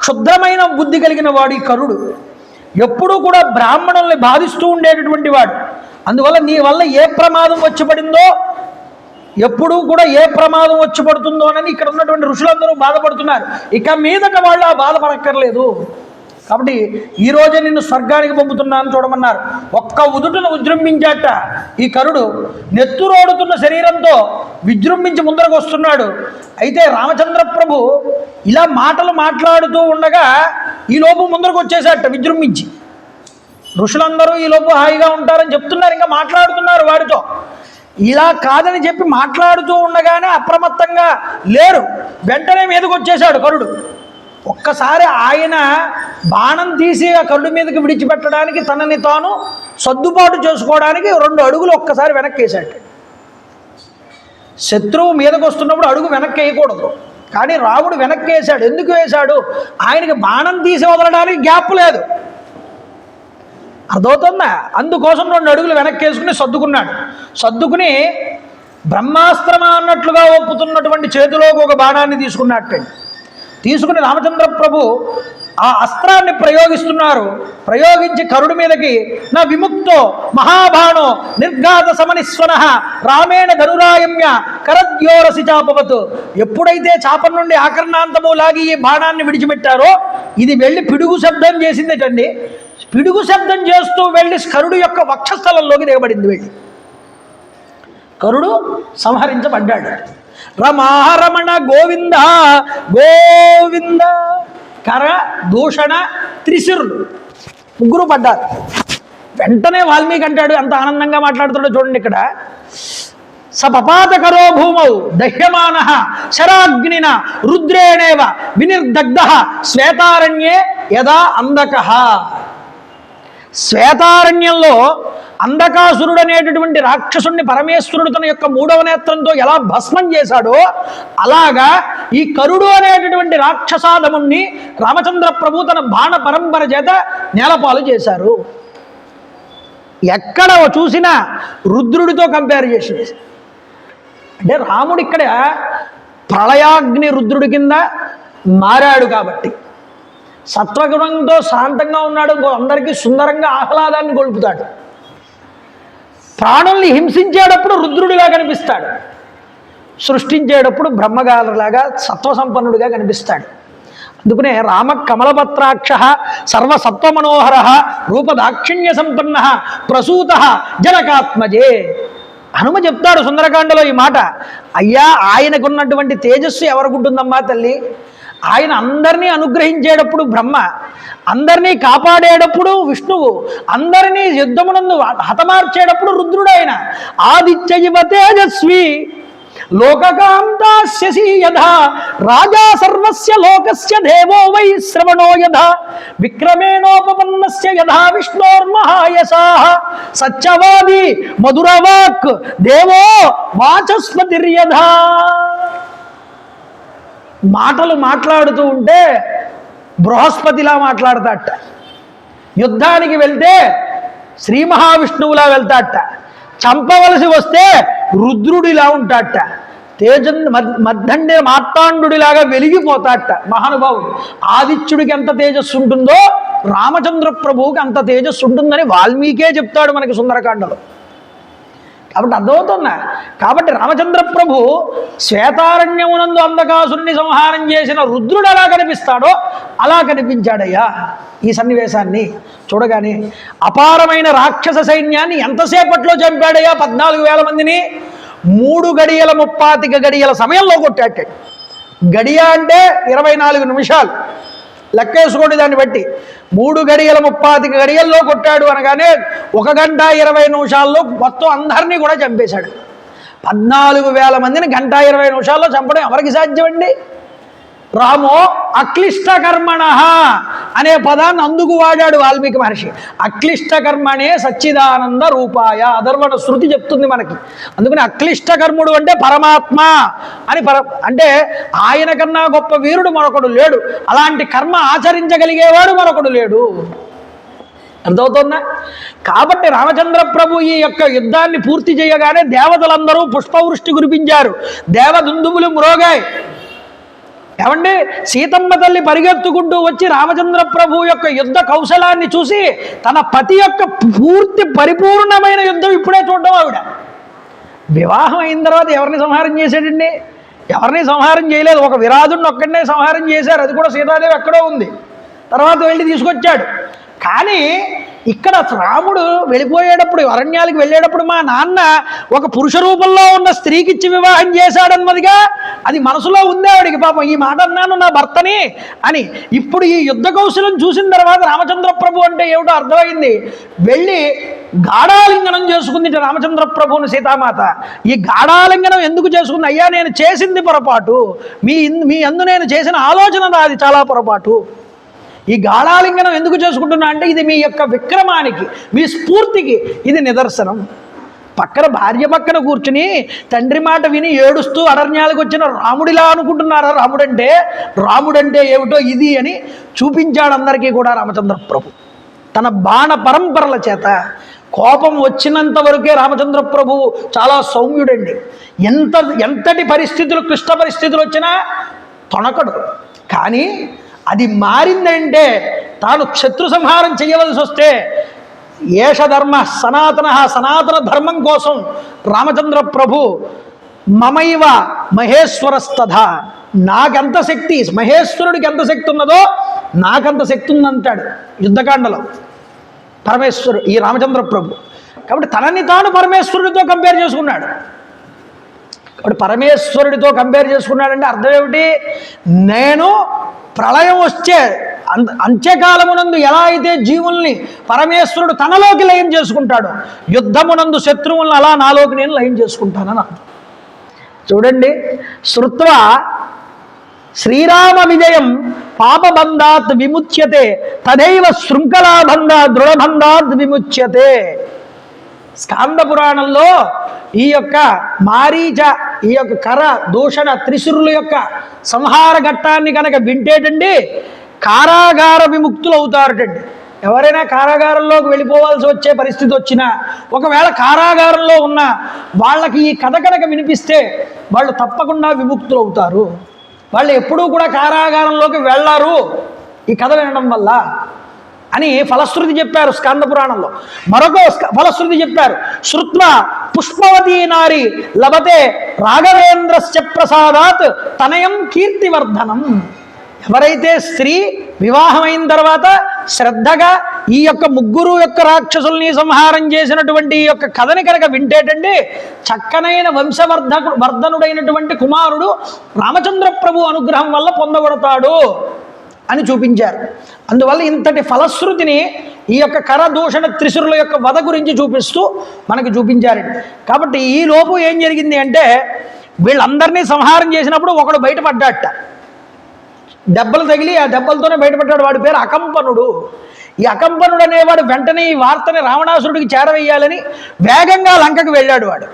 క్షుద్రమైన బుద్ధి కలిగిన వాడు ఈ కరుడు. ఎప్పుడూ కూడా బ్రాహ్మణుల్ని బాధిస్తూ ఉండేటటువంటి వాడు. అందువల్ల నీ వల్ల ఏ ప్రమాదం వచ్చి పడిందో, ఎప్పుడూ కూడా ఏ ప్రమాదం వచ్చి పడుతుందో అని ఇక్కడ ఉన్నటువంటి ఋషులందరూ బాధపడుతున్నారు. ఇక మీదట వాళ్ళు ఆ బాధపడక్కర్లేదు. కాబట్టి ఈరోజే నిన్ను స్వర్గానికి పంపుతున్నాను చూడమన్నారు. ఒక్క ఉదుటను విజృంభించాట ఈ కరుడు. నెత్తురోడుతున్న శరీరంతో విజృంభించి ముందరకు వస్తున్నాడు. అయితే రామచంద్ర ప్రభు ఇలా మాటలు మాట్లాడుతూ ఉండగా ఈలోపు ముందరకు వచ్చేసాట విజృంభించి. ఋషులందరూ ఈలోపు హాయిగా ఉంటారని చెప్తున్నారు, ఇంకా మాట్లాడుతున్నారు వాడితో. ఇలా కాదని చెప్పి మాట్లాడుతూ ఉండగానే అప్రమత్తంగా లేరు, వెంటనే మీదకి వచ్చేసాడు కరుడు. ఒక్కసారి ఆయన బాణం తీసి ఆ కరుడు మీదకి విడిచిపెట్టడానికి తనని తాను సర్దుబాటు చేసుకోవడానికి 2 అడుగులు ఒక్కసారి వెనక్కి వేశాడు. శత్రువు మీదకి వస్తున్నప్పుడు అడుగు వెనక్కి వేయకూడదు, కానీ రాముడు వెనక్కి వేశాడు. ఎందుకు వేశాడు? ఆయనకి బాణం తీసి వదలడానికి గ్యాప్ లేదు, అర్థమవుతుందా? అందుకోసం 2 అడుగులు వెనక్కి వేసుకుని సర్దుకున్నాడు. సర్దుకుని బ్రహ్మాస్త్రమా అన్నట్లుగా ఒప్పుతున్నటువంటి చేతిలోకి ఒక బాణాన్ని తీసుకున్నట్టండి. తీసుకుని రామచంద్ర ప్రభు ఆ అస్త్రాన్ని ప్రయోగిస్తున్నారు. ప్రయోగించి కరుడు మీదకి నా విముక్తో మహాబాణో నిర్ఘాత సమనిస్వన రామేణ ధనురాయమ్య కరద్యోరసి చాపవత్. ఎప్పుడైతే చాపం నుండి ఆకర్ణాంతము లాగి ఈ బాణాన్ని విడిచిపెట్టారో ఇది వెళ్ళి పిడుగు శబ్దం చేసిందేటండి. పిడుగు శబ్దం చేస్తూ వెళ్ళి కరుడు యొక్క వక్షస్థలంలోకి దిగబడింది. వెళ్ళి కరుడు సంహరించబడ్డాడు. రమారమణ గోవింద గోవింద. కర, దూషణ, త్రిశిరులు 3 పడ్డారు. వెంటనే వాల్మీకి అంటాడు, అంత ఆనందంగా మాట్లాడుతాడో చూడండి ఇక్కడ. సపపాతకరో భూమౌ దహ్యమాన శరాగ్నిన రుద్రేణేవ వినిర్దగ్ధ శ్వేతారణ్యే యదా అందకః. శ్వేతారణ్యంలో అంధకాసురుడు అనేటటువంటి రాక్షసుడిని పరమేశ్వరుడు తన యొక్క 3వ నేత్రంతో ఎలా భస్మం చేశాడో అలాగా ఈ కరుడు అనేటటువంటి రాక్షసాదముణ్ణి రామచంద్ర ప్రభు తన బాణ పరంపర చేత నేలపాలు చేశారు. ఎక్కడ చూసినా రుద్రుడితో కంపేర్ చేసి, అంటే రాముడు ఇక్కడ ప్రళయాగ్ని రుద్రుడి కింద మారాడు కాబట్టి సత్వగుణంతో శాంతంగా ఉన్నాడు. అందరికీ సుందరంగా ఆహ్లాదాన్ని గొలుపుతాడు. ప్రాణుల్ని హింసించేటప్పుడు రుద్రుడిగా కనిపిస్తాడు, సృష్టించేటప్పుడు బ్రహ్మగారులాగా సత్వసంపన్నుడిగా కనిపిస్తాడు. అందుకనే రామ కమలపత్రాక్ష సర్వసత్వమనోహర రూపదాక్షిణ్య సంపన్న ప్రసూత జనకాత్మజే. హనుమ చెప్తాడు సుందరకాండలో ఈ మాట. అయ్యా, ఆయనకున్నటువంటి తేజస్సు ఎవరికుంటుందమ్మా తల్లి? ఆయన అందరినీ అనుగ్రహించేటప్పుడు బ్రహ్మ, అందరినీ కాపాడేటప్పుడు విష్ణువు, అందరినీ యుద్ధమునందు హతమార్చేటప్పుడు రుద్రుడు. ఆయన ఆదిత్యవ తేజస్వి లోకకాంతాస్యసి యథా రాజా సర్వస్య లోకస్య దేవో వై శ్రవణో యథా విక్రమేణోపపన్నస్య యథా విష్ణోర్మహాయసాః సత్యవాది మధురవాక్ దేవో వాచస్పతిర్యథా. మాటలు మాట్లాడుతూ ఉంటే బృహస్పతిలా మాట్లాడతాట. యుద్ధానికి వెళ్తే శ్రీ మహావిష్ణువులా వెళ్తాట, చంపవలసి వస్తే రుద్రుడిలా ఉంటాట, మద్దండే మార్తాండుడిలాగా వెలిగిపోతాట మహానుభావుడు. ఆదిత్యుడికి ఎంత తేజస్సు ఉంటుందో రామచంద్ర ప్రభువుకి అంత తేజస్సు ఉంటుందని వాల్మీకే చెప్తాడు మనకి సుందరకాండలో. కాబట్టి అర్థమవుతున్నా. కాబట్టి రామచంద్ర ప్రభు శ్వేతారణ్యమునందు అంధకాసురుని సంహారం చేసిన రుద్రుడు ఎలా కనిపిస్తాడో అలా కనిపించాడయ్యా. ఈ సన్నివేశాన్ని చూడగానే అపారమైన రాక్షస సైన్యాన్ని ఎంతసేపట్లో చంపాడయ్యా? 14,000 మందిని 3 గడియల 35 గడియల సమయంలో కొట్టాడు. గడియ అంటే 24 నిమిషాలు లెక్కేసుకోండి. దాన్ని బట్టి 3 గడియల 35 గడియల్లో కొట్టాడు అనగానే 1 గంట 20 నిమిషాల్లో మొత్తం అందరినీ కూడా చంపేశాడు. 14,000 మందిని 1 గంట 20 నిమిషాల్లో చంపడం ఎవరికి సాధ్యమండి? రామో అక్లిష్టకర్మణ అనే పదాన్ని అందుకు వాడాడు వాల్మీకి మహర్షి. అక్లిష్టకర్మణే సచ్చిదానంద రూపాయ అధర్వణ శృతి చెప్తుంది మనకి. అందుకని అక్లిష్టకర్ముడు అంటే పరమాత్మ అని అంటే ఆయన కన్నా గొప్ప వీరుడు మరొకడు లేడు, అలాంటి కర్మ ఆచరించగలిగేవాడు మరొకడు లేడు. అర్థమవుతుందా? కాబట్టి రామచంద్ర ప్రభు ఈ యొక్క యుద్ధాన్ని పూర్తి చేయగానే దేవతలందరూ పుష్పవృష్టి కురిపించారు, దేవదుందుములు మ్రోగాయి. ఏమండి, సీతమ్మ తల్లి పరిగెత్తుకుంటూ వచ్చి రామచంద్ర ప్రభు యొక్క యుద్ధ కౌశలాన్ని చూసి తన పతి యొక్క పూర్తి పరిపూర్ణమైన యుద్ధం ఇప్పుడే చూడడం. ఆవిడ వివాహం అయిన తర్వాత ఎవరిని సంహారం చేశాడండి? ఎవరిని సంహారం చేయలేదు. ఒక విరాధుడిని ఒక్కడనే సంహారం చేశారు, అది కూడా సీతాదేవి ఎక్కడో ఉంది, తర్వాత వెళ్ళి తీసుకొచ్చాడు. కానీ ఇక్కడ రాముడు వెళ్ళిపోయేటప్పుడు, అరణ్యాలకు వెళ్ళేటప్పుడు మా నాన్న ఒక పురుష రూపంలో ఉన్న స్త్రీకిచ్చి వివాహం చేశాడన్నదిగా అది మనసులో ఉంది ఆవిడికి. పాపం ఈ మాట అన్నాను నా భర్తని అని. ఇప్పుడు ఈ యుద్ధ కౌశలం చూసిన తర్వాత రామచంద్ర ప్రభు అంటే ఏమిటో అర్థమైంది. వెళ్ళి గాఢాలింగనం చేసుకుంది రామచంద్ర ప్రభువుని సీతామాత. ఈ గాఢాలింగనం ఎందుకు చేసుకుంది? అయ్యా నేను చేసింది పొరపాటు, మీ అందు నేను చేసిన ఆలోచన అది చాలా పొరపాటు. ఈ గాఢాలింగనం ఎందుకు చేసుకుంటున్నా అంటే ఇది మీ యొక్క విక్రమానికి, మీ స్ఫూర్తికి ఇది నిదర్శనం. పక్కన భార్య పక్కన కూర్చుని తండ్రి మాట విని ఏడుస్తూ అరణ్యాలకు వచ్చిన రాముడిలా అనుకుంటున్నారా? రాముడంటే ఏమిటో ఇది అని చూపించాడు అందరికీ కూడా రామచంద్ర ప్రభు. తన బాణ పరంపరల చేత కోపం వచ్చినంత వరకే రామచంద్ర ప్రభువు చాలా సౌమ్యుడండి. ఎంతటి పరిస్థితులు, క్లిష్ట పరిస్థితులు వచ్చినా తొణకడు. కానీ అది మారిందంటే తాను శత్రు సంహారం చేయవలసి వస్తే ఏష ధర్మ సనాతన ధర్మం కోసం రామచంద్ర ప్రభు మమైవ మహేశ్వరస్తథ, నాకెంత శక్తి, మహేశ్వరుడికి ఎంత శక్తి ఉన్నదో నాకంత శక్తి ఉందంటాడు యుద్ధకాండలో పరమేశ్వరుడు ఈ రామచంద్ర ప్రభు. కాబట్టి తనని తాను పరమేశ్వరుడితో కంపేర్ చేసుకున్నాడు. కాబట్టి పరమేశ్వరుడితో కంపేర్ చేసుకున్నాడంటే అర్థం ఏమిటి? నేను ప్రళయం వచ్చే అంత్యకాలమునందు ఎలా అయితే జీవుల్ని పరమేశ్వరుడు తనలోకి లయం చేసుకుంటాడు, యుద్ధమునందు శత్రువులను అలా నాలోకి నేను లయం చేసుకుంటానని అర్థం. చూడండి, శ్రుత్వా శ్రీరామ విజయం పాపబంధాత్ విముచ్యతే తదైవ శృంఖలాబంధ దృఢబంధాత్ విముచ్యతే. స్కాంద పురాణంలో ఈ యొక్క మారీచ, ఈ యొక్క కర దూషణ త్రిశూరుల యొక్క సంహార ఘట్టాన్ని కనుక వింటేటండి కారాగార విముక్తులు అవుతారటండి. ఎవరైనా కారాగారంలోకి వెళ్ళిపోవాల్సి వచ్చే పరిస్థితి వచ్చినా, ఒకవేళ కారాగారంలో ఉన్న వాళ్ళకి ఈ కథ కనుక వినిపిస్తే వాళ్ళు తప్పకుండా విముక్తులు అవుతారు. వాళ్ళు ఎప్పుడూ కూడా కారాగారంలోకి వెళ్ళారు ఈ కథ వినడం వల్ల అని ఫలశ్రుతి చెప్పారు స్కంద పురాణంలో. మరొక ఫలశ్రుతి చెప్పారు, శ్రుత్వా పుష్పవతీ నారి లభతే రాఘవేంద్రస్య ప్రసాదాత్ తనయం కీర్తివర్ధనం. ఎవరైతే స్త్రీ వివాహమైన తర్వాత శ్రద్ధగా ఈ యొక్క ముగ్గురు యొక్క రాక్షసుల్ని సంహారం చేసినటువంటి ఈ యొక్క కథని కనుక వింటేటండి చక్కనైన వంశవర్ధనుడైనటువంటి కుమారుడు రామచంద్ర ప్రభు అనుగ్రహం వల్ల పొందబడతాడు అని చూపించారు. అందువల్ల ఇంతటి ఫలశ్రుతిని ఈ యొక్క కరదూషణ త్రిశూరుల యొక్క వధ గురించి చూపిస్తూ మనకు చూపించారండి. కాబట్టి ఈ లోపు ఏం జరిగింది అంటే వీళ్ళందరినీ సంహారం చేసినప్పుడు ఒకడు బయటపడ్డాట. దెబ్బలు తగిలి ఆ దెబ్బలతోనే బయటపడ్డాడు. వాడి పేరు అకంపనుడు. ఈ అకంపనుడు అనేవాడు వెంటనే ఈ వార్తని రావణాసురుడికి చేరవేయాలని వేగంగా లంకకు వెళ్ళాడు. వాడు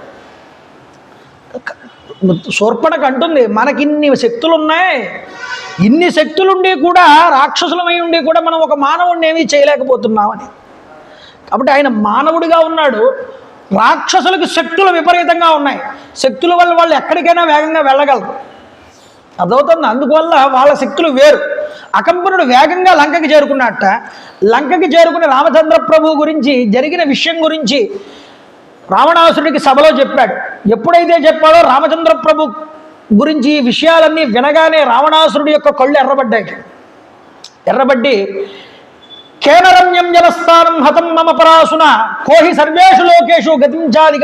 శూర్పణఖ అంటుంది, మనకిన్ని శక్తులు ఉన్నాయి, ఇన్ని శక్తులుండి కూడా రాక్షసులమై ఉండి కూడా మనం ఒక మానవుడిని ఏమీ చేయలేకపోతున్నామని. కాబట్టి ఆయన మానవుడిగా ఉన్నాడు. రాక్షసులకు శక్తులు విపరీతంగా ఉన్నాయి. శక్తుల వల్ల వాళ్ళు ఎక్కడికైనా వేగంగా వెళ్ళగలరు, అదవుతుంది. అందువల్ల వాళ్ళ శక్తులు వేరు. అకంపనుడు వేగంగా లంకకి చేరుకున్నట్ట. లంకకి చేరుకుని రామచంద్ర ప్రభు గురించి జరిగిన విషయం గురించి రావణాసురుడికి సభలో చెప్పాడు. ఎప్పుడైతే చెప్పాడో రామచంద్ర ప్రభు గురించి ఈ విషయాలన్నీ వినగానే రావణాసురుడి యొక్క కళ్ళు ఎర్రబడ్డాయి. ఎర్రబడ్డి కేనరమ్యం జనస్థానం హతం మమ పరాసున కోహి సర్వేషు లోకేషు గతించాది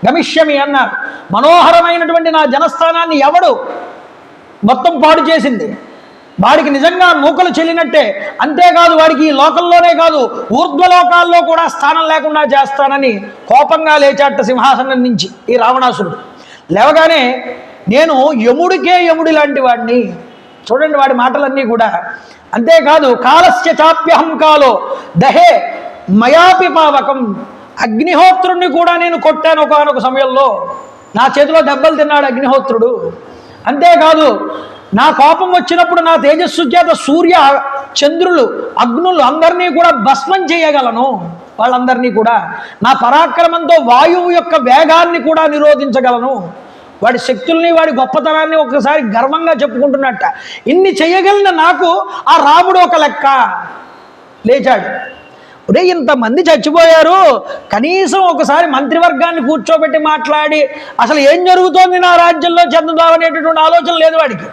గమిష్యమి అన్నారు. మనోహరమైనటువంటి నా జనస్థానాన్ని ఎవడు మొత్తం పాడు చేసింది, వాడికి నిజంగా మూకలు చెల్లినట్టే. అంతేకాదు వాడికి ఈ లోకంలోనే కాదు ఊర్ధ్వలోకాల్లో కూడా స్థానం లేకుండా చేస్తానని కోపంగా లేచాట సింహాసనం నుంచి ఈ రావణాసురుడు. లేవగానే నేను యముడికే యముడి లాంటి వాడిని. చూడండి వాడి మాటలన్నీ కూడా. అంతేకాదు కాలస్య చాప్యహం కాలో దహే మయాపి పావకం, అగ్నిహోత్రుడిని కూడా నేను కొట్టాను ఒకనొక సమయంలో, నా చేతిలో దెబ్బలు తిన్నాడు అగ్నిహోత్రుడు. అంతేకాదు నా కోపం వచ్చినప్పుడు నా తేజస్సు చేత సూర్య చంద్రులు అగ్నులు అందరినీ కూడా భస్మం చేయగలను. వాళ్ళందరినీ కూడా నా పరాక్రమంతో వాయువు యొక్క వేగాన్ని కూడా నిరోధించగలను. వాడి శక్తుల్ని వాడి గొప్పతనాన్ని ఒకసారి గర్వంగా చెప్పుకుంటున్నట్ట. ఇన్ని చేయగలిగిన నాకు ఆ రాముడు ఒక లెక్క. లేచాడు. ఒరే ఇంతమంది చచ్చిపోయారు, కనీసం ఒకసారి మంత్రివర్గాన్ని కూర్చోబెట్టి మాట్లాడి అసలు ఏం జరుగుతోంది నా రాజ్యంలో చెందుదామనేటటువంటి ఆలోచన లేదు వాడికి.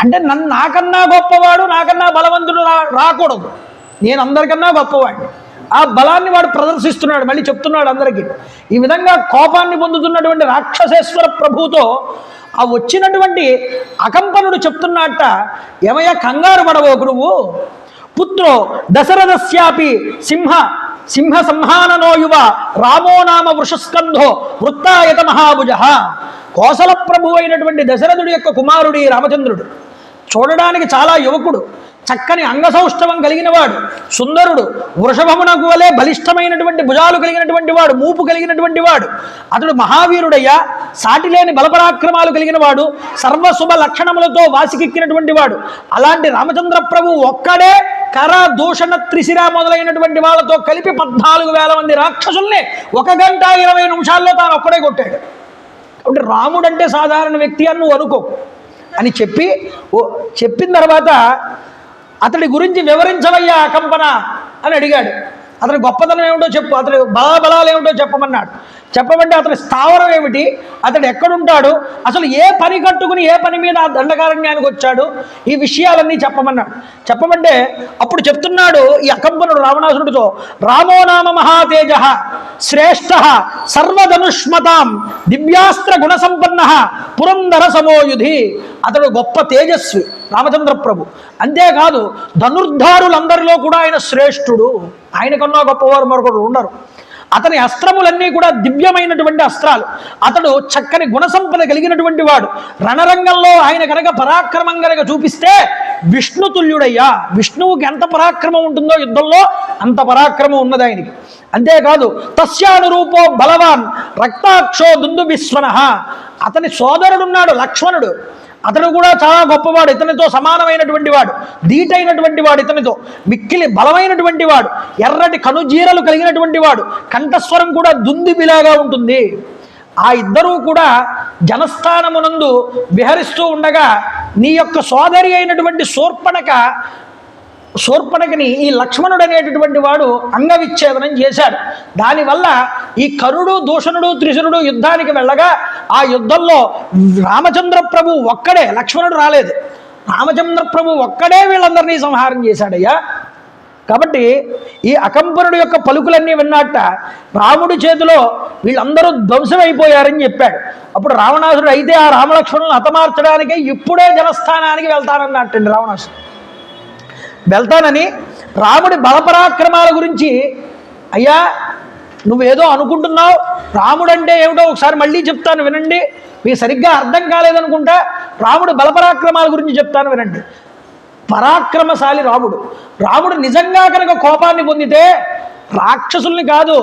అంటే నాకన్నా గొప్పవాడు, నాకన్నా బలవంతుడు రాకూడదు, నేను అందరికన్నా గొప్పవాడిని. ఆ బలాన్ని వాడు ప్రదర్శిస్తున్నాడు. మళ్ళీ చెప్తున్నాడు అందరికీ. ఈ విధంగా కోపాన్ని పొందుతున్నటువంటి రాక్షసేశ్వర ప్రభువుతో ఆ వచ్చినటువంటి అకంపనుడు చెప్తున్నట్ట, ఏమయ్యా కంగారు పడవోకు నువ్వు, పుత్రో దశరథస్యాపి సింహ సంహాననో యువ రామో నామ వృషస్కంధో వృత్తాయత మహాభుజ. కోసల ప్రభు అయినటువంటి దశరథుడి యొక్క కుమారుడు ఈ రామచంద్రుడు. చూడడానికి చాలా యువకుడు, చక్కని అంగసౌష్ఠవం కలిగిన వాడు, సుందరుడు, వృషభమునకు వలె బలిష్టమైనటువంటి భుజాలు కలిగినటువంటి వాడు, మూపు కలిగినటువంటి వాడు. అతడు మహావీరుడయ్యా, సాటిలేని బలపరాక్రమాలు కలిగిన వాడు, సర్వశుభ లక్షణములతో వాసికెక్కినటువంటి వాడు. అలాంటి రామచంద్ర ప్రభు ఒక్కడే కర దూషణ త్రిశిర మొదలైనటువంటి వాళ్ళతో కలిపి 14,000 మంది రాక్షసుల్ని 1 గంట 20 నిమిషాల్లో తాను ఒక్కడే కొట్టాడు. కాబట్టి రాముడు అంటే సాధారణ వ్యక్తి అని నువ్వు అనుకో అని చెప్పిన తర్వాత అతడి గురించి వివరించవయ్యా అకంపన అని అడిగాడు. అతని గొప్పతనం ఏమిటో చెప్పు, అతడి బలాలు ఏమిటో చెప్పమన్నాడు. చెప్పమంటే అతని స్థావరం ఏమిటి, అతడు ఎక్కడుంటాడు, అసలు ఏ పని కట్టుకుని ఏ పని మీద ఆ దండకారణ్యానికి వచ్చాడు, ఈ విషయాలన్నీ చెప్పమన్నాడు. చెప్పమంటే అప్పుడు చెప్తున్నాడు ఈ అకంపనుడు రావణాసురుడితో, రామో నామ మహాతేజ శ్రేష్ఠ సర్వధనుష్మతాం దివ్యాస్త్ర గుణసంపన్న పురంధర సమోయుధి. అతడు గొప్ప తేజస్వి రామచంద్ర ప్రభు. అంతేకాదు ధనుర్ధారులందరిలో కూడా ఆయన శ్రేష్ఠుడు. ఆయనకన్నా గొప్పవారు మరొకరు ఉండరు. అతని అస్త్రములన్నీ కూడా దివ్యమైనటువంటి అస్త్రాలు. అతడు చక్కని గుణసంపద కలిగినటువంటి వాడు. రణరంగంలో ఆయన కనుక పరాక్రమం కనుక చూపిస్తే విష్ణుతుల్యుడయ్యా. విష్ణువుకి ఎంత పరాక్రమం ఉంటుందో యుద్ధంలో అంత పరాక్రమం ఉన్నది ఆయనకి. అంతేకాదు తస్యానురూపో బలవాన్ రక్తాక్షో దుందుభిస్వన. అతని సోదరుడున్నాడు లక్ష్మణుడు, అతడు కూడా చాలా గొప్పవాడు, ఇతనితో సమానమైనటువంటి వాడు, ధీటైనటువంటి వాడు, ఇతనితో మిక్కిలి బలమైనటువంటి వాడు, ఎర్రటి కనుజీరలు కలిగినటువంటి వాడు, కంఠస్వరం కూడా దుందుబిలాగా ఉంటుంది. ఆ ఇద్దరూ కూడా జనస్థానమునందు విహరిస్తూ ఉండగా నీ యొక్క సోదరి అయినటువంటి శూర్పణఖని ఈ లక్ష్మణుడు అనేటటువంటి వాడు అంగవిచ్ఛేదనం చేశాడు. దానివల్ల ఈ కరుడు దూషణుడు త్రిశురుడు యుద్ధానికి వెళ్ళగా ఆ యుద్ధంలో రామచంద్ర ప్రభు ఒక్కడే, లక్ష్మణుడు రాలేదు, రామచంద్ర ప్రభు ఒక్కడే వీళ్ళందరినీ సంహారం చేశాడయ్యా. కాబట్టి ఈ అకంపనుడు యొక్క పలుకులన్నీ విన్నట్ట రాముడి చేతిలో వీళ్ళందరూ ధ్వంసమైపోయారని చెప్పాడు. అప్పుడు రావణాసురుడు అయితే ఆ రామలక్ష్మణులను హతమార్చడానికే ఇప్పుడే జనస్థానానికి వెళ్తానన్నట్టండి రావణాసురుడు. వెళ్తానని రాముడి బలపరాక్రమాల గురించి, అయ్యా నువ్వేదో అనుకుంటున్నావు, రాముడు అంటే ఏమిటో ఒకసారి మళ్ళీ చెప్తాను వినండి, మీకు సరిగ్గా అర్థం కాలేదనుకుంటా. రాముడు బలపరాక్రమాల గురించి చెప్తాను వినండి. పరాక్రమశాలి రాముడు నిజంగా కనుక కోపాన్ని పొందితే రాక్షసుల్ని కాదు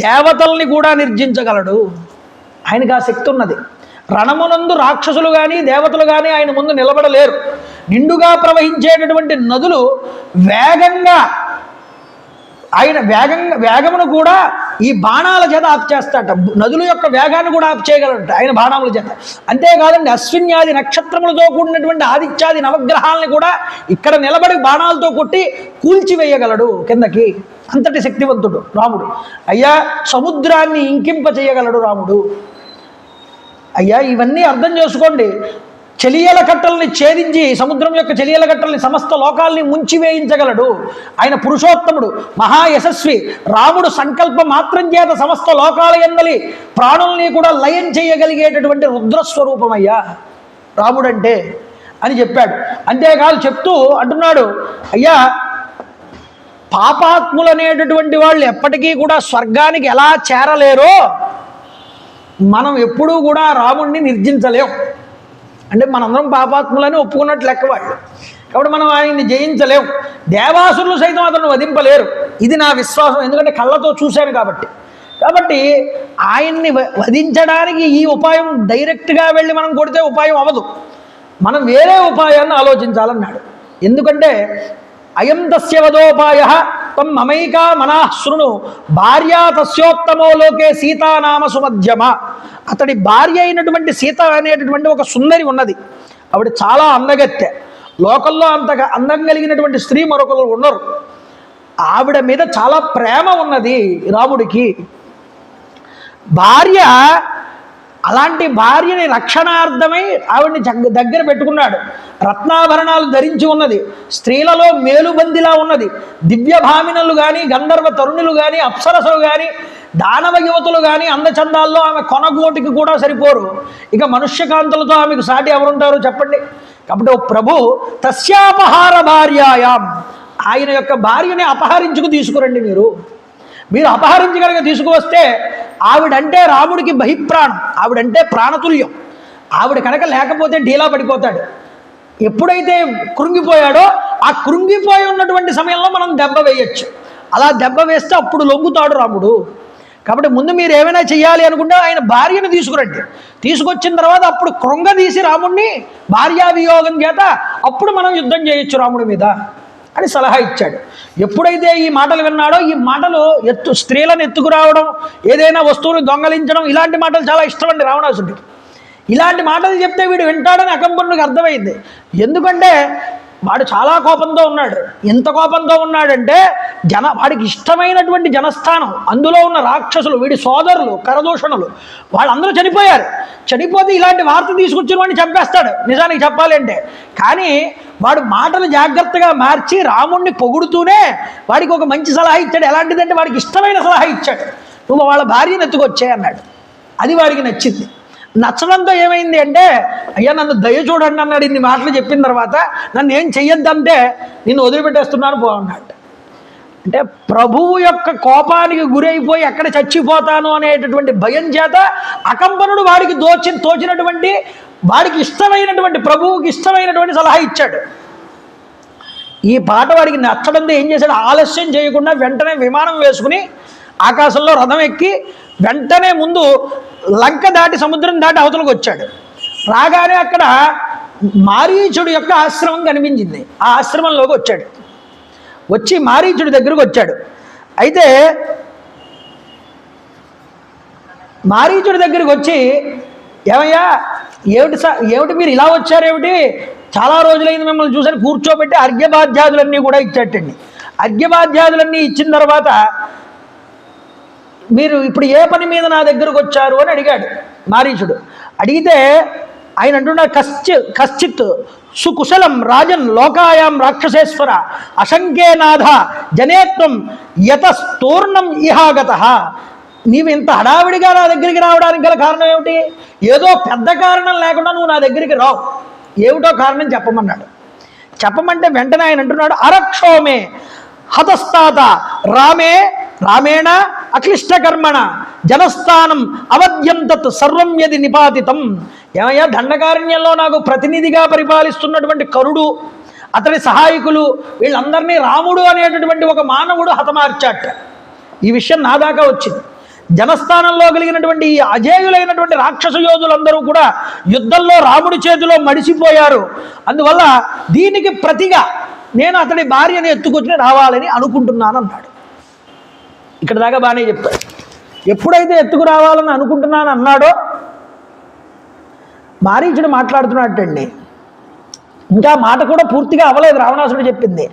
దేవతల్ని కూడా నిర్జించగలడు. ఆయనకు ఆ శక్తి ఉన్నది. రణమునందు రాక్షసులు కానీ దేవతలు కానీ ఆయన ముందు నిలబడలేరు. నిండుగా ప్రవహించేటటువంటి నదులు వేగంగా ఆయన వేగమును కూడా ఈ బాణాల చేత ఆపు చేస్తాట. నదుల యొక్క వేగాన్ని కూడా ఆపు చేయగలట ఆయన బాణాల చేత. అంతేకాదండి, అశ్విన్యాది నక్షత్రములతో కూడినటువంటి ఆదిత్యాది నవగ్రహాలని కూడా ఇక్కడ నిలబడి బాణాలతో కొట్టి కూల్చివేయగలడు కిందకి. అంతటి శక్తివంతుడు రాముడు. అయ్యా, సముద్రాన్ని ఇంకింప చేయగలడు రాముడు. అయ్యా, ఇవన్నీ అర్థం చేసుకోండి. చెలియల కట్టల్ని ఛేదించి, సముద్రం యొక్క చెలియల కట్టల్ని, సమస్త లోకాల్ని ముంచివేయించగలడు ఆయన. పురుషోత్తముడు, మహాయశస్వి రాముడు. సంకల్ప మాత్రం చేత సమస్త లోకాల యందలి ప్రాణుల్ని కూడా లయం చేయగలిగేటటువంటి రుద్రస్వరూపమయ్యా రాముడంటే అని చెప్పాడు. అంతేకాదు చెప్తూ అంటున్నాడు, అయ్యా, పాపాత్ములు అనేటటువంటి వాళ్ళు ఎప్పటికీ కూడా స్వర్గానికి ఎలా చేరలేరో మనం ఎప్పుడూ కూడా రాముణ్ణి నిర్జించలేం. అంటే మనందరం పాపాత్ములని ఒప్పుకున్నట్టు లెక్క వాళ్ళు. కాబట్టి మనం ఆయన్ని జయించలేం. దేవాసురులు సైతం అతను వధింపలేరు. ఇది నా విశ్వాసం, ఎందుకంటే కళ్ళతో చూశాను కాబట్టి ఆయన్ని వధించడానికి ఈ ఉపాయం డైరెక్ట్గా వెళ్ళి మనం కొడితే ఉపాయం అవ్వదు. మనం వేరే ఉపాయాన్ని ఆలోచించాలన్నాడు. ఎందుకంటే అయం తస్య వదోపాయ తం మమైకా మనఃశృణు భార్యా తస్యోత్తమో లోకే సీతానామ సుమధ్యమ. అతడి భార్య అయినటువంటి సీత అనేటటువంటి ఒక సుందరి ఉన్నది. ఆవిడ చాలా అందగత్తె. లోకల్లో అంతగా అందం కలిగినటువంటి స్త్రీ మరొకరు ఉన్నారు. ఆవిడ మీద చాలా ప్రేమ ఉన్నది రాముడికి. భార్య, అలాంటి భార్యని రక్షణార్థమై ఆవిడ్ని దగ్గర పెట్టుకున్నాడు. రత్నాభరణాలు ధరించి ఉన్నది. స్త్రీలలో మేలుబందిలా ఉన్నది. దివ్యభామినులు కానీ, గంధర్వ తరుణులు కానీ, అప్సరసులు కానీ, దానవ యువతులు కానీ అందచందాల్లో ఆమె కొనగోటికి కూడా సరిపోరు. ఇక మనుష్యకాంతులతో ఆమెకు సాటి ఎవరుంటారు చెప్పండి. కాబట్టి ఓ ప్రభు, తస్యాపహార భార్యాయాం, ఆయన యొక్క భార్యని అపహరించుకు తీసుకురండి. మీరు అపహరించి కనుక తీసుకువస్తే ఆవిడంటే రాముడికి బహిప్రాణం, ఆవిడంటే ప్రాణతుల్యం. ఆవిడ కనుక లేకపోతే ఢీలా పడిపోతాడు. ఎప్పుడైతే కృంగిపోయాడో ఆ కృంగిపోయి ఉన్నటువంటి సమయంలో మనం దెబ్బ వేయచ్చు. అలా దెబ్బ వేస్తే అప్పుడు లొంగుతాడు రాముడు. కాబట్టి ముందు మీరు ఏమైనా చెయ్యాలి అనుకుంటే ఆయన భార్యను తీసుకురండి. తీసుకొచ్చిన తర్వాత అప్పుడు కృంగదీసి రాముడిని భార్యావియోగం చేత అప్పుడు మనం యుద్ధం చేయొచ్చు రాముడి మీద అని సలహా ఇచ్చాడు. ఎప్పుడైతే ఈ మాటలు విన్నాడో, ఈ మాటలు స్త్రీలను ఎత్తుకురావడం, ఏదైనా వస్తువులు దొంగలించడం, ఇలాంటి మాటలు చాలా ఇష్టం అండి రావణాసుడికి. ఇలాంటి మాటలు చెప్తే వీడు వింటాడని అకంపనుడికి అర్థమైంది. ఎందుకంటే వాడు చాలా కోపంతో ఉన్నాడు. ఎంత కోపంతో ఉన్నాడంటే వాడికి ఇష్టమైనటువంటి జనస్థానం, అందులో ఉన్న రాక్షసులు, వీడి సోదరులు కరదూషణులు వాళ్ళందరూ చనిపోయారు. చనిపోతే ఇలాంటి వార్త తీసుకొచ్చిన వాడిని చంపేస్తాడు నిజానికి చెప్పాలి అంటే. కానీ వాడు మాటలు జాగ్రత్తగా మార్చి రాముణ్ణి పొగుడుతూనే వాడికి ఒక మంచి సలహా ఇచ్చాడు. ఎలాంటిదంటే వాడికి ఇష్టమైన సలహా ఇచ్చాడు. నువ్వు వాళ్ళ భార్యను ఎత్తుకొచ్చే అన్నాడు. అది వాడికి నచ్చింది. నచ్చడంతో ఏమైంది అంటే, అయ్యా నన్ను దయ చూడండి అన్నాడు. ఇన్ని మాటలు చెప్పిన తర్వాత నన్ను ఏం చెయ్యొద్దంటే నిన్ను వదిలిపెట్టేస్తున్నాను పో అన్నాడు. అంటే ప్రభువు యొక్క కోపానికి గురైపోయి ఎక్కడ చచ్చిపోతాను అనేటటువంటి భయం చేత అకంపనుడు వాడికి తోచినటువంటి వాడికి ఇష్టమైనటువంటి, ప్రభువుకి ఇష్టమైనటువంటి సలహా ఇచ్చాడు. ఈ పాట వాడికి నచ్చడంతో ఏం చేశాడు, ఆలస్యం చేయకుండా వెంటనే విమానం వేసుకుని ఆకాశంలో రథం ఎక్కి వెంటనే ముందు లంక దాటి సముద్రం దాటి అవతలకు వచ్చాడు. రాగానే అక్కడ మారీచుడి యొక్క ఆశ్రమం కనిపించింది. ఆ ఆశ్రమంలోకి వచ్చాడు. వచ్చి మారీచుడి దగ్గరకు వచ్చాడు. అయితే మారీచుడి దగ్గరికి వచ్చి, ఏమయ్యా ఏమిటి మీరు ఇలా వచ్చారేమిటి, చాలా రోజులైంది మిమ్మల్ని చూసాను, కూర్చోబెట్టి అర్ఘ్యబాధ్యాదులన్నీ కూడా ఇచ్చేటండి. అర్ఘ్యబాధ్యాదులన్నీ ఇచ్చిన తర్వాత మీరు ఇప్పుడు ఏ పని మీద నా దగ్గరకు వచ్చారు అని అడిగాడు మారీచుడు. అడిగితే ఆయన అంటున్నాడు, కశ్చిత్ సుకుశలం రాజన్ లోకాయాం రాక్షసేశ్వర అశంకేనాథ జనేత్వం యతస్తూర్ణం ఇహాగత. నీవు ఇంత హడావిడిగా నా దగ్గరికి రావడానికి గల కారణం ఏమిటి? ఏదో పెద్ద కారణం లేకుండా నువ్వు నా దగ్గరికి రావు, ఏమిటో కారణం చెప్పమన్నాడు. చెప్పమంటే వెంటనే ఆయన అంటున్నాడు, అరక్షోమే హతస్తాత రామేణ అక్లిష్టకర్మణ జనస్థానం అవధ్యం తత్ సర్వం యది నిపాతితం. ఏమయ్యా, దండకారణ్యంలో నాకు ప్రతినిధిగా పరిపాలిస్తున్నటువంటి కరుడు, అతని సహాయకులు, వీళ్ళందరినీ రాముడు అనేటటువంటి ఒక మానవుడు హతమార్చాట. ఈ విషయం నా దాకా వచ్చింది. జనస్థానంలో కలిగినటువంటి ఈ అజేయులైనటువంటి రాక్షస యోధులందరూ కూడా యుద్ధంలో రాముడి చేతిలో మడిసిపోయారు. అందువల్ల దీనికి ప్రతిగా నేను అతడి భార్యని ఎత్తుకొచ్చి రావాలని అనుకుంటున్నాను అన్నాడు. ఇక్కడ దాకా బాగానే చెప్తాడు. ఎప్పుడైతే ఎత్తుకు రావాలని అనుకుంటున్నాను అన్నాడో మారీచుడు మాట్లాడుతున్నట్టండి. ఇంకా మాట కూడా పూర్తిగా అవ్వలేదు. రావణాసుడు చెప్పింది,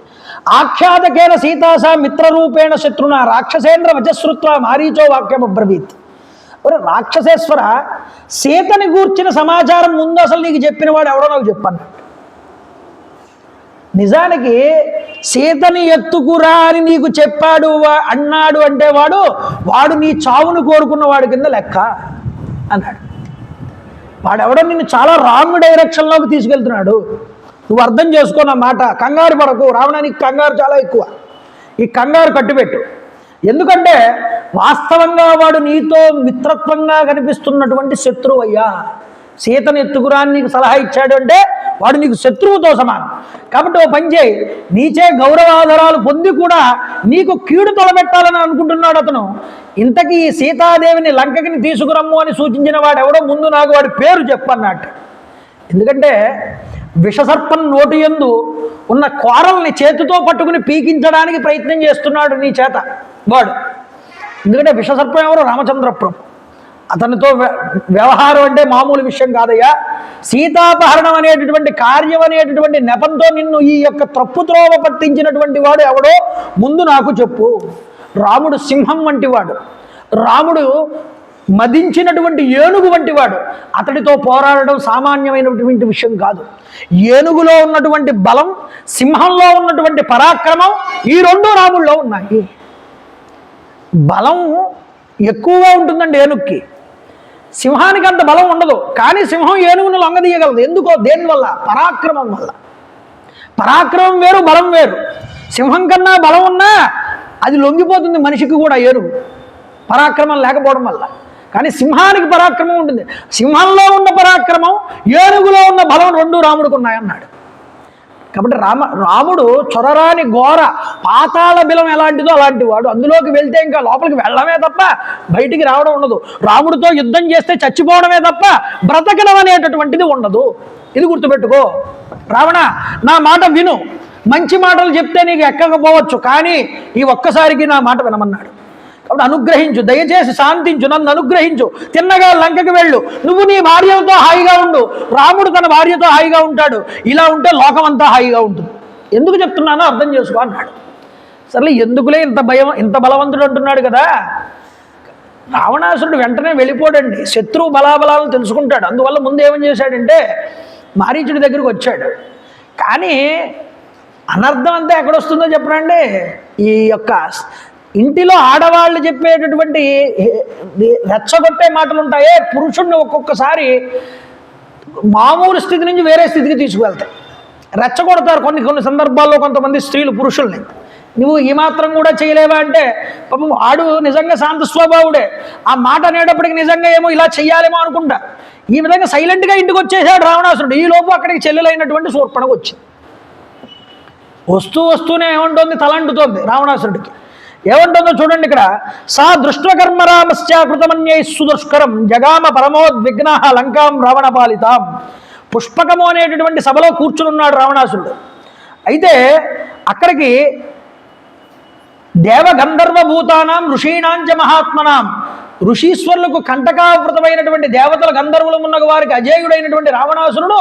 ఆఖ్యాతకేన సీతాస మిత్రరూపేణ శత్రున రాక్షసేంద్ర వచశ్రుత్వ మారీచో వాక్యం అబ్రవీత్. ఒరే రాక్షసేశ్వర, సీతని గూర్చిన సమాచారం ముందు అసలు నీకు చెప్పిన వాడు ఎవడో నాకు చెప్పాను. నిజానికి సీతని ఎత్తుకురా అని నీకు చెప్పాడు అన్నాడు అంటే వాడు నీ చావును కోరుకున్నవాడు కింద లెక్క అన్నాడు. వాడెవడో నిన్ను చాలా రాంగ్ డైరెక్షన్లోకి తీసుకెళ్తున్నాడు. నువ్వు అర్థం చేసుకో మాట. కంగారు పడకు. రావణానికి కంగారు చాలా ఎక్కువ. ఈ కంగారు కట్టుబెట్టు. ఎందుకంటే వాస్తవంగా వాడు నీతో మిత్రత్వంగా కనిపిస్తున్నటువంటి శత్రువు అయ్యా. సీతను ఎత్తుకురా అని నీకు సలహా ఇచ్చాడు అంటే వాడు నీకు శత్రువుతో సమానం. కాబట్టి ఓ పని చేయి, నీచే గౌరవాధారాలు పొంది కూడా నీకు కీడు తొలబెట్టాలని అనుకుంటున్నాడు అతను. ఇంతకీ సీతాదేవిని లంకకిని తీసుకురమ్ము అని సూచించిన వాడు ఎవడో ముందు నాకు వాడి పేరు చెప్పన్నట్టు. ఎందుకంటే విషసర్పం నోటి యందు ఉన్న కోరల్ని చేతితో పట్టుకుని పీకించడానికి ప్రయత్నం చేస్తున్నాడు నీ చేత వాడు. ఎందుకంటే విషసర్పం ఎవరు? రామచంద్రప్రభు. అతనితో వ్యవహారం అంటే మామూలు విషయం కాదయ్యా. సీతాపహరణం అనేటటువంటి కార్యం అనేటటువంటి నెపంతో నిన్ను ఈ యొక్క త్రోవ పట్టించినటువంటి వాడు ఎవడో ముందు నాకు చెప్పు. రాముడు సింహం వంటివాడు. రాముడు మదించినటువంటి ఏనుగు వంటివాడు. అతడితో పోరాడడం సామాన్యమైనటువంటి విషయం కాదు. ఏనుగులో ఉన్నటువంటి బలం, సింహంలో ఉన్నటువంటి పరాక్రమం ఈ రెండు రాముల్లో ఉన్నాయి. బలం ఎక్కువగా ఉంటుందండి ఏనుగుకి. సింహానికి అంత బలం ఉండదు. కానీ సింహం ఏనుగును లొంగదీయగలదు. ఎందుకో? దేనివల్ల? పరాక్రమం వల్ల. పరాక్రమం వేరు, బలం వేరు. సింహం కన్నా బలం ఉన్నా అది లొంగిపోతుంది మనిషికి కూడా ఏనుగు, పరాక్రమం లేకపోవడం వల్ల. కానీ సింహానికి పరాక్రమం ఉంటుంది. సింహంలో ఉన్న పరాక్రమం, ఏనుగులో ఉన్న బలం రెండు రాముడికి ఉన్నాయన్నాడు. కాబట్టి రాముడు చొరరాని ఘోర పాతాళ బిలం ఎలాంటిదో అలాంటి వాడు. అందులోకి వెళ్తే ఇంకా లోపలికి వెళ్ళడమే తప్ప బయటికి రావడం ఉండదు. రాముడితో యుద్ధం చేస్తే చచ్చిపోవడమే తప్ప బ్రతకడం అనేటటువంటిది ఉండదు. ఇది గుర్తుపెట్టుకో. రావణ, నా మాట విను. మంచి మాటలు చెప్తే నీకు ఎక్కకపోవచ్చు, కానీ ఈ ఒక్కసారికి నా మాట వినమన్నాడు. కాబట్టి అనుగ్రహించు, దయచేసి శాంతించు, నన్ను అనుగ్రహించు. తిన్నగా లంకకి వెళ్ళు. నువ్వు నీ భార్యతో హాయిగా ఉండు. రాముడు తన భార్యతో హాయిగా ఉంటాడు. ఇలా ఉంటే లోకమంతా హాయిగా ఉంటుంది. ఎందుకు చెప్తున్నానో అర్థం చేసుకో అన్నాడు. సర్లే, ఎందుకులే ఇంత భయం, ఇంత బలవంతుడు అంటున్నాడు కదా. రావణాసురుడు వెంటనే వెళ్ళిపోడండి. శత్రువు బలాబలాలను తెలుసుకుంటాడు. అందువల్ల ముందు ఏమని చేశాడంటే మారీచుడి దగ్గరికి వచ్చాడు. కానీ అనర్థం అంతా ఎక్కడొస్తుందో చెప్పనండి. ఈ యొక్క ఇంటిలో ఆడవాళ్ళు చెప్పేటటువంటి రెచ్చగొట్టే మాటలు ఉంటాయే, పురుషుడిని ఒక్కొక్కసారి మామూలు స్థితి నుంచి వేరే స్థితికి తీసుకువెళ్తాయి. రెచ్చగొడతారు కొన్ని సందర్భాల్లో కొంతమంది స్త్రీలు పురుషుల్ని. నువ్వు ఈ మాత్రం కూడా చేయలేవా అంటే పాపం ఆడు నిజంగా శాంత స్వభావుడే. ఆ మాట అనేటప్పటికి నిజంగా ఏమో ఇలా చెయ్యాలేమో అనుకుంటా. ఈ విధంగా సైలెంట్గా ఇంటికి వచ్చేసాడు రావణాసురుడు. ఈ లోపు అక్కడికి చెల్లెలైనటువంటి శూర్పణఖ వచ్చింది. వస్తూనే ఏమంటోంది? తలంటుతోంది రావణాసురుడికి. ఏమంటుందో చూడండి ఇక్కడ. సా దృష్ట్వకర్మ రామస్యాకృతమన్యై సుదుష్కరం జగామ పరమోద్విగ్న లంకాం రావణపాలితాం. పుష్పకము అనేటటువంటి సభలో కూర్చునున్నాడు రావణాసురుడు. అయితే అక్కడికి దేవగంధర్వభూతానాం ఋషీణాంచ మహాత్మనాం, ఋషీశ్వరులకు కంటకావృతమైనటువంటి దేవతల గంధర్వులు ఉన్న వారికి అజేయుడైనటువంటి రావణాసురుడు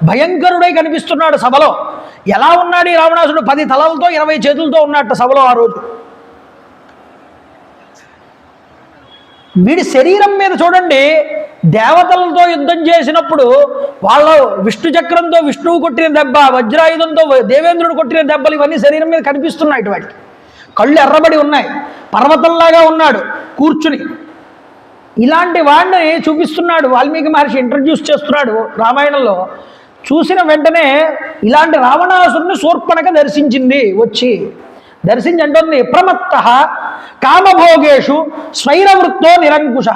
భయంకరుడై కనిపిస్తున్నాడు సభలో. ఎలా ఉన్నాడు ఈ రావణాసురుడు? 10 తలలతో 20 చేతులతో ఉన్నట్టు సభలో ఆ రోజు. వీడి శరీరం మీద చూడండి, దేవతలతో యుద్ధం చేసినప్పుడు వాళ్ళ విష్ణు చక్రంతో విష్ణువు కొట్టిన దెబ్బ, వజ్రాయుధంతో దేవేంద్రుడు కొట్టిన దెబ్బలు ఇవన్నీ శరీరం మీద కనిపిస్తున్నాయి. వాటికి కళ్ళు ఎర్రబడి ఉన్నాయి. పర్వతంలాగా ఉన్నాడు కూర్చుని. ఇలాంటి వాడిని చూపిస్తున్నాడు వాల్మీకి మహర్షి, ఇంట్రడ్యూస్ చేస్తున్నాడు రామాయణంలో. చూసిన వెంటనే ఇలాంటి రావణాసురుని శూర్పణఖ దర్శించింది. దర్శించి అంటుంది, ప్రమత్త కామభోగేషు స్వైరవృత్తో నిరంకుశ.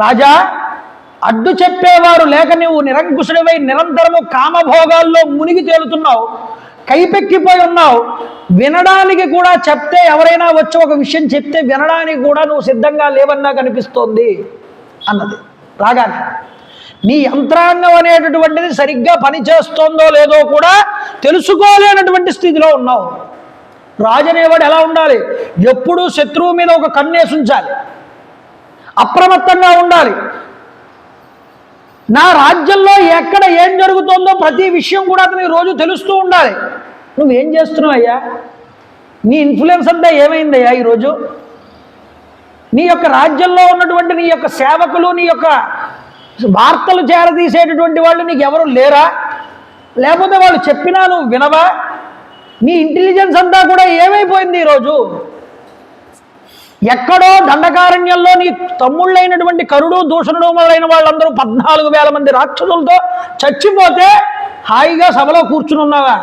రాజా, అడ్డు చెప్పేవారు లేక నువ్వు నిరంకుశుడివై నిరంతరము కామభోగాల్లో మునిగి తేలుతున్నావు, కైపెక్కిపోయి ఉన్నావు. వినడానికి కూడా చెప్తే, ఎవరైనా వచ్చి ఒక విషయం చెప్తే వినడానికి కూడా నువ్వు సిద్ధంగా లేవన్నా కనిపిస్తోంది అన్నది రాగానే. నీ యంత్రాంగం అనేటటువంటిది సరిగ్గా పనిచేస్తోందో లేదో కూడా తెలుసుకోలేనటువంటి స్థితిలో ఉన్నావు. రాజు అనేవాడు ఎలా ఉండాలి? ఎప్పుడూ శత్రువు మీద ఒక కన్నేసి ఉంచాలి, అప్రమత్తంగా ఉండాలి. నా రాజ్యంలో ఎక్కడ ఏం జరుగుతుందో ప్రతి విషయం కూడా అతనికి రోజు తెలుస్తూ ఉండాలి. నువ్వేం చేస్తున్నావు అయ్యా? నీ ఇన్ఫ్లుయెన్స్ అంతా ఏమైందయ్యా ఈరోజు? నీ యొక్క రాజ్యంలో ఉన్నటువంటి నీ యొక్క సేవకులు, నీ యొక్క వార్తలు చేరదీసేటటువంటి వాళ్ళు నీకు ఎవరు లేరా? లేకపోతే వాళ్ళు చెప్పినా నువ్వు వినవా? నీ ఇంటెలిజెన్స్ అంతా కూడా ఏమైపోయింది ఈరోజు? ఎక్కడో దండకారణ్యంలో నీ తమ్ముళ్ళైనటువంటి కరుడు, దూషణుడు మొదలైన వాళ్ళందరూ 14,000 మంది రాక్షసులతో చచ్చిపోతే హాయిగా సభలో కూర్చుని ఉన్నావా?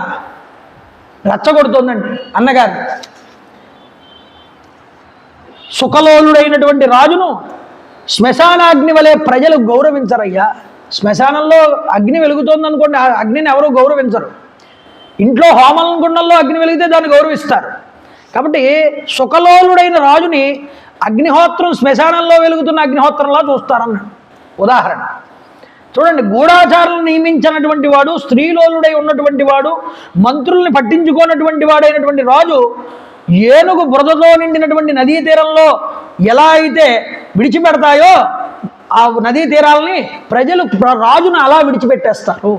రెచ్చగొడుతోందండి అన్నగారు. సుఖలోలుడైనటువంటి రాజును శ్మశానాగ్ని వలె ప్రజలు గౌరవించరయ్యా. శ్మశానంలో అగ్ని వెలుగుతోంది అనుకోండి, ఆ అగ్నిని ఎవరు గౌరవించరు. ఇంట్లో హోమం గుండంలో అగ్ని వెలిగితే దాన్ని గౌరవిస్తారు. కాబట్టి సుఖలోలుడైన రాజుని అగ్నిహోత్రం శ్మశానంలో వెలుగుతున్న అగ్నిహోత్రంలా చూస్తారన్నాడు. ఉదాహరణ చూడండి, గూఢాచారులను నియమించినటువంటి వాడు, స్త్రీలోలుడై ఉన్నటువంటి వాడు, మంత్రుల్ని పట్టించుకోనటువంటి వాడైనటువంటి రాజు ఏనుగు బురదతో నిండినటువంటి నదీ తీరంలో ఎలా అయితే విడిచిపెడతాయో ఆ నదీ తీరాలని ప్రజలు రాజును అలా విడిచిపెట్టేస్తారు.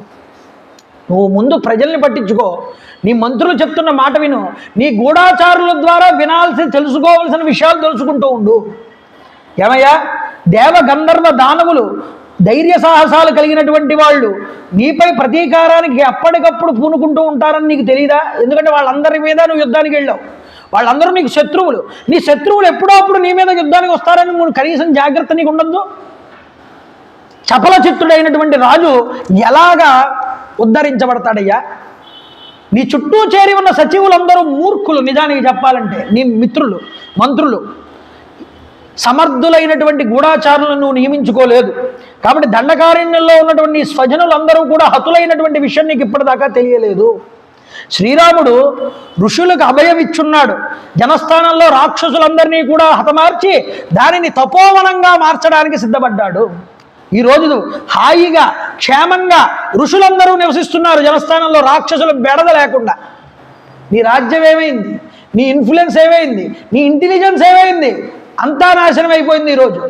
నువ్వు ముందు ప్రజల్ని పట్టించుకో, నీ మంత్రులు చెప్తున్న మాట విను, నీ గూఢాచారుల ద్వారా తెలుసుకోవాల్సిన విషయాలు తెలుసుకుంటూ ఉండు. ఏమయ్యా, దేవ గంధర్వ దానవులు ధైర్య సాహసాలు కలిగినటువంటి వాళ్ళు నీపై ప్రతీకారానికి ఎప్పటికప్పుడు పూనుకుంటూ ఉంటారని నీకు తెలియదా? ఎందుకంటే వాళ్ళందరి మీద నువ్వు యుద్ధానికి వెళ్ళావు. వాళ్ళందరూ నీకు శత్రువులు. నీ శత్రువులు ఎప్పుడో అప్పుడు నీ మీద యుద్ధానికి వస్తారని నువ్వు కనీసం జాగ్రత్త నీకు ఉండద్దు. చపల చిత్తుడైనటువంటి రాజు ఎలాగా ఉద్ధరించబడతాడయ్యా? నీ చుట్టూ చేరి ఉన్న సచివులందరూ మూర్ఖులు. నిజానికి చెప్పాలంటే నీ మిత్రులు, మంత్రులు సమర్థులైనటువంటి గూఢాచారులను నువ్వు నియమించుకోలేదు. కాబట్టి దండకారణ్యంలో ఉన్నటువంటి స్వజనులందరూ కూడా హతులైనటువంటి విషయం నీకు ఇప్పటిదాకా తెలియలేదు. శ్రీరాముడు ఋషులకు అభయం ఇచ్చున్నాడు. జనస్థానంలో రాక్షసులందరినీ కూడా హతమార్చి దానిని తపోవనంగా మార్చడానికి సిద్ధపడ్డాడు. ఈరోజు హాయిగా క్షేమంగా ఋషులందరూ నివసిస్తున్నారు జనస్థానంలో, రాక్షసులు బెడద లేకుండా. నీ రాజ్యం ఏమైంది? నీ ఇన్ఫ్లుయెన్స్ ఏమైంది? నీ ఇంటెలిజెన్స్ ఏమైంది? అంతా నాశనం అయిపోయింది. ఈరోజు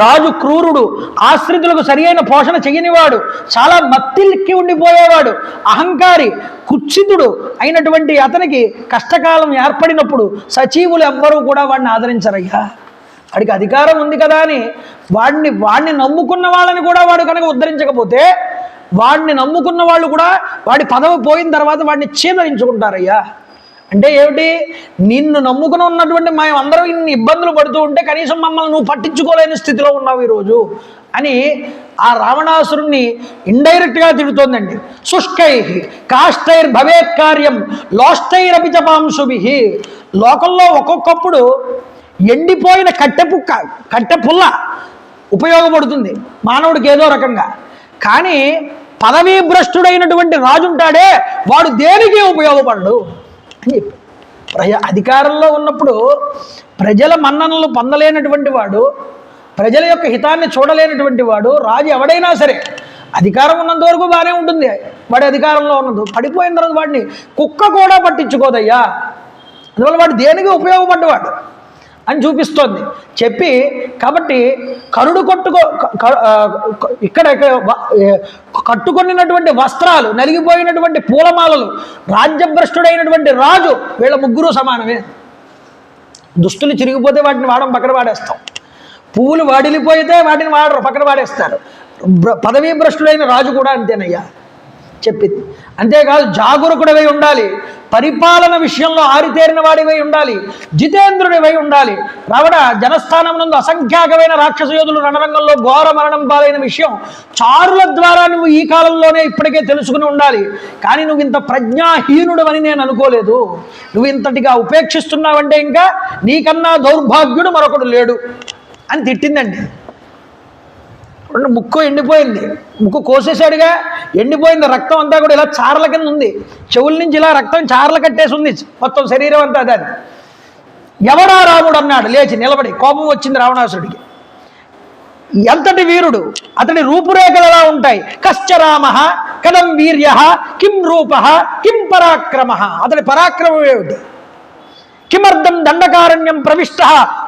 రాజు క్రూరుడు, ఆశ్రితులకు సరియైన పోషణ చెయ్యనివాడు, చాలా మత్తిల్కి ఉండిపోయేవాడు, అహంకారి, కుత్సితుడు అయినటువంటి అతనికి కష్టకాలం ఏర్పడినప్పుడు సచివులు ఎవ్వరూ కూడా వాడిని ఆదరించరయ్యా. వాడికి అధికారం ఉంది కదా అని వాడిని నమ్ముకున్న వాళ్ళని కూడా వాడు కనుక ఉద్ధరించకపోతే, వాడిని నమ్ముకున్న వాళ్ళు కూడా వాడి పదవి పోయిన తర్వాత వాడిని చీదరించుకుంటారయ్యా. అంటే ఏమిటి? నిన్ను నమ్ముకుని ఉన్నటువంటి మేము అందరం ఇన్ని ఇబ్బందులు పడుతూ ఉంటే కనీసం మమ్మల్ని నువ్వు పట్టించుకోలేని స్థితిలో ఉన్నావు ఈరోజు అని ఆ రావణాసురుణ్ణి ఇండైరెక్ట్గా తిడుతోందండి. శుష్కై కాష్టైర్ భవేత్ కార్యం లోష్టైరపి చ పాంశుభి. లోకంలో ఒక్కొక్కప్పుడు ఎండిపోయిన కట్టె పుల్ల ఉపయోగపడుతుంది మానవుడికి ఏదో రకంగా. కానీ పదవీ భ్రష్టుడైనటువంటి రాజుంటాడే వాడు దేనికి ఉపయోగపడడు అని చెప్పి, అధికారంలో ఉన్నప్పుడు ప్రజల మన్ననలు పొందలేనటువంటి వాడు, ప్రజల యొక్క హితాన్ని చూడలేనటువంటి వాడు రాజు ఎవడైనా సరే. అధికారం ఉన్నంత వరకు బాగానే ఉంటుంది, వాడి అధికారంలో ఉన్నది. పడిపోయిన తర్వాత వాడిని కుక్క కూడా పట్టించుకోదయ్యా. అందువల్ల వాడు దేనికి ఉపయోగపడ్డవాడు అని చూపిస్తోంది చెప్పి. కాబట్టి కరుడు ఇక్కడ కట్టుకొనినటువంటి వస్త్రాలు, నలిగిపోయినటువంటి పూలమాలలు, రాజ్యభ్రష్టుడైనటువంటి రాజు, వీళ్ళ ముగ్గురు సమానమే. దుస్తులు చిరిగిపోతే వాటిని పక్కన వాడేస్తాం, పువ్వులు వాడిలిపోయితే వాటిని వాడరు, పక్కన వాడేస్తారు. పదవీ భ్రష్టుడైన రాజు కూడా అంతేనయ్యా చెప్పింది. అంతేకాదు జాగరూకుడివై ఉండాలి, పరిపాలన విషయంలో ఆరితేరిన వాడివై ఉండాలి, జితేంద్రుడివై ఉండాలి. రావణ జనస్థానం నందు అసంఖ్యాకమైన రాక్షస యోధులు రణరంగంలో ఘోర మరణం పాలైన విషయం చారుల ద్వారా నువ్వు ఈ కాలంలోనే ఇప్పటికే తెలుసుకుని ఉండాలి. కానీ నువ్వు ఇంత ప్రజ్ఞాహీనుడు అని నేను అనుకోలేదు. నువ్వు ఇంతటిగా ఉపేక్షిస్తున్నావంటే ఇంకా నీకన్నా దౌర్భాగ్యుడు మరొకడు లేడు అని తిట్టిందండి. ముక్కు ఎండిపోయింది, ముక్కు కోసేసాడుగా, ఎండిపోయింది, రక్తం అంతా కూడా ఇలా చారల కింద ఉంది, చెవుల నుంచి ఇలా రక్తం చారలు కట్టేసి ఉంది మొత్తం శరీరం అంతా. దాన్ని ఎవడా రాముడు అన్నాడు లేచి నిలబడి. కోపం వచ్చింది రావణాసుడికి. ఎంతటి వీరుడు, అతడి రూపురేఖలు ఎలా ఉంటాయి? కశ్చ రామ కథం వీర్య, కిం రూప, కిం పరాక్రమ, అతడి పరాక్రమం ఏమిటి, కిమర్థం దండకారణ్యం ప్రవిష్ట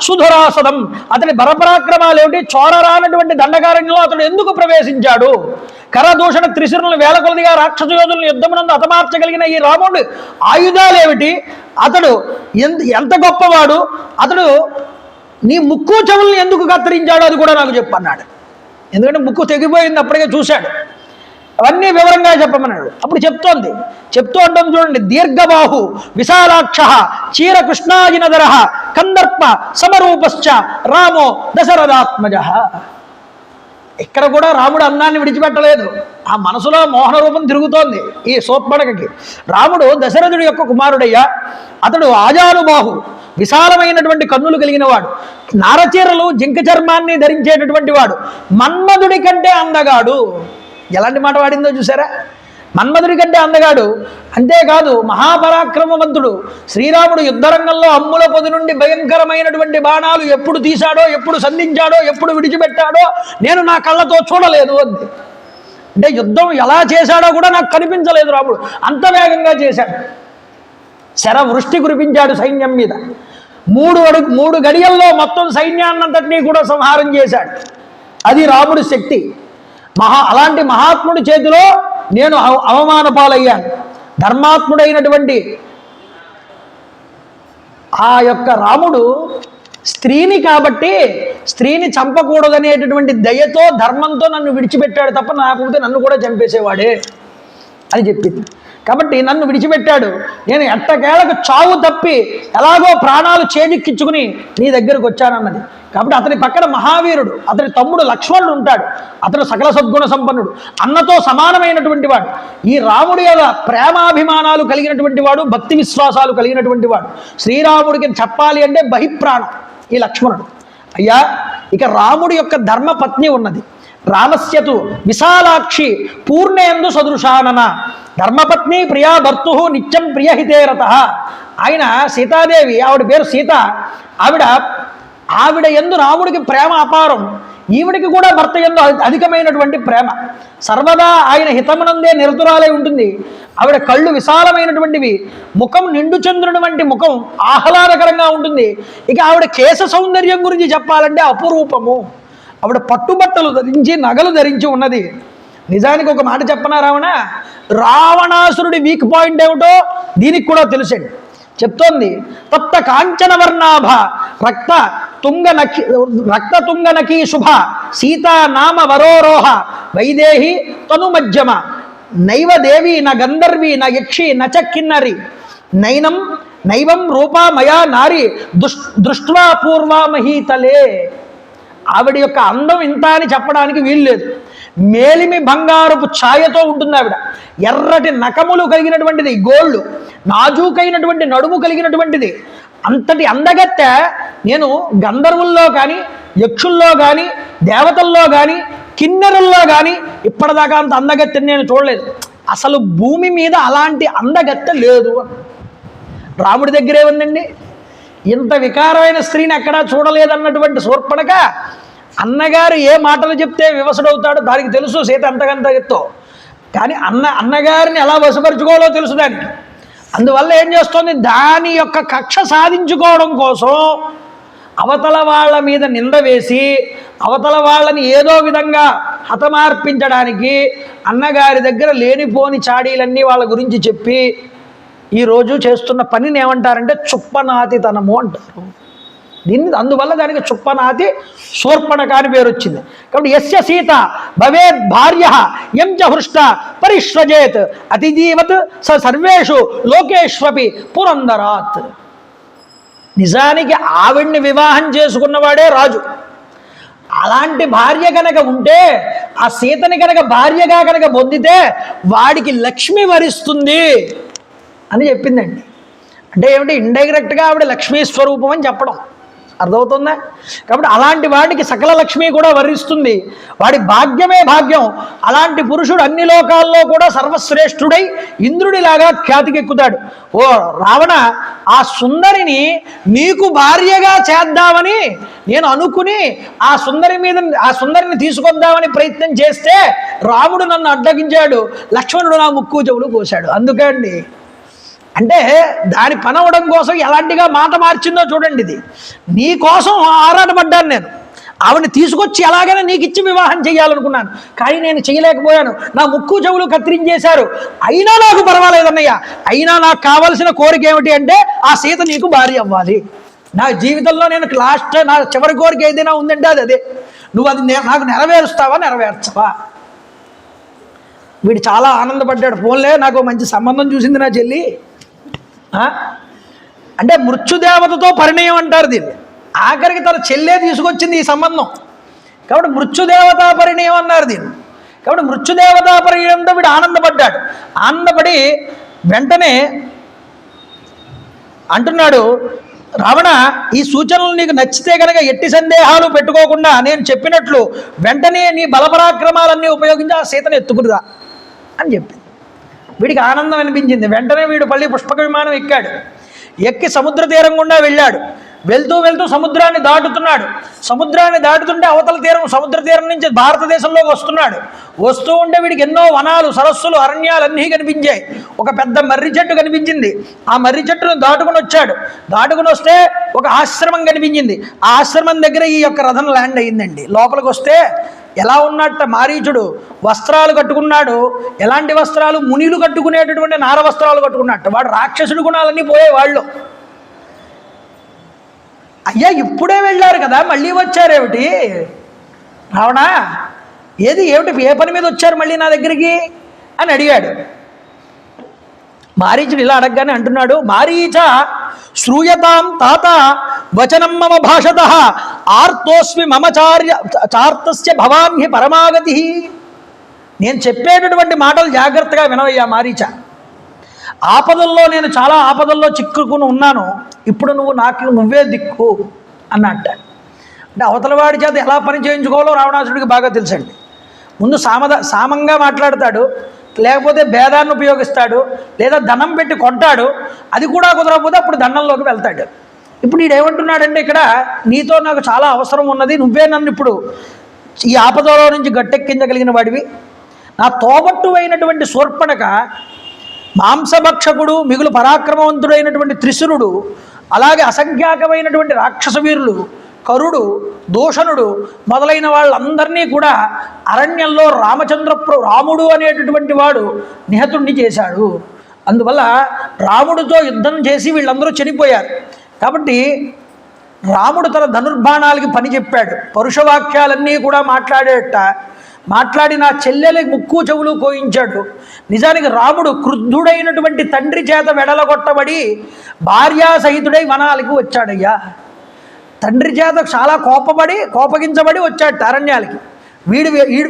సుధురాసదం, అతడి బలపరాక్రమాలు ఏమిటి, చోరరానటువంటి దండకారణ్యంలో అతడు ఎందుకు ప్రవేశించాడు, కరదూషణ త్రిశిరులను వేల కొలదిగా రాక్షస యోధులను యుద్ధమునందు హతమార్చగలిగిన ఈ రాముడు ఆయుధాలు ఏమిటి, అతడు ఎంత గొప్పవాడు, అతడు నీ ముక్కు చెవులను ఎందుకు కత్తిరించాడు అది కూడా నాకు చెప్పన్నాడు. ఎందుకంటే ముక్కు తెగిపోయింది అప్పటికే చూశాడు. అవన్నీ వివరంగా చెప్పమన్నాడు. అప్పుడు చెప్తూ ఉంటుంది చూడండి, దీర్ఘబాహు విశాలాక్ష చీర కృష్ణాజినధర కందర్ప సమరూపశ్చ రామో దశరథాత్మజ. ఇక్కడ కూడా రాముడు అన్నాన్ని విడిచిపెట్టలేదు. ఆ మనసులో మోహన రూపం తిరుగుతోంది ఈ శూర్పణఖకి. రాముడు దశరథుడి యొక్క కుమారుడయ్యా, అతడు ఆజానుబాహు విశాలమైనటువంటి కన్నులు కలిగిన వాడు, నారచీరలు జింక చర్మాన్ని ధరించేటటువంటి వాడు, మన్మధుడి కంటే అందగాడు. ఎలాంటి మాట వాడిందో చూసారా, మన్మధుడి కంటే అందగాడు. అంతేకాదు మహాపరాక్రమవంతుడు. శ్రీరాముడు యుద్ధరంగంలో అమ్ముల పొది నుండి భయంకరమైనటువంటి బాణాలు ఎప్పుడు తీశాడో, ఎప్పుడు సంధించాడో, ఎప్పుడు విడిచిపెట్టాడో నేను నా కళ్ళతో చూడలేదు అంది. అంటే యుద్ధం ఎలా చేశాడో కూడా నాకు కనిపించలేదు. రాముడు అంత వేగంగా చేశాడు. శరవృష్టి కురిపించాడు సైన్యం మీద. 3 గడియల్లో మొత్తం సైన్యాన్నంతటినీ కూడా సంహారం చేశాడు. అది రాముడి శక్తి. అలాంటి మహాత్ముడి చేతిలో నేను అవమాన పాలయ్యాను. ధర్మాత్ముడైనటువంటి ఆ యొక్క రాముడు స్త్రీని కాబట్టి స్త్రీని చంపకూడదనేటటువంటి దయతో ధర్మంతో నన్ను విడిచిపెట్టాడు తప్ప నాకపోతే నన్ను కూడా చంపేసేవాడే అని చెప్పింది. కాబట్టి నన్ను విడిచిపెట్టాడు. నేను ఎట్టకేలకు చావు తప్పి ఎలాగో ప్రాణాలు చేజిక్కించుకుని నీ దగ్గరకు వచ్చానన్నది. కాబట్టి అతని పక్కన మహావీరుడు, అతని తమ్ముడు లక్ష్మణుడు ఉంటాడు. అతను సకల సద్గుణ సంపన్నుడు, అన్నతో సమానమైనటువంటి వాడు. ఈ రాముడి యొక్క ప్రేమాభిమానాలు కలిగినటువంటి వాడు, భక్తి విశ్వాసాలు కలిగినటువంటి వాడు. శ్రీరాముడికి చెప్పాలి అంటే బహిప్రాణం ఈ లక్ష్మణుడు. అయ్యా, ఇక రాముడి యొక్క ధర్మపత్ని ఉన్నది. రామస్యతు విశాలాక్షి పూర్ణేందు సదృశానన ధర్మపత్ని ప్రియా భర్తు నిత్యం ప్రియహితేరత. ఆయన సీతాదేవి, ఆవిడ పేరు సీత. ఆవిడ యందు రాముడికి ప్రేమ అపారం. ఈవిడికి కూడా భర్త యందు అధికమైనటువంటి ప్రేమ. సర్వదా ఆయన హితమునందే నిరతురాలై ఉంటుంది. ఆవిడ కళ్ళు విశాలమైనటువంటివి, ముఖం నిండు చంద్రుని వంటి ముఖం ఆహ్లాదకరంగా ఉంటుంది. ఇక ఆవిడ కేశ సౌందర్యం గురించి చెప్పాలంటే అపురూపము. ఆవిడ పట్టుబట్టలు ధరించి నగలు ధరించి ఉన్నది. నిజానికి ఒక మాట చెప్పనా రావణాసురుడి వీక్ పాయింట్ ఏమిటో దీనికి కూడా తెలుసండి. చెప్తోంది, తప్త కాంచన వర్ణాభ రక్త తుంగనకీ శుభ సీతా నామ వరోరోహ వైదేహి తను మధ్యమ నైవ దేవి న గంధర్వి న యక్షి నచ కిన్నరి నైవం రూపా మయా నారి దృష్ట్వా పూర్వా మహీతలే. ఆవిడ యొక్క అందం ఇంత అని చెప్పడానికి వీల్లేదు. మేలిమి బంగారపు ఛాయతో ఉంటుంది ఆవిడ. ఎర్రటి నకములు కలిగినటువంటిది, గోళ్ళు, నాజూకైనటువంటి నడుము కలిగినటువంటిది. అంతటి అందగత్తె నేను గంధర్వుల్లో కానీ, యక్షుల్లో కానీ, దేవతల్లో కానీ, కిన్నెరుల్లో కానీ ఇప్పటిదాకా అంత అందగత్తెని నేను చూడలేదు. అసలు భూమి మీద అలాంటి అందగత్తె లేదు. రాముడి దగ్గరే ఉందండి. ఇంత వికారమైన స్త్రీని ఎక్కడా చూడలేదన్నటువంటి శూర్పణఖ అన్నగారు ఏ మాటలు చెప్తే వివసుడవుతాడో దానికి తెలుసు సీత ఎంతగంతతో. కానీ అన్నగారిని ఎలా వశపరుచుకోవాలో తెలుసు దానికి. అందువల్ల ఏం చేస్తోంది, దాని యొక్క కక్ష సాధించుకోవడం కోసం అవతల వాళ్ళ మీద నింద వేసి అవతల వాళ్ళని ఏదో విధంగా హతమార్పించడానికి అన్నగారి దగ్గర లేనిపోని చాడీలన్నీ వాళ్ళ గురించి చెప్పి ఈరోజు చేస్తున్న పనిని ఏమంటారంటే చుప్పనాతితనము అంటారు దీన్ని. అందువల్ల దానికి చుప్పనాతి శూర్పణఖ అని పేరు వచ్చింది. కాబట్టి యస్య సీత భవేద్ భార్య యం చ హృష్ట పరిష్వజేత్ అతిజీవత్ స సర్వేషు లోకేష్వపి పురందరాత్. నిజానికి ఆవిడ్ని వివాహం చేసుకున్నవాడే రాజు. అలాంటి భార్య కనుక ఉంటే, ఆ సీతని కనుక భార్యగా కనుక పొందితే వాడికి లక్ష్మి వరిస్తుంది అని చెప్పిందండి. అంటే ఏమిటి, ఇండైరెక్ట్గా ఆవిడ లక్ష్మీ స్వరూపం అని చెప్పడం. అర్థమవుతుందా? కాబట్టి అలాంటి వాడికి సకల లక్ష్మి కూడా వరిస్తుంది, వాడి భాగ్యమే భాగ్యం. అలాంటి పురుషుడు అన్ని లోకాల్లో కూడా సర్వశ్రేష్ఠుడై ఇంద్రుడిలాగా ఖ్యాతికెక్కుతాడు. ఓ రావణ, ఆ సుందరిని నీకు భార్యగా చేద్దామని నేను అనుకుని ఆ సుందరిని తీసుకొద్దామని ప్రయత్నం చేస్తే రాముడు నన్ను అడ్డగించాడు, లక్ష్మణుడు నా ముక్కు చెవులు కోశాడు. అందుకే అండి, అంటే దాని పనవడం కోసం ఎలాంటిగా మాట మార్చిందో చూడండి. ఇది నీ కోసం ఆరాటపడ్డాను నేను, ఆవిడని తీసుకొచ్చి ఎలాగైనా నీకు ఇచ్చి వివాహం చేయాలనుకున్నాను, కానీ నేను చేయలేకపోయాను. నా ముక్కు చెవులు కత్తిరించేశారు. అయినా నాకు పర్వాలేదన్నయ్య, అయినా నాకు కావాల్సిన కోరిక ఏమిటి అంటే ఆ సీత నీకు భార్య అవ్వాలి. నా జీవితంలో నేను లాస్ట్ నా చివరి కోరిక ఏదైనా ఉందంటే అది అదే. నువ్వు అది నాకు నెరవేరుస్తావా, నెరవేర్చవా? వీడు చాలా ఆనందపడ్డాడు. ఫోన్లే, నాకు మంచి సంబంధం చూసింది నా చెల్లి. అంటే మృత్యుదేవతతో పరిణయం అంటారు దీన్ని. ఆఖరికి తన చెల్లే తీసుకొచ్చింది ఈ సంబంధం, కాబట్టి మృత్యుదేవతా పరిణయం అన్నారు దీన్ని. కాబట్టి మృత్యుదేవతా పరిణయంతో వీడు ఆనందపడ్డాడు. ఆనందపడి వెంటనే అంటున్నాడు, రావణ, ఈ సూచనలు నీకు నచ్చితే కనుక ఎట్టి సందేహాలు పెట్టుకోకుండా నేను చెప్పినట్లు వెంటనే నీ బలపరాక్రమాలన్నీ ఉపయోగించి ఆ సీతను ఎత్తుకునిరా అని చెప్పింది. వీడికి ఆనందం అనిపించింది. వెంటనే వీడు మళ్ళీ పుష్పక విమానం ఎక్కాడు. ఎక్కి సముద్ర తీరం గుండా వెళ్ళాడు. వెళ్తూ వెళ్తూ సముద్రాన్ని దాటుతున్నాడు. సముద్రాన్ని దాటుతుంటే అవతల తీరం, సముద్ర తీరం నుంచి భారతదేశంలోకి వస్తున్నాడు. వస్తూ ఉంటే వీడికి ఎన్నో వనాలు, సరస్సులు, అరణ్యాలు అన్నీ కనిపించాయి. ఒక పెద్ద మర్రి చెట్టు కనిపించింది. ఆ మర్రి చెట్టును దాటుకుని వచ్చాడు. దాటుకుని వస్తే ఒక ఆశ్రమం కనిపించింది. ఆ ఆశ్రమం దగ్గర ఈ యొక్క రథం ల్యాండ్ అయిందండి. లోపలికి వస్తే ఎలా ఉన్నట్ట మారీచుడు వస్త్రాలు కట్టుకున్నాడు. ఎలాంటి వస్త్రాలు? మునిలు కట్టుకునేటటువంటి నార వస్త్రాలు కట్టుకున్నట్టు. వాడు రాక్షసుడి గుణాలన్నీ పోయాయి వాళ్ళు. అయ్యా, ఇప్పుడే వెళ్ళారు కదా, మళ్ళీ వచ్చారేమిటి రావణ? ఏమిటి, ఏ పని మీద వచ్చారు మళ్ళీ నా దగ్గరికి అని అడిగాడు. మారీచుడు ఇలా అడగగానే అంటున్నాడు, మారీచ శ్రూయతాం తాత వచనం మమ భాషత ఆర్తోస్మి మమ చార్తస్య భవామ్హి పరమాగతి. నేను చెప్పేటటువంటి మాటలు జాగ్రత్తగా వినవయ్యా మారీచ. ఆపదల్లో నేను చాలా ఆపదల్లో చిక్కుకుని ఉన్నాను. ఇప్పుడు నువ్వే దిక్కు అన్నట్ట. అంటే అవతలవాడి చేత ఎలా పని చేయించుకోవాలో రావణాసుడికి బాగా తెలుసండి. ముందు సామంగా మాట్లాడతాడు, లేకపోతే భేదాన్ని ఉపయోగిస్తాడు, లేదా ధనం పెట్టి కొంటాడు. అది కూడా కుదరకపోతే అప్పుడు దండంలోకి వెళ్తాడు. ఇప్పుడు ఈడేమంటున్నాడంటే, ఇక్కడ నీతో నాకు చాలా అవసరం ఉన్నది, నువ్వే నన్ను ఇప్పుడు ఈ ఆపదలో నుంచి గట్టెక్కించగలిగిన వాడివి. నా తోబట్టు అయినటువంటి శూర్పణఖ, మాంసభక్షకుడు మిగులు పరాక్రమవంతుడైనటువంటి త్రిశురుడు, అలాగే అసంఖ్యాకమైనటువంటి రాక్షస వీరులు, కరుడు, దూషణుడు మొదలైన వాళ్ళందరినీ కూడా అరణ్యంలో రాముడు అనేటటువంటి వాడు నిహతుణ్ణి చేశాడు. అందువల్ల రాముడితో యుద్ధం చేసి వీళ్ళందరూ చనిపోయారు. కాబట్టి రాముడు తన ధనుర్బాణాలకి పని చెప్పాడు. పరుషవాక్యాలన్నీ కూడా మాట్లాడి నా చెల్లెలి ముక్కు చెవులు కోయించాడు. నిజానికి రాముడు క్రుద్ధుడైనటువంటి తండ్రి చేత వెడలగొట్టబడి భార్యాసహితుడై వనాలకి వచ్చాడయ్యా. తండ్రి చేత చాలా కోపగించబడి వచ్చాడు అరణ్యాలకి.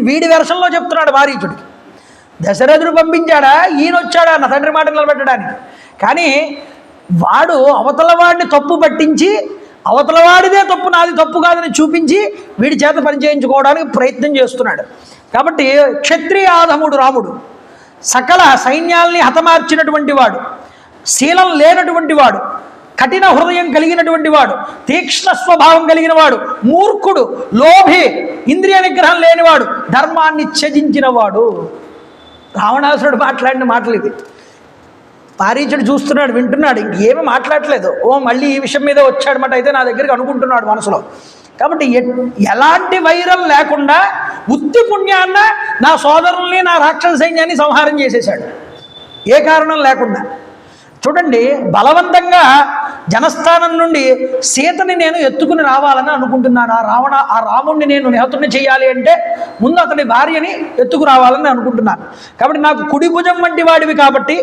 వీడి వెర్షంలో చెప్తున్నాడు మారీచుడికి. దశరథుడు పంపించాడా, ఈయన వచ్చాడా నా తండ్రి మాట నిలబెట్టడానికి? కానీ వాడు అవతలవాడిని తప్పు పట్టించి, అవతలవాడిదే తప్పు నాది తప్పు కాదని చూపించి వీడి చేత పనిచేయించుకోవడానికి ప్రయత్నం చేస్తున్నాడు. కాబట్టి క్షత్రియాధముడు రాముడు, సకల సైన్యాల్ని హతమార్చినటువంటి వాడు, శీలం లేనటువంటి వాడు, కఠిన హృదయం కలిగినటువంటి వాడు, తీక్ష్ణ స్వభావం కలిగిన వాడు, మూర్ఖుడు, లోభి, ఇంద్రియ నిగ్రహం లేనివాడు, ధర్మాన్ని త్యజించిన వాడు. రావణాసురుడు మాట్లాడిన మాటలు ఇది. మారీచుడు చూస్తున్నాడు, వింటున్నాడు, ఇంకేమీ మాట్లాడలేదు. మళ్ళీ ఈ విషయం మీద వచ్చాడనమాట, అయితే నా దగ్గరికి అనుకుంటున్నాడు మనసులో. కాబట్టి ఎలాంటి వైరం లేకుండా ఉత్తి పుణ్యాన్న నా సోదరుల్ని, నా రాక్షస సైన్యాన్ని సంహారం చేసేశాడు, ఏ కారణం లేకుండా. చూడండి, బలవంతంగా జనస్థానం నుండి సీతని నేను ఎత్తుకుని రావాలని అనుకుంటున్నాను. ఆ రాముడిని నేను నిహతుని చేయాలి అంటే ముందు అతని భార్యని ఎత్తుకు రావాలని అనుకుంటున్నాను. కాబట్టి నాకు కుడి భుజం వంటి వాడివి కాబట్టి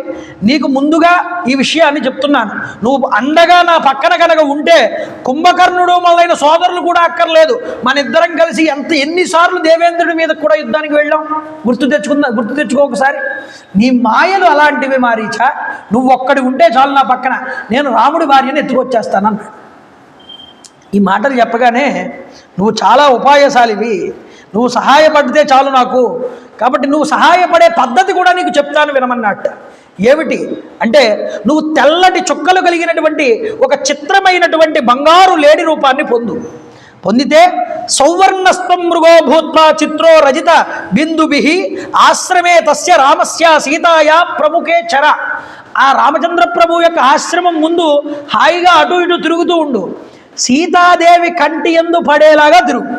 నీకు ముందుగా ఈ విషయాన్ని చెప్తున్నాను. నువ్వు అండగా నా పక్కన కనుక ఉంటే కుంభకర్ణుడు మొదలైన సోదరులు కూడా అక్కర్లేదు, మన ఇద్దరం కలిసి ఎన్నిసార్లు దేవేంద్రుడి మీద కూడా యుద్ధానికి వెళ్ళాం. గుర్తు తెచ్చుకో ఒకసారి. నీ మాయలు అలాంటివి మారీచ. నువ్వు ఒక్కడి ఉంటే చాలు నా పక్కన, నేను రాముడి భార్యని ఎత్తుకొచ్చేస్తానన్నాడు. ఈ మాటలు చెప్పగానే నువ్వు చాలా ఉపాయశాలివి, నువ్వు సహాయపడితే చాలు నాకు, కాబట్టి నువ్వు సహాయపడే పద్ధతి కూడా నీకు చెప్తాను వినమన్నట్ట. ఏమిటి అంటే, నువ్వు తెల్లటి చుక్కలు కలిగినటువంటి ఒక చిత్రమైనటువంటి బంగారు లేడి రూపాన్ని పొందితే సౌవర్ణస్తం మృగో భూత్వా చిత్రో రజిత బిందుభి ఆశ్రమే తస్య రామస్య సీతాయా ప్రముఖే చర. ఆ రామచంద్ర ప్రభు యొక్క ఆశ్రమం ముందు హాయిగా అటు ఇటు తిరుగుతూ ఉండు, సీతాదేవి కంటి యందు పడేలాగా తిరుగు.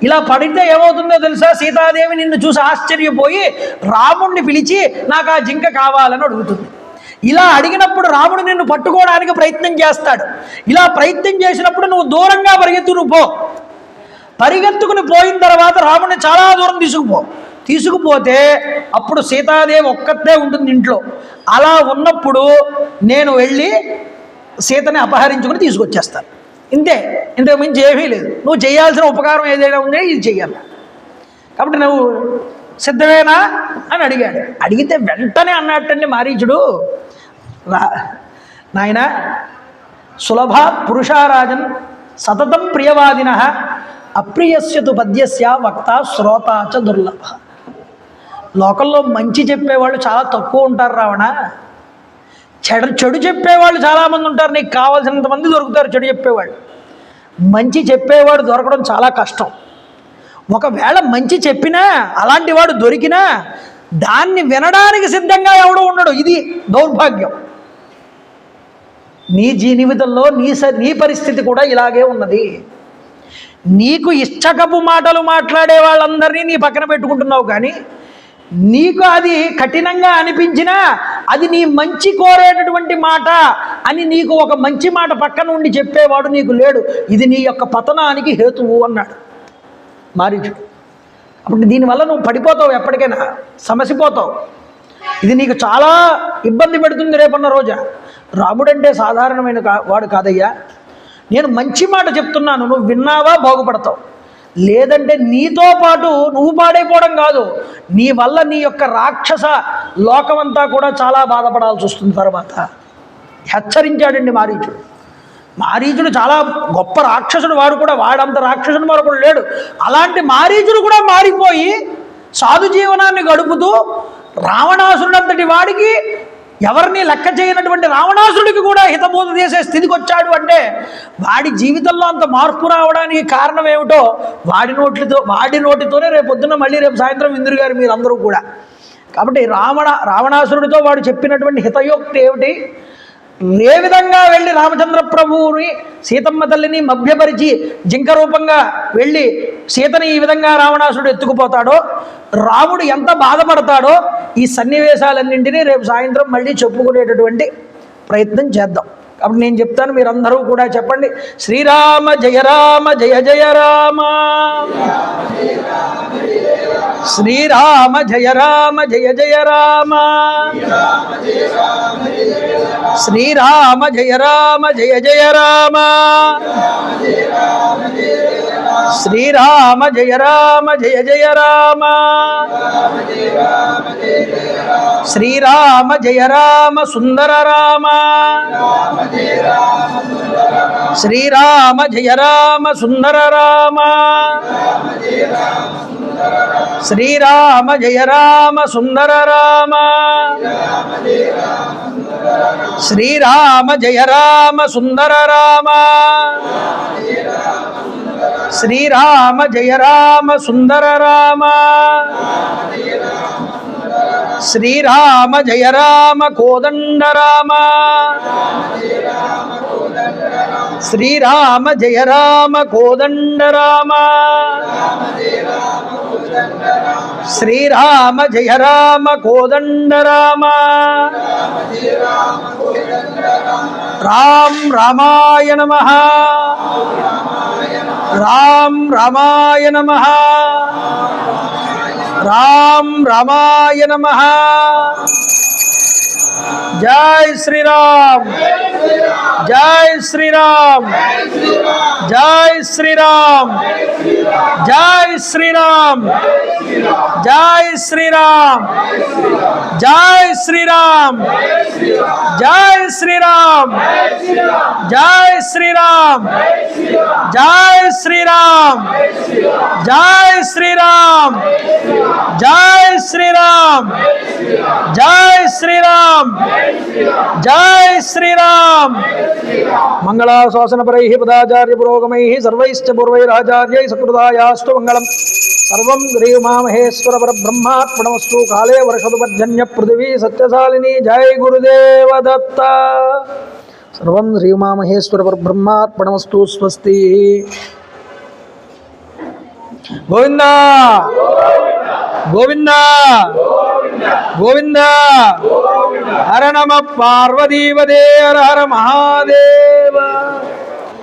ఇలా పడితే ఏమవుతుందో తెలుసా? సీతాదేవి నిన్ను చూసి ఆశ్చర్యపోయి రాముణ్ణి పిలిచి నాకు ఆ జింక కావాలని అడుగుతుంది. ఇలా అడిగినప్పుడు రాముడు నిన్ను పట్టుకోవడానికి ప్రయత్నం చేస్తాడు. ఇలా ప్రయత్నం చేసినప్పుడు నువ్వు దూరంగా పరిగెత్తుకుని పోయిన తర్వాత రాముడిని చాలా దూరం తీసుకుపోతే అప్పుడు సీతాదేవి ఒక్కతే ఉంటుంది ఇంట్లో. అలా ఉన్నప్పుడు నేను వెళ్ళి సీతని అపహరించుకుని తీసుకొచ్చేస్తాను. ఇంతే, ఇంతకు మించి ఏమీ లేదు. నువ్వు చేయాల్సిన ఉపకారం ఏదైనా ఉందో ఇది చెయ్యాలి. కాబట్టి నువ్వు సిద్ధమేనా అని అడిగాడు. అడిగితే వెంటనే అన్నట్టండి మారీచుడు, నాయన సులభ పురుషారాజన్ సతతం ప్రియవాదిన అప్రియస్యతు పద్యస్య వక్త శ్రోతాచ దుర్లభ. లోకంలో మంచి చెప్పేవాళ్ళు చాలా తక్కువ ఉంటారు రావణ, చెడు చెప్పేవాళ్ళు చాలామంది ఉంటారు. నీకు కావాల్సినంత మంది దొరుకుతారు చెడు చెప్పేవాళ్ళు. మంచి చెప్పేవాడు దొరకడం చాలా కష్టం. ఒకవేళ మంచి చెప్పినా అలాంటి వాడు దొరికినా దాన్ని వినడానికి సిద్ధంగా ఎవడో ఉండడు. ఇది దౌర్భాగ్యం. నీ జీవితంలో నీ పరిస్థితి కూడా ఇలాగే ఉన్నది. నీకు ఇష్టకపు మాటలు మాట్లాడే వాళ్ళందరినీ నీ పక్కన పెట్టుకుంటున్నావు, కానీ నీకు అది కఠినంగా అనిపించినా అది నీ మంచి కోరేటటువంటి మాట అని నీకు ఒక మంచి మాట పక్కన ఉండి చెప్పేవాడు నీకు లేడు. ఇది నీ యొక్క పతనానికి హేతువు అన్నాడు మారీచుడు. అప్పుడు దీనివల్ల నువ్వు పడిపోతావు, ఎప్పటికైనా సమసిపోతావు. ఇది నీకు చాలా ఇబ్బంది పెడుతుంది రేపన్న రోజా. రాముడంటే సాధారణమైన వాడు కాదయ్యా. నేను మంచి మాట చెప్తున్నాను, నువ్వు విన్నావా బాగుపడతావు, లేదంటే నీతో పాటు నువ్వు పాడైపోవడం కాదు, నీ వల్ల నీ యొక్క రాక్షస లోకమంతా కూడా చాలా బాధపడాల్సి వస్తుంది తర్వాత. హెచ్చరించాడండి మారీచుడు. మారీచుడు చాలా గొప్ప రాక్షసుడు, వాడంత రాక్షసుడు మరొకడు లేడు. అలాంటి మారీచుడు కూడా మారిపోయి సాధు జీవనాన్ని గడుపుతూ రావణాసురుడంతటి వాడికి, ఎవరిని లెక్క చేయనటువంటి రావణాసురుడికి కూడా హితబోధ చేసే స్థితికి వచ్చాడు. అంటే వాడి జీవితంలో అంత మార్పు రావడానికి కారణం ఏమిటో వాడి నోటితోనే రేపొద్దున మళ్ళీ రేపు సాయంత్రం ఇంద్రు గారు మీరందరూ కూడా. కాబట్టి రావణాసురుడితో వాడు చెప్పినటువంటి హితయోక్తి ఏమిటి? ఏ విధంగా వెళ్ళి రామచంద్ర ప్రభువుని సీతమ్మ తల్లిని మభ్యపరిచి జింక రూపంగా వెళ్ళి సీతని ఈ విధంగా రావణాసురుడు ఎత్తుకుపోతాడో, రాముడు ఎంత బాధపడతాడో, ఈ సన్నివేశాలన్నింటినీ రేపు సాయంత్రం మళ్ళీ చెప్పుకునేటటువంటి ప్రయత్నం చేద్దాం. కాబట్టి నేను చెప్తాను, మీరందరూ కూడా చెప్పండి. శ్రీరామ జయ రామ జయ జయ రామ, శ్రీరామ జయ రామ జయ జయ రామ, శ్రీరామ జయ రామ జయ జయ రామ, శ్రీరామ జయ రామ జయ జయ రామ, శ్రీరామ జయ రామ సుందర రామ, శ్రీరామ జయ రామ సుందర రామ, శ్రీరామ జయ రామ సుందర రామ, శ్రీరామ జయ రామ సుందర రామ, శ్రీరామ జయ రామ సుందర రామ, శ్రీరామ జయ రామ కోదండ రామ, శ్రీరామ జయ రామ కోదండ రామ, శ్రీరామ జయ రామ కోదండ రామ, రామ్ రామాయ నమః, రామ్ రామాయ నమః, రామ్ రామాయ నమః. జై శ్రీరామ్ జై శ్రీరామ్ జై శ్రీరామ్ జై శ్రీరామ్ జై శ్రీరామ్ జై శ్రీరామ్ జై శ్రీరామ్ జై శ్రీరామ్ జై శ్రీరామ్ జై శ్రీరామ్ జై శ్రీరామ్ జై శ్రీరామ్ జై శ్రీరామ్ మంగళాశాసనపరైః పదాచార్య పురోగమైః సర్వైశ్చ పూర్వైరాచార్యైః సకృతాయాస్తు మంగళం సర్వం శ్రీమామహేశ్వర పరబ్రహ్మార్పణమస్తు కాళే వర్షతు పర్జన్య పృథివీ సత్యశాలిని జై గురుదేవ దత్త సర్వం శ్రీమామహేశ్వర పరబ్రహ్మార్పణమస్తు స్వస్తి గోవింద గోవింద గోవింద హర నమ పార్వతీపదే హర హర మహాదేవ